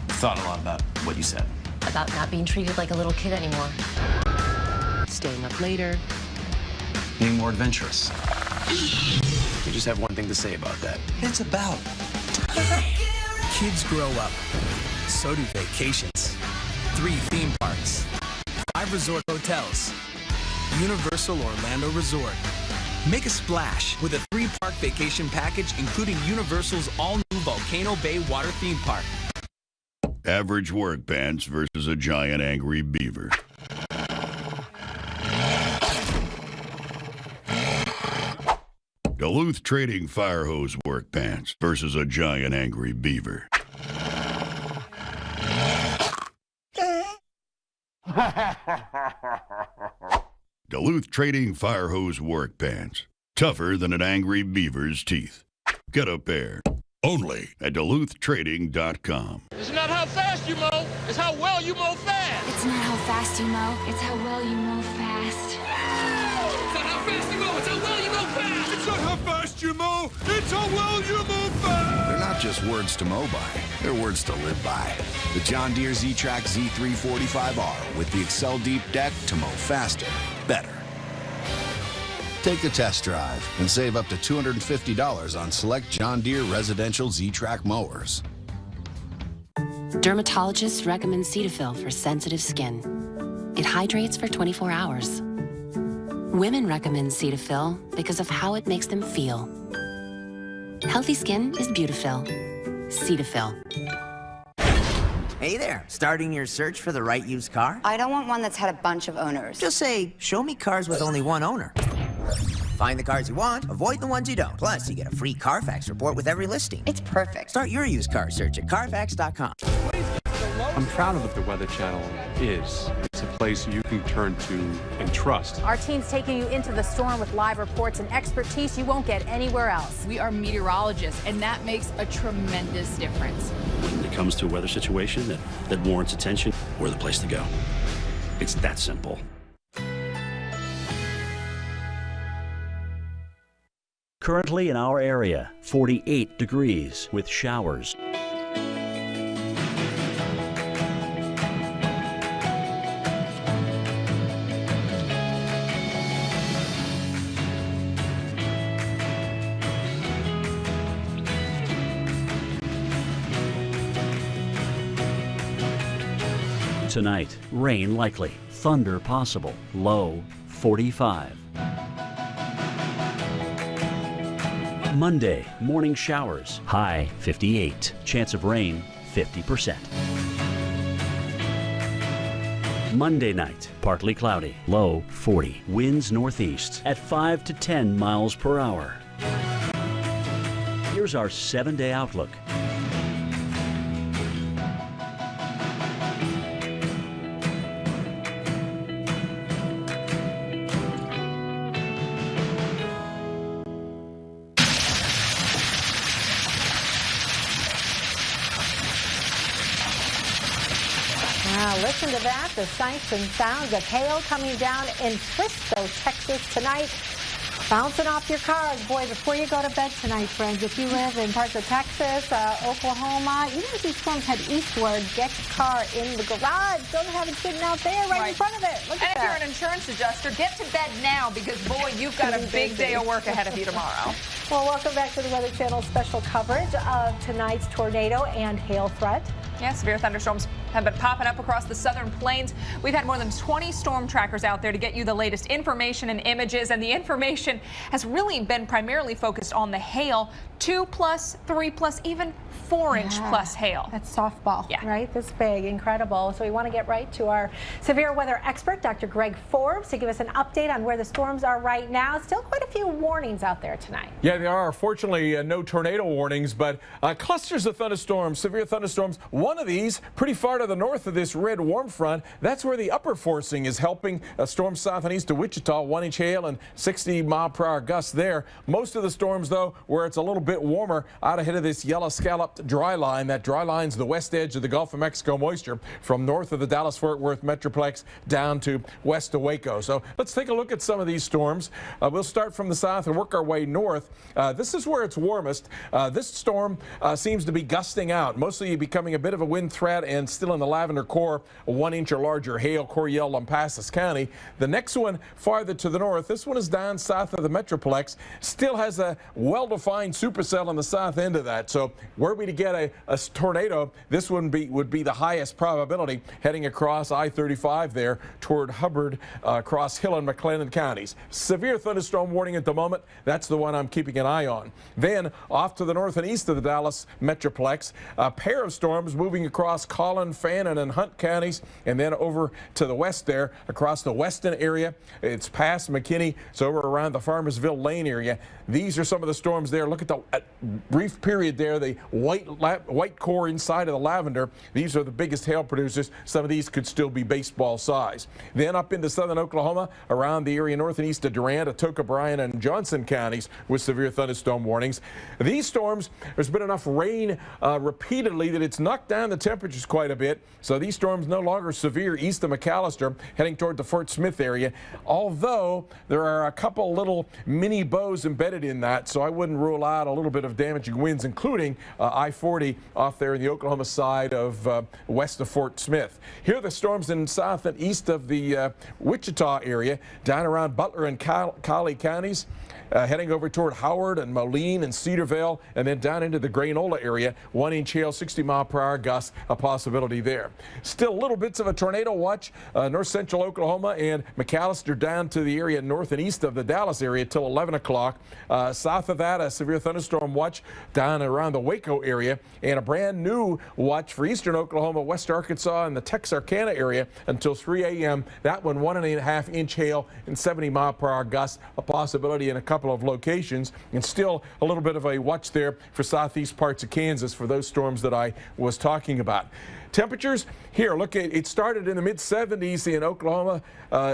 Thought a lot about what you said. About not being treated like a little kid anymore. Staying up later. Being more adventurous. You just have one thing to say about that. It's about Kids grow up. So do vacations. 3 theme parks. 5 resort hotels. Universal Orlando Resort. Make a splash with a 3-park vacation package, including Universal's all-new Volcano Bay water theme park. Average work pants versus a giant angry beaver. Duluth Trading Fire Hose work pants versus a giant angry beaver. Duluth Trading Fire Hose work pants. Tougher than an angry beaver's teeth. Get a pair. Only at DuluthTrading.com. It's not how fast you mow, it's how well you mow fast. It's not how fast you mow, it's how well you mow fast. It's not how fast you mow, it's how well you mow fast. It's not how fast you mow, it's how well you mow fast. They're not just words to mow by, they're words to live by. The John Deere Z-Track Z345R with the Excel Deep Deck to mow faster, better. Take a test drive and save up to $250 on select John Deere residential Z-Track mowers. Dermatologists recommend Cetaphil for sensitive skin. It hydrates for 24 hours. Women recommend Cetaphil because of how it makes them feel. Healthy skin is beautiful. Cetaphil. Hey there, starting your search for the right used car? I don't want one that's had a bunch of owners. Just say, show me cars with only one owner. Find the cars you want, avoid the ones you don't. Plus, you get a free Carfax report with every listing. It's perfect. Start your used car search at Carfax.com. I'm proud of what the Weather Channel is. It's a place you can turn to and trust. Our team's taking you into the storm with live reports and expertise you won't get anywhere else. We are meteorologists, and that makes a tremendous difference. When it comes to a weather situation that warrants attention, we're the place to go. It's that simple. Currently in our area, 48 degrees with showers. Tonight, rain likely, thunder possible, low 45. Monday, morning showers, high 58. Chance of rain, 50%. Monday night, partly cloudy, low 40. Winds northeast at 5 to 10 miles per hour. Here's our 7-day outlook. Listen to that, the sights and sounds of hail coming down in Frisco, Texas tonight. Bouncing off your cars, boy, before you go to bed tonight, friends. If you live in parts of Texas, Oklahoma, even as these storms head eastward, get your car in the garage. Don't have it sitting out there right in front of it. Look at that. And if you're an insurance adjuster, get to bed now because, boy, you've got a big day of work ahead of you tomorrow. Well, welcome back to the Weather Channel special coverage of tonight's tornado and hail threat. Yeah, severe thunderstorms have been popping up across the southern plains. We've had more than 20 storm trackers out there to get you the latest information and images, and the information has really been primarily focused on the hail, 2+, 3+, even 4-inch plus hail. That's softball, right? This big, incredible. So we want to get right to our severe weather expert, Dr. Greg Forbes, to give us an update on where the storms are right now. Still quite a few warnings out there tonight. Yeah, there are. Fortunately, no tornado warnings, but clusters of thunderstorms, severe thunderstorms. One of these pretty far to the north of this red warm front. That's where the upper forcing is helping. Storms south and east of Wichita, 1-inch hail and 60-mile-per-hour gusts there. Most of the storms, though, where it's a little bit warmer out ahead of this yellow scalloped dry line. That dry line's the west edge of the Gulf of Mexico moisture from north of the Dallas-Fort Worth Metroplex down to west of Waco. So let's take a look at some of these storms. We'll start from the south and work our way north. This is where it's warmest. This storm seems to be gusting out, mostly becoming a bit of a wind threat and still in the Lavender Core, 1-inch or larger hail, Coryell, Lampasas County. The next one farther to the north, this one is down south of the Metroplex, still has a well-defined supercell on the south end of that. So were we to get a tornado, this one would be the highest probability heading across I-35 there toward Hubbard, across Hill and McLennan counties. Severe thunderstorm warning at the moment. That's the one I'm keeping an eye on. Then off to the north and east of the Dallas Metroplex, a pair of storms moving across Collin, Fannin, and Hunt counties, and then over to the west there, across the western area. It's past McKinney. It's over around the Farmersville Lane area. These are some of the storms there. Look at the brief period there, the white core inside of the lavender. These are the biggest hail producers. Some of these could still be baseball size. Then up into southern Oklahoma, around the area north and east of Durant, Atoka, Bryan, and Johnson counties with severe thunderstorm warnings. These storms, there's been enough rain repeatedly that it's knocked down the temperatures quite a bit. So these storms no longer severe east of McAllister, heading toward the Fort Smith area, although there are a couple little mini bows embedded in that, so I wouldn't rule out a little bit of damaging winds, including I-40 off there in the Oklahoma side of west of Fort Smith. Here are the storms in south and east of the Wichita area, down around Butler and Collie counties. Heading over toward Howard and Moline and Cedarville, and then down into the Granola area. 1-inch hail, 60-mile-per-hour gusts, a possibility there. Still little bits of a tornado watch, north central Oklahoma and McAllister down to the area north and east of the Dallas area till 11 o'clock. South of that, a severe thunderstorm watch down around the Waco area, and a brand new watch for eastern Oklahoma, west Arkansas, and the Texarkana area until 3 a.m. That one, 1.5-inch hail and 70-mile-per-hour gusts, a possibility in a couple of locations, and still a little bit of a watch there for southeast parts of Kansas for those storms that I was talking about. Temperatures here, look, it started in the mid-70s in Oklahoma.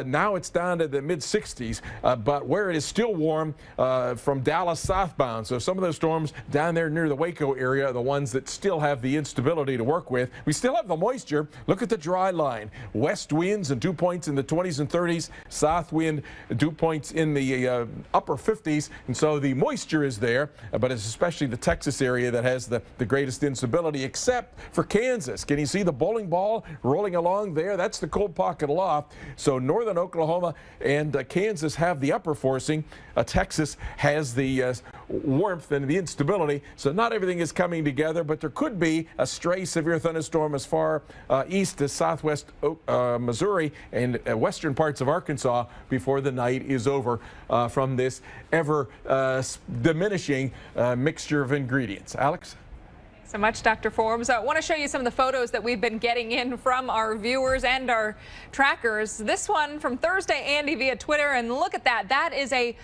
Now it's down to the mid-60s, but where it is still warm from Dallas southbound. So some of those storms down there near the Waco area are the ones that still have the instability to work with. We still have the moisture. Look at the dry line. West winds and dew points in the 20s and 30s. South wind dew points in the upper 50s. And so the moisture is there, but it's especially the Texas area that has the greatest instability, except for Kansas. Can you see the bowling ball rolling along there? That's the cold pocket aloft. So northern Oklahoma and Kansas have the upper forcing. Texas has the warmth and the instability. So not everything is coming together, but there could be a stray severe thunderstorm as far east as southwest Missouri and western parts of Arkansas before the night is over from this ever diminishing mixture of ingredients. Alex? so much, Dr. Forbes. I want to show you some of the photos that we've been getting in from our viewers and our trackers. This one from Thursday, Andy, via Twitter, and look at that. That is a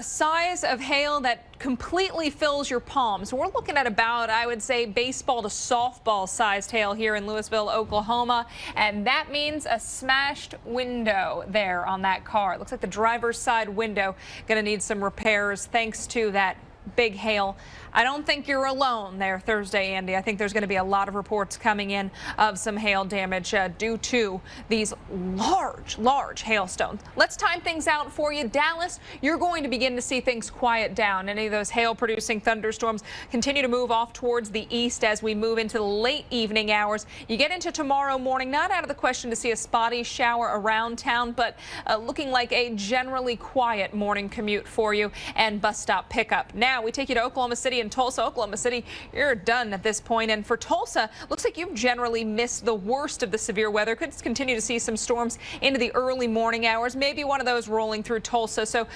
size of hail that completely fills your palm. So we're looking at about, I would say, baseball to softball sized hail here in Louisville, Oklahoma. And that means a smashed window there on that car. It looks like the driver's side window going to need some repairs thanks to that big hail. I don't think you're alone there Thursday, Andy. I think there's going to be a lot of reports coming in of some hail damage due to these large hailstones. Let's time things out for you. Dallas, you're going to begin to see things quiet down. Any of those hail-producing thunderstorms continue to move off towards the east as we move into the late evening hours. You get into tomorrow morning, not out of the question to see a spotty shower around town, but looking like a generally quiet morning commute for you and bus stop pickup. Now we take you to Oklahoma City and Tulsa. Oklahoma City, you're done at this point. And for Tulsa, looks like you've generally missed the worst of the severe weather. Could continue to see some storms into the early morning hours, maybe one of those rolling through Tulsa. So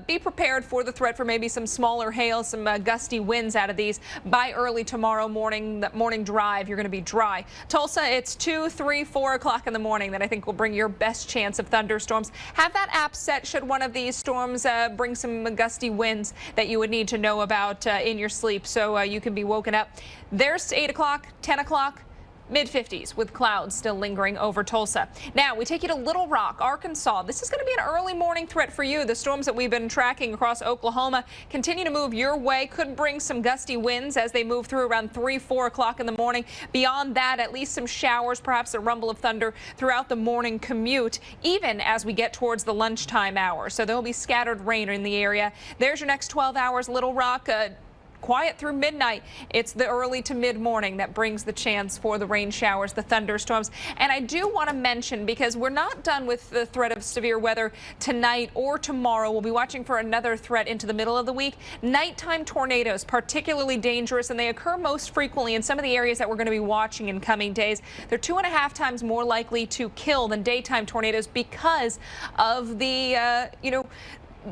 be prepared for the threat for maybe some smaller hail, some gusty winds out of these by early tomorrow morning. That morning drive, you're going to be dry. Tulsa, it's 2, 3, 4 o'clock in the morning that I think will bring your best chance of thunderstorms. Have that app set should one of these storms bring some gusty winds that you would need to know about in your sleep, so you can be woken up. There's 8 o'clock, 10 o'clock. Mid-50s with clouds still lingering over Tulsa. Now we take you to Little Rock, Arkansas. This is going to be an early morning threat for you. The storms that we've been tracking across Oklahoma continue to move your way. Could bring some gusty winds as they move through around 3, 4 o'clock in the morning. Beyond that, at least some showers, perhaps a rumble of thunder throughout the morning commute, even as we get towards the lunchtime hour. So there will be scattered rain in the area. There's your next 12 hours, Little Rock. Quiet through midnight. It's the early to mid-morning that brings the chance for the rain showers, the thunderstorms. And I do want to mention, because we're not done with the threat of severe weather tonight or tomorrow, we'll be watching for another threat into the middle of the week. Nighttime tornadoes, particularly dangerous, and they occur most frequently in some of the areas that we're going to be watching in coming days. They're 2.5 times more likely to kill than daytime tornadoes because of the,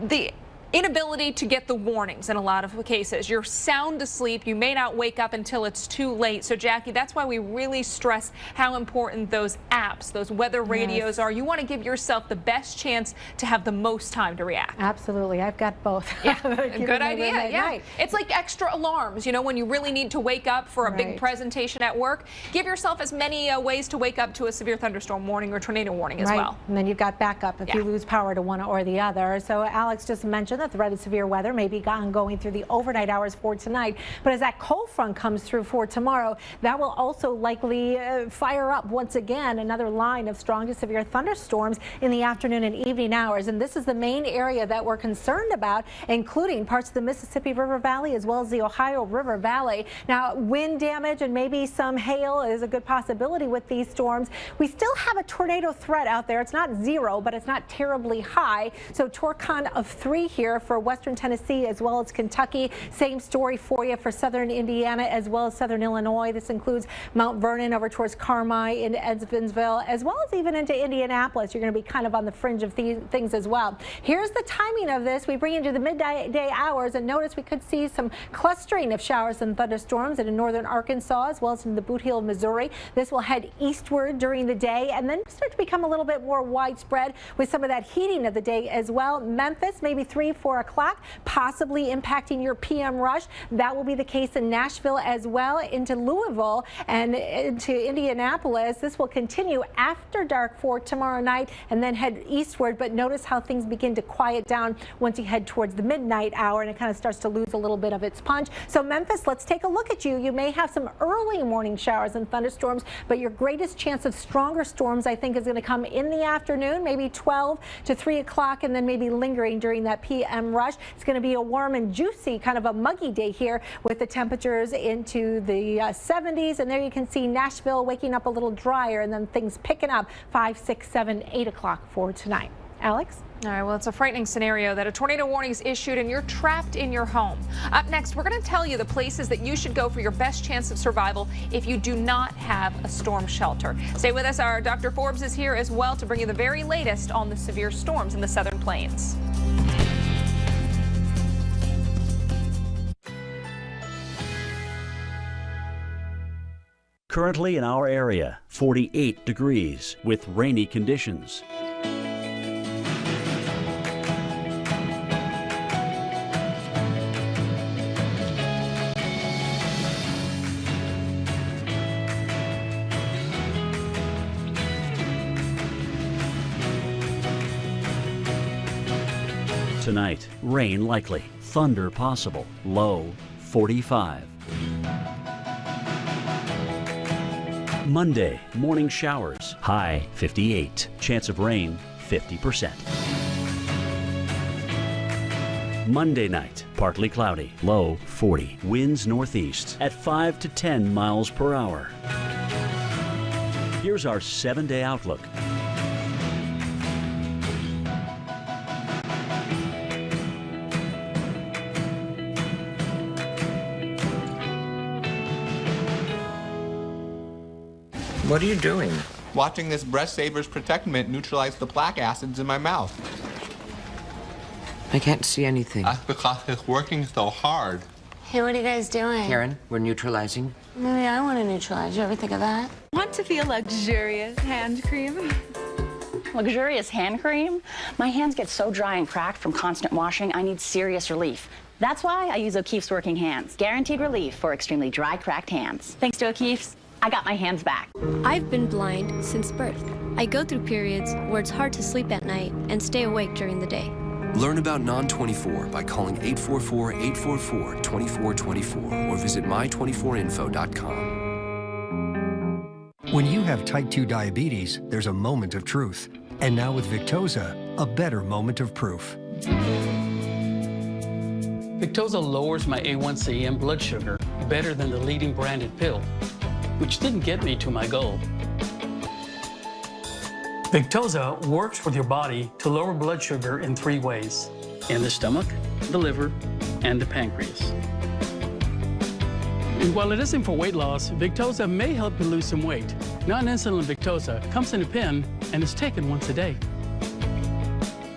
the inability to get the warnings in a lot of cases. You're sound asleep. You may not wake up until it's too late. So, Jackie, that's why we really stress how important those apps, those weather radios are. You want to give yourself the best chance to have the most time to react. Absolutely. I've got both. Yeah, good idea. Yeah. It's like extra alarms, when you really need to wake up for a big presentation at work. Give yourself as many ways to wake up to a severe thunderstorm warning or tornado warning as well. And then you've got backup if you lose power to one or the other. So Alex just mentioned that the threat of severe weather may be ongoing through the overnight hours for tonight. But as that cold front comes through for tomorrow, that will also likely fire up once again another line of strong to severe thunderstorms in the afternoon and evening hours. And this is the main area that we're concerned about, including parts of the Mississippi River Valley as well as the Ohio River Valley. Now, wind damage and maybe some hail is a good possibility with these storms. We still have a tornado threat out there. It's not 0, but it's not terribly high. So Torcon of 3 here for western Tennessee as well as Kentucky. Same story for you for southern Indiana as well as southern Illinois. This includes Mount Vernon over towards Carmi into Evansville as well as even into Indianapolis. You're going to be kind of on the fringe of things as well. Here's the timing of this. We bring into the midday hours and notice we could see some clustering of showers and thunderstorms in northern Arkansas as well as in the Boot Heel, Missouri. This will head eastward during the day and then start to become a little bit more widespread with some of that heating of the day as well. Memphis, maybe 3, 4 o'clock, possibly impacting your PM rush. That will be the case in Nashville as well, into Louisville and into Indianapolis. This will continue after dark for tomorrow night and then head eastward. But notice how things begin to quiet down once you head towards the midnight hour and it kind of starts to lose a little bit of its punch. So Memphis, let's take a look at you. You may have some early morning showers and thunderstorms, but your greatest chance of stronger storms, I think, is going to come in the afternoon, maybe 12 to 3 o'clock, and then maybe lingering during that PM rush. It's going to be a warm and juicy, kind of a muggy day here with the temperatures into the 70s. And there you can see Nashville waking up a little drier and then things picking up 5, 6, 7, 8 o'clock for tonight. Alex? All right, well, it's a frightening scenario that a tornado warning is issued and you're trapped in your home. Up next, we're going to tell you the places that you should go for your best chance of survival if you do not have a storm shelter. Stay with us. Our Dr. Forbes is here as well to bring you the very latest on the severe storms in the Southern Plains. Currently in our area, 48 degrees with rainy conditions. Tonight, rain likely, thunder possible, low 45. Monday, morning showers, high 58. Chance of rain, 50%. Monday night, partly cloudy, low 40. Winds northeast at 5 to 10 miles per hour. Here's our 7-day outlook. What are you doing? Watching this Breast Savers Protect Mint neutralize the plaque acids in my mouth. I can't see anything. That's because it's working so hard. Hey, what are you guys doing? Karen, we're neutralizing. Maybe I want to neutralize. You ever think of that? Want to feel luxurious hand cream? Luxurious hand cream? My hands get so dry and cracked from constant washing, I need serious relief. That's why I use O'Keeffe's Working Hands. Guaranteed relief for extremely dry, cracked hands. Thanks to O'Keeffe's, I got my hands back. I've been blind since birth. I go through periods where it's hard to sleep at night and stay awake during the day. Learn about Non-24 by calling 844-844-2424 or visit my24info.com. When you have type 2 diabetes, there's a moment of truth. And now with Victoza, a better moment of proof. Victoza lowers my A1C and blood sugar better than the leading branded pill, which didn't get me to my goal. Victoza works with your body to lower blood sugar in 3 ways: in the stomach, the liver, and the pancreas. And while it isn't for weight loss, Victoza may help you lose some weight. Non-insulin Victoza comes in a pen and is taken once a day.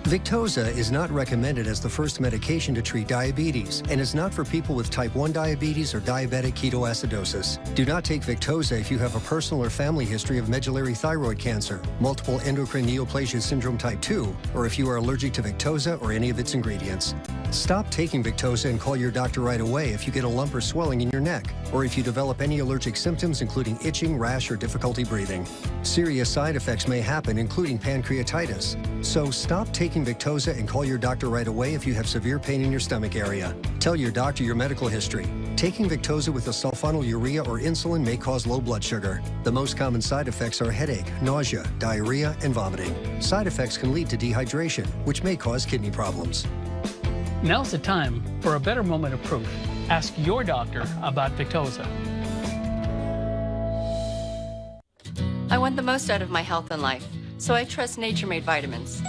Victoza is not recommended as the first medication to treat diabetes and is not for people with type 1 diabetes or diabetic ketoacidosis. Do not take Victoza if you have a personal or family history of medullary thyroid cancer, multiple endocrine neoplasia syndrome type 2, or if you are allergic to Victoza or any of its ingredients. Stop taking Victoza and call your doctor right away if you get a lump or swelling in your neck, or if you develop any allergic symptoms including itching, rash, or difficulty breathing. Serious side effects may happen, including pancreatitis. So stop taking Victoza and call your doctor right away if you have severe pain in your stomach area. Tell your doctor your medical history. Taking Victoza with a sulfonylurea or insulin may cause low blood sugar. The most common side effects are headache, nausea, diarrhea, and vomiting. Side effects can lead to dehydration, which may cause kidney problems. Now's the time for a better moment of proof. Ask your doctor about Victoza. I want the most out of my health and life, so I trust Nature-Made vitamins.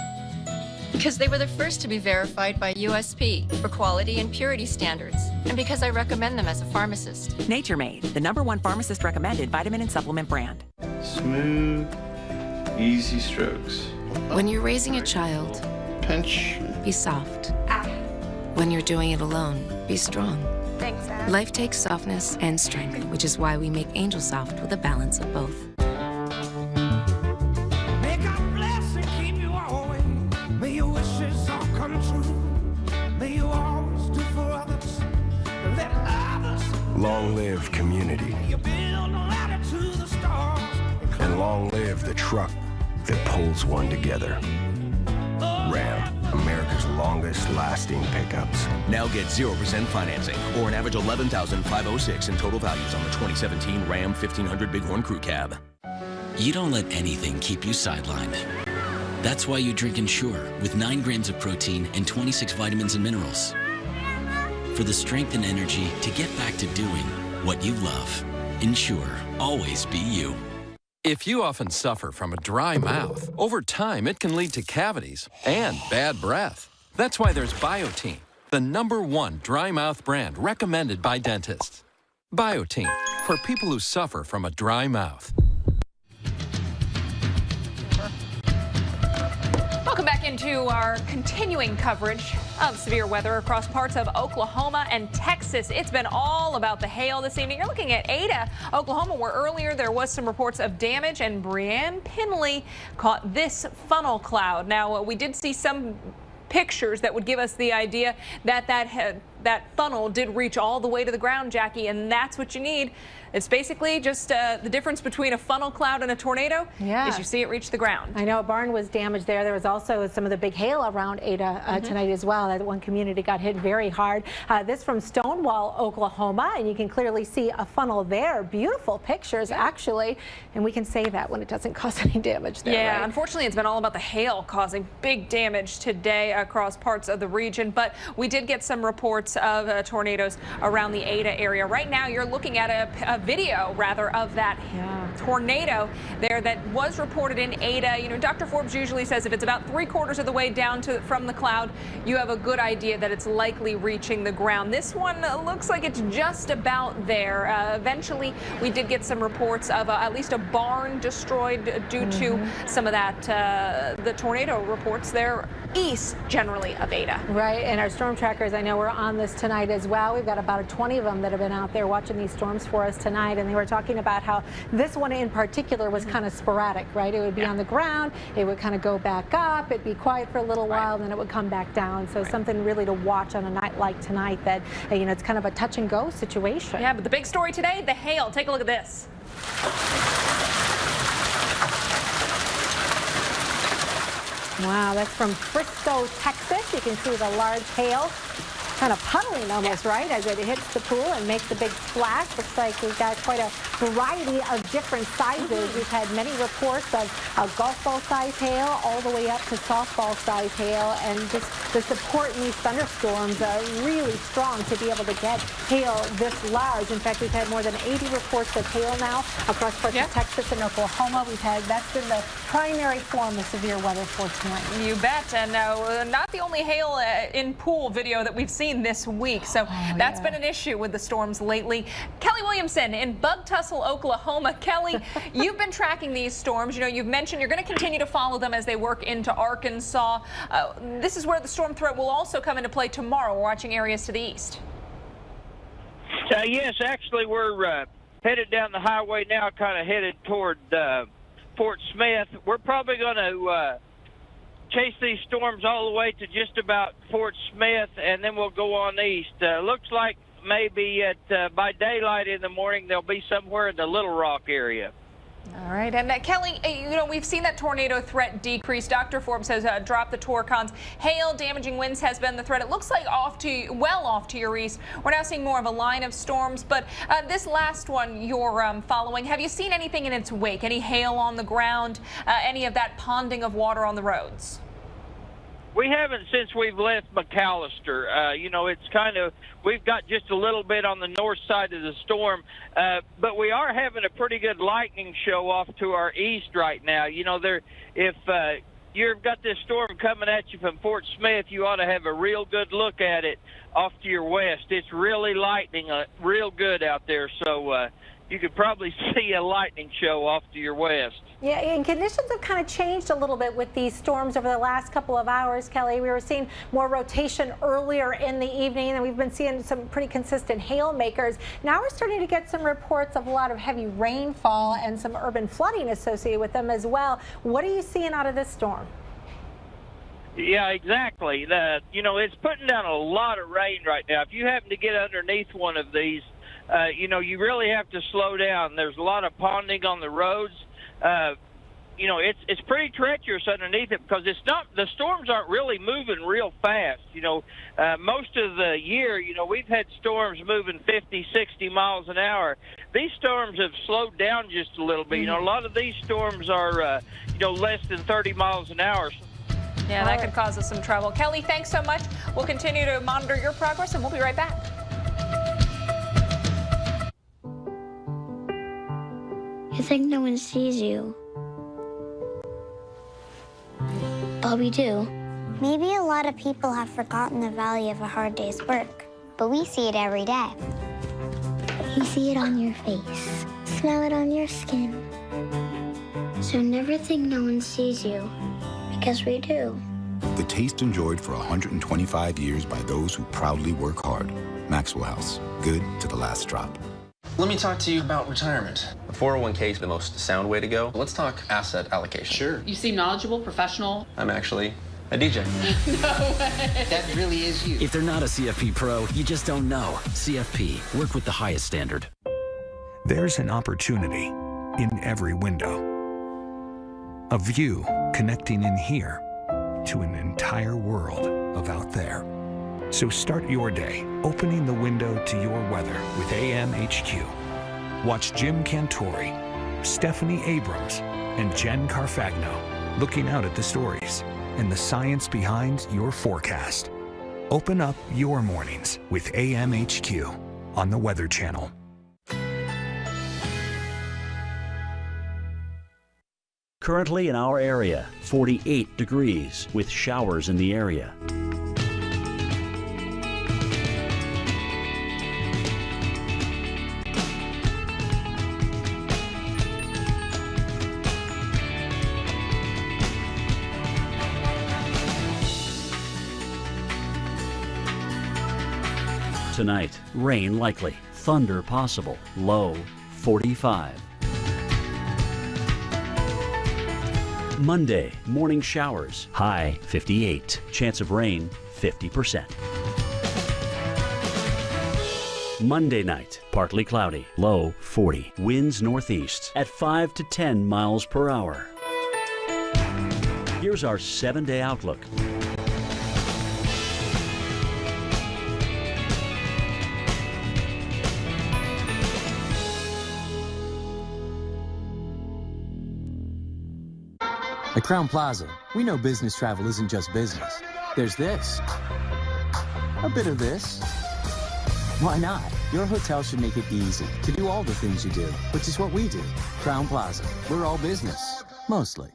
Because they were the first to be verified by USP for quality and purity standards, and because I recommend them as a pharmacist. Nature-Made, the #1 pharmacist-recommended vitamin and supplement brand. Smooth, easy strokes. When you're raising a child, pinch. Be soft. When you're doing it alone, be strong. Thanks, Dad. Life takes softness and strength, which is why we make Angel Soft with a balance of both. Long live community. And long live the truck that pulls one together. Ram, America's longest lasting pickups. Now get 0% financing or an average $11,506 in total values on the 2017 Ram 1500 Bighorn Crew Cab. You don't let anything keep you sidelined. That's why you drink Ensure with 9 grams of protein and 26 vitamins and minerals. For the strength and energy to get back to doing what you love. Ensure, always be you. If you often suffer from a dry mouth, over time it can lead to cavities and bad breath. That's why there's Biotene, the #1 dry mouth brand recommended by dentists. Biotene, for people who suffer from a dry mouth. Welcome back into our continuing coverage of severe weather across parts of Oklahoma and Texas. It's been all about the hail this evening. You're looking at Ada, Oklahoma, where earlier there was some reports of damage, and Brianne Pinley caught this funnel cloud. Now, we did see some pictures that would give us the idea that that funnel did reach all the way to the ground, Jackie, and that's what you need. It's basically just the difference between a funnel cloud and a tornado is you see it reach the ground. I know a barn was damaged there. There was also some of the big hail around Ada tonight as well. That one community got hit very hard. This from Stonewall, Oklahoma, and you can clearly see a funnel there. Beautiful pictures, actually, and we can say that when it doesn't cause any damage there. Yeah, right? Unfortunately, it's been all about the hail causing big damage today across parts of the region, but we did get some reports of tornadoes around the Ada area. Right now, you're looking at a video, rather, of that tornado there that was reported in Ada. You know, Dr. Forbes usually says if it's about 3/4 of the way down from the cloud, you have a good idea that it's likely reaching the ground. This one looks like it's just about there. Eventually, we did get some reports of at least a barn destroyed due to some of that, the tornado reports there east, generally, of Ada. Right, and our storm trackers, I know we're on this tonight as well. We've got about 20 of them that have been out there watching these storms for us tonight, and they were talking about how this one in particular was kind of sporadic, right? It would be on the ground, it would kind of go back up, it'd be quiet for a little while, and then it would come back down. So something really to watch on a night like tonight that, you know, it's kind of a touch and go situation. Yeah, but the big story today, the hail. Take a look at this. Wow, that's from Frisco, Texas. You can see the large hail kind of puddling almost, right, as it hits the pool and makes a big splash. Looks like we've got quite a variety of different sizes. We've had many reports of golf ball size hail all the way up to softball size hail, and just the support in these thunderstorms are really strong to be able to get hail this large. In fact, we've had more than 80 reports of hail now across parts of Texas and Oklahoma. That's been the primary form of severe weather for tonight. You bet. And not the only hail in pool video that we've seen this week. So that's been an issue with the storms lately. Kelly Williamson in Bug Tussle, Oklahoma. Kelly, you've been tracking these storms. You know, you've mentioned you're going to continue to follow them as they work into Arkansas. This is where the storm threat will also come into play tomorrow. We're watching areas to the east. Yes, actually, we're headed down the highway now, kind of headed toward Fort Smith. We're probably going to chase these storms all the way to just about Fort Smith, and then we'll go on east. Looks like maybe by daylight in the morning they'll be somewhere in the Little Rock area. All right, and Kelly, you know, we've seen that tornado threat decrease. Dr. Forbes has dropped the torcons. Hail, damaging winds has been the threat. It looks like well off to your east. We're now seeing more of a line of storms, but this last one you're following, have you seen anything in its wake? Any hail on the ground? Any of that ponding of water on the roads? We haven't since we've left McAllister. You know, it's kind of, we've got just a little bit on the north side of the storm, but we are having a pretty good lightning show off to our east right now. You know, if you've got this storm coming at you from Fort Smith, you ought to have a real good look at it off to your west. It's really lightning real good out there, so you could probably see a lightning show off to your west. Yeah, and conditions have kind of changed a little bit with these storms over the last couple of hours, Kelly. We were seeing more rotation earlier in the evening, and we've been seeing some pretty consistent hail makers. Now we're starting to get some reports of a lot of heavy rainfall and some urban flooding associated with them as well. What are you seeing out of this storm? Yeah, exactly. You know, it's putting down a lot of rain right now. If you happen to get underneath one of these, you know, you really have to slow down. There's a lot of ponding on the roads. You know, it's pretty treacherous underneath it because the storms aren't really moving real fast. You know, most of the year, you know, we've had storms moving 50, 60 miles an hour. These storms have slowed down just a little bit. You know, a lot of these storms are, you know, less than 30 miles an hour. Yeah, that could cause us some trouble. Kelly, thanks so much. We'll continue to monitor your progress, and we'll be right back. You think no one sees you, but we do. Maybe a lot of people have forgotten the value of a hard day's work, but we see it every day. You see it on your face, smell it on your skin. So never think no one sees you, because we do. The taste enjoyed for 125 years by those who proudly work hard. Maxwell House, good to the last drop. Let me talk to you about retirement. The 401k is the most sound way to go. Let's talk asset allocation. Sure. You seem knowledgeable, professional. I'm actually a DJ. No way. That really is you. If they're not a CFP pro, you just don't know. CFP, work with the highest standard. There's an opportunity in every window. A view connecting in here to an entire world of out there. So start your day opening the window to your weather with AMHQ. Watch Jim Cantori, Stephanie Abrams, and Jen Carfagno looking out at the stories and the science behind your forecast. Open up your mornings with AMHQ on the Weather Channel. Currently in our area, 48 degrees with showers in the area. Tonight, rain likely, thunder possible, low 45. Monday, morning showers, high 58. Chance of rain, 50%. Monday night, partly cloudy, low 40. Winds northeast at 5 to 10 miles per hour. Here's our 7-day outlook. At Crown Plaza, we know business travel isn't just business. There's this. A bit of this. Why not? Your hotel should make it easy to do all the things you do, which is what we do. Crown Plaza. We're all business. Mostly.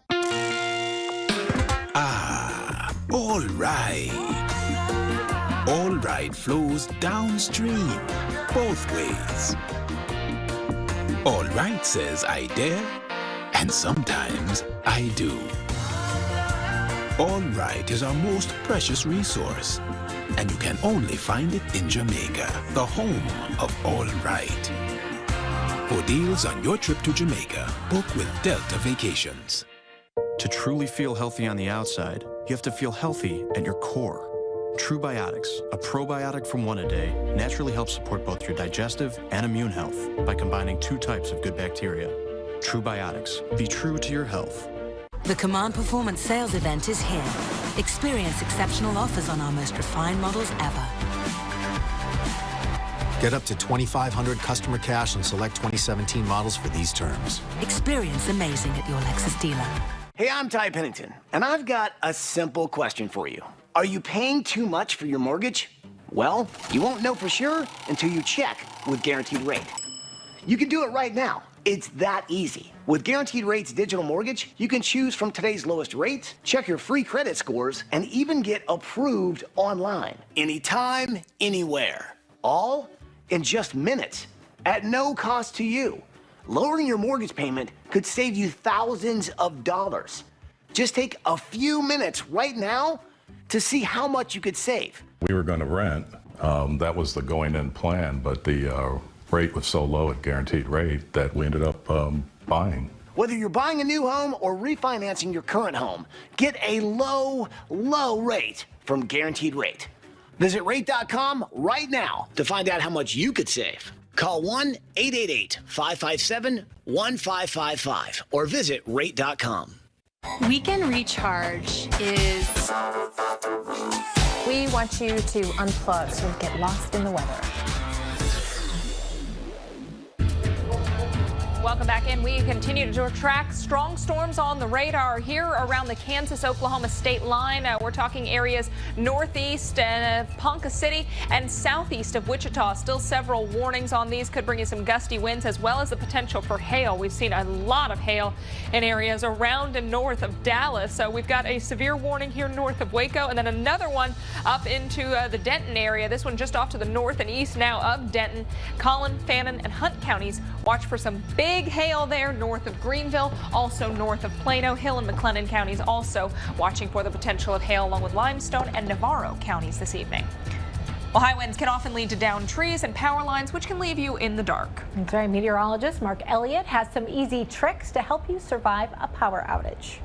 Ah, all right. All right flows downstream, both ways. All right says I dare, and sometimes I do. All right is our most precious resource, and you can only find it in Jamaica, the home of All Right. For deals on your trip to Jamaica, book with Delta Vacations. To truly feel healthy on the outside, you have to feel healthy at your core. True Biotics, a probiotic from One A Day, naturally helps support both your digestive and immune health by combining 2 types of good bacteria. True Biotics. Be true to your health. The Command Performance Sales Event is here. Experience exceptional offers on our most refined models ever. Get up to $2,500 customer cash on select 2017 models for these terms. Experience amazing at your Lexus dealer. Hey, I'm Ty Pennington, and I've got a simple question for you. Are you paying too much for your mortgage? Well, you won't know for sure until you check with Guaranteed Rate. You can do it right now. It's that easy. With Guaranteed Rate's digital mortgage, you can choose from today's lowest rates, check your free credit scores, and even get approved online. Anytime, anywhere. All in just minutes, at no cost to you. Lowering your mortgage payment could save you thousands of dollars. Just take a few minutes right now to see how much you could save. We were going to rent. That was the going-in plan, but the rate was so low at Guaranteed Rate that we ended up buying. Whether you're buying a new home or refinancing your current home, get a low, low rate from Guaranteed Rate. Visit rate.com right now to find out how much you could save. Call 1-888-557-1555 or visit rate.com. Weekend Recharge is... We want you to unplug so you get lost in the weather. Welcome back in. We continue to track strong storms on the radar here around the Kansas-Oklahoma state line. We're talking areas northeast and Ponca City and southeast of Wichita. Still several warnings on these. Could bring you some gusty winds as well as the potential for hail. We've seen a lot of hail in areas around and north of Dallas. So we've got a severe warning here north of Waco and then another one up into the Denton area. This one just off to the north and east now of Denton. Collin, Fannin, and Hunt counties watch for some big big hail there north of Greenville, also north of Plano. Hill and McLennan counties also watching for the potential of hail along with Limestone and Navarro counties this evening. Well, high winds can often lead to downed trees and power lines, which can leave you in the dark. That's right. Meteorologist Mark Elliott has some easy tricks to help you survive a power outage.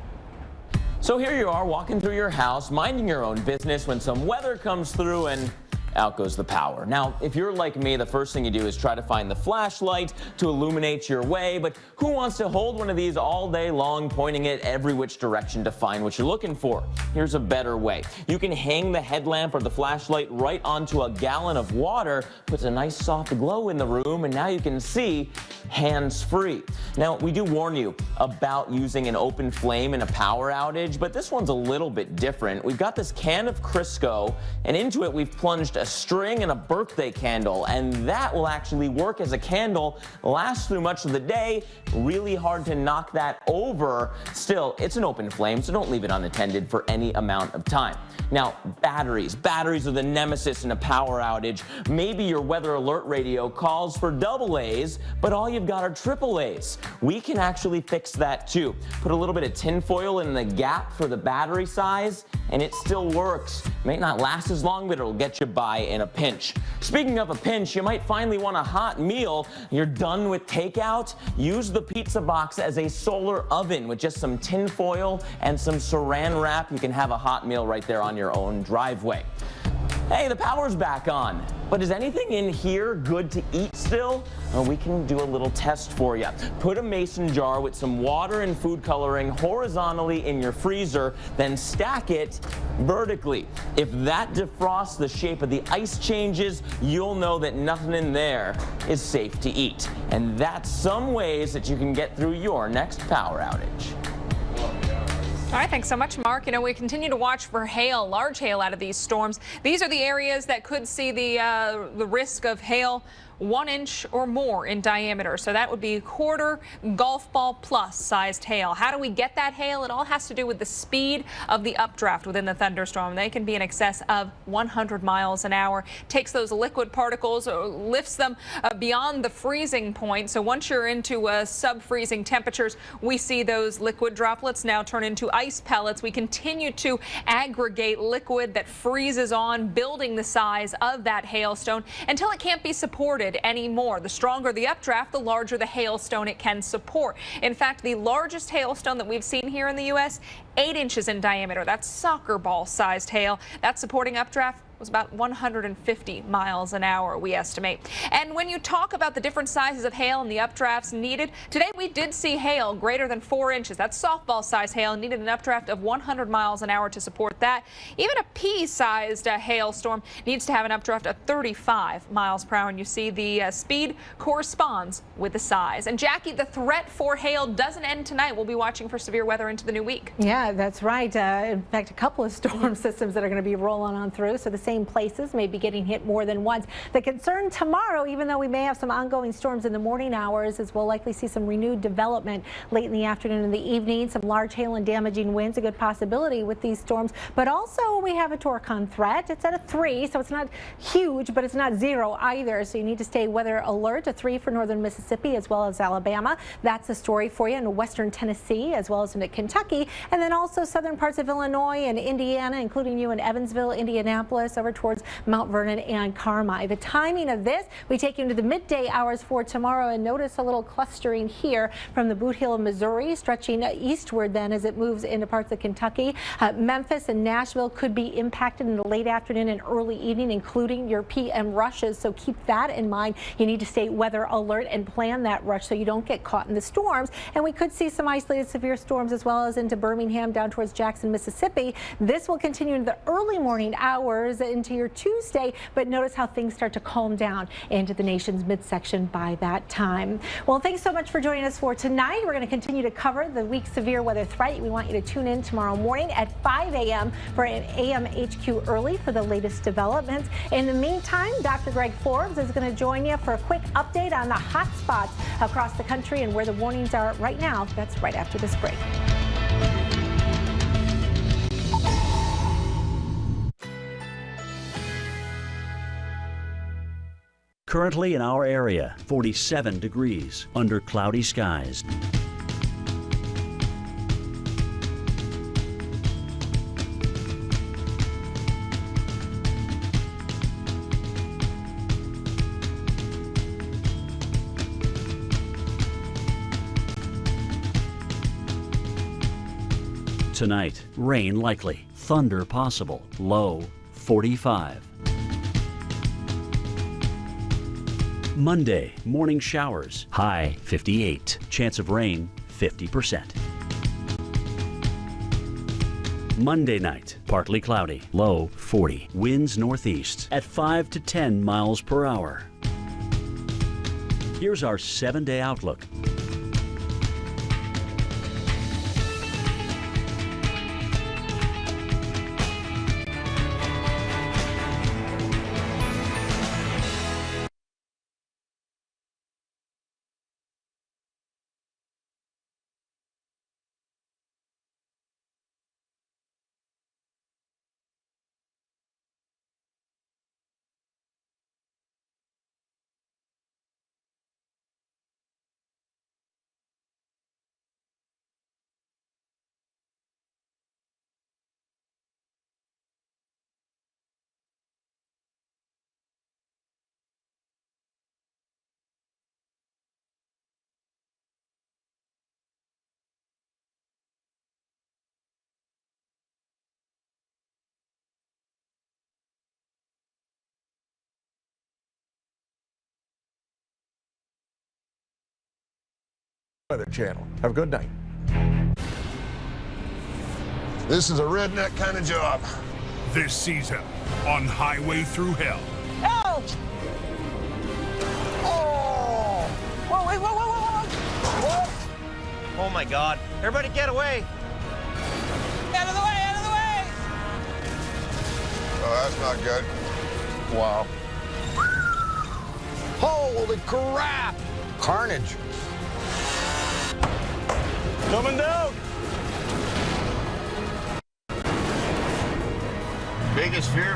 So here you are walking through your house, minding your own business when some weather comes through and out goes the power. Now, if you're like me, the first thing you do is try to find the flashlight to illuminate your way, but who wants to hold one of these all day long, pointing it every which direction to find what you're looking for? Here's a better way. You can hang the headlamp or the flashlight right onto a gallon of water, puts a nice soft glow in the room, and now you can see hands-free. Now, we do warn you about using an open flame in a power outage, but this one's a little bit different. We've got this can of Crisco, and into it we've plunged a string and a birthday candle, and that will actually work as a candle, last through much of the day. Really hard to knock that over. Still, it's an open flame, so don't leave it unattended for any amount of time. Now, batteries are the nemesis in a power outage. Maybe your weather alert radio calls for AA's, but all you've got are AAA's. We can actually fix that too. Put a little bit of tin foil in the gap for the battery size, and it still works. May not last as long, but it'll get you by in a pinch. Speaking of a pinch, you might finally want a hot meal. You're done with takeout? Use the pizza box as a solar oven with just some tin foil and some saran wrap. You can have a hot meal right there on your own driveway. Hey, the power's back on, but is anything in here good to eat still? Well, we can do a little test for you. Put a mason jar with some water and food coloring horizontally in your freezer, then stack it vertically. If that defrosts, the shape of the ice changes, you'll know that nothing in there is safe to eat. And that's some ways that you can get through your next power outage. All right, thanks so much, Mark. You know, we continue to watch for hail, large hail out of these storms. These are the areas that could see the risk of hail 1 inch or more in diameter. So that would be quarter golf ball plus sized hail. How do we get that hail? It all has to do with the speed of the updraft within the thunderstorm. They can be in excess of 100 miles an hour. Takes those liquid particles, lifts them beyond the freezing point. So once you're into sub-freezing temperatures, we see those liquid droplets now turn into ice pellets. We continue to aggregate liquid that freezes on, building the size of that hailstone until it can't be supported anymore. The stronger the updraft, the larger the hailstone it can support. In fact, the largest hailstone that we've seen here in the U.S., 8 inches in diameter. That's soccer ball sized hail. That supporting updraft was about 150 miles an hour, we estimate. And when you talk about the different sizes of hail and the updrafts needed, today we did see hail greater than 4 inches. That's softball size hail, needed an updraft of 100 miles an hour to support that. Even a pea-sized hailstorm needs to have an updraft of 35 miles per hour, and you see the speed corresponds with the size. And Jackie, the threat for hail doesn't end tonight. We'll be watching for severe weather into the new week. Yeah, that's right. In fact, a couple of storm systems that are going to be rolling on through, so the same places may be getting hit more than once. The concern tomorrow, even though we may have some ongoing storms in the morning hours, is we'll likely see some renewed development late in the afternoon and the evening. Some large hail and damaging winds, a good possibility with these storms. But also we have a Torcon threat. It's at a 3, so it's not huge, but it's not 0 either. So you need to stay weather alert. A 3 for northern Mississippi as well as Alabama. That's the story for you in western Tennessee as well as into Kentucky. And then also southern parts of Illinois and Indiana, including you in Evansville, Indianapolis, over towards Mount Vernon and Carmi. The timing of this, we take you into the midday hours for tomorrow, and notice a little clustering here from the Boot Heel of Missouri, stretching eastward then as it moves into parts of Kentucky. Memphis and Nashville could be impacted in the late afternoon and early evening, including your PM rushes. So keep that in mind. You need to stay weather alert and plan that rush so you don't get caught in the storms. And we could see some isolated severe storms as well as into Birmingham down towards Jackson, Mississippi. This will continue in the early morning hours into your Tuesday, but notice how things start to calm down into the nation's midsection by that time. Well, thanks so much for joining us for tonight. We're going to continue to cover the week's severe weather threat. We want you to tune in tomorrow morning at 5 a.m. for an AM HQ early for the latest developments. In the meantime, Dr. Greg Forbes is going to join you for a quick update on the hot spots across the country and where the warnings are right now. That's right after this break. Currently in our area, 47 degrees under cloudy skies. Tonight, rain likely, thunder possible, low 45. Monday, morning showers, high 58. Chance of rain, 50%. Monday night, partly cloudy, low 40. Winds northeast at 5 to 10 miles per hour. Here's our 7-day outlook. Weather Channel. Have a good night. This is a redneck kind of job. This season on Highway Through Hell. Help! Oh! Whoa, wait, whoa, whoa, whoa, whoa! Whoa! Oh my God! Everybody, get away! Out of the way! Out of the way! Oh, that's not good. Wow. Holy crap! Carnage. Coming down. Biggest fear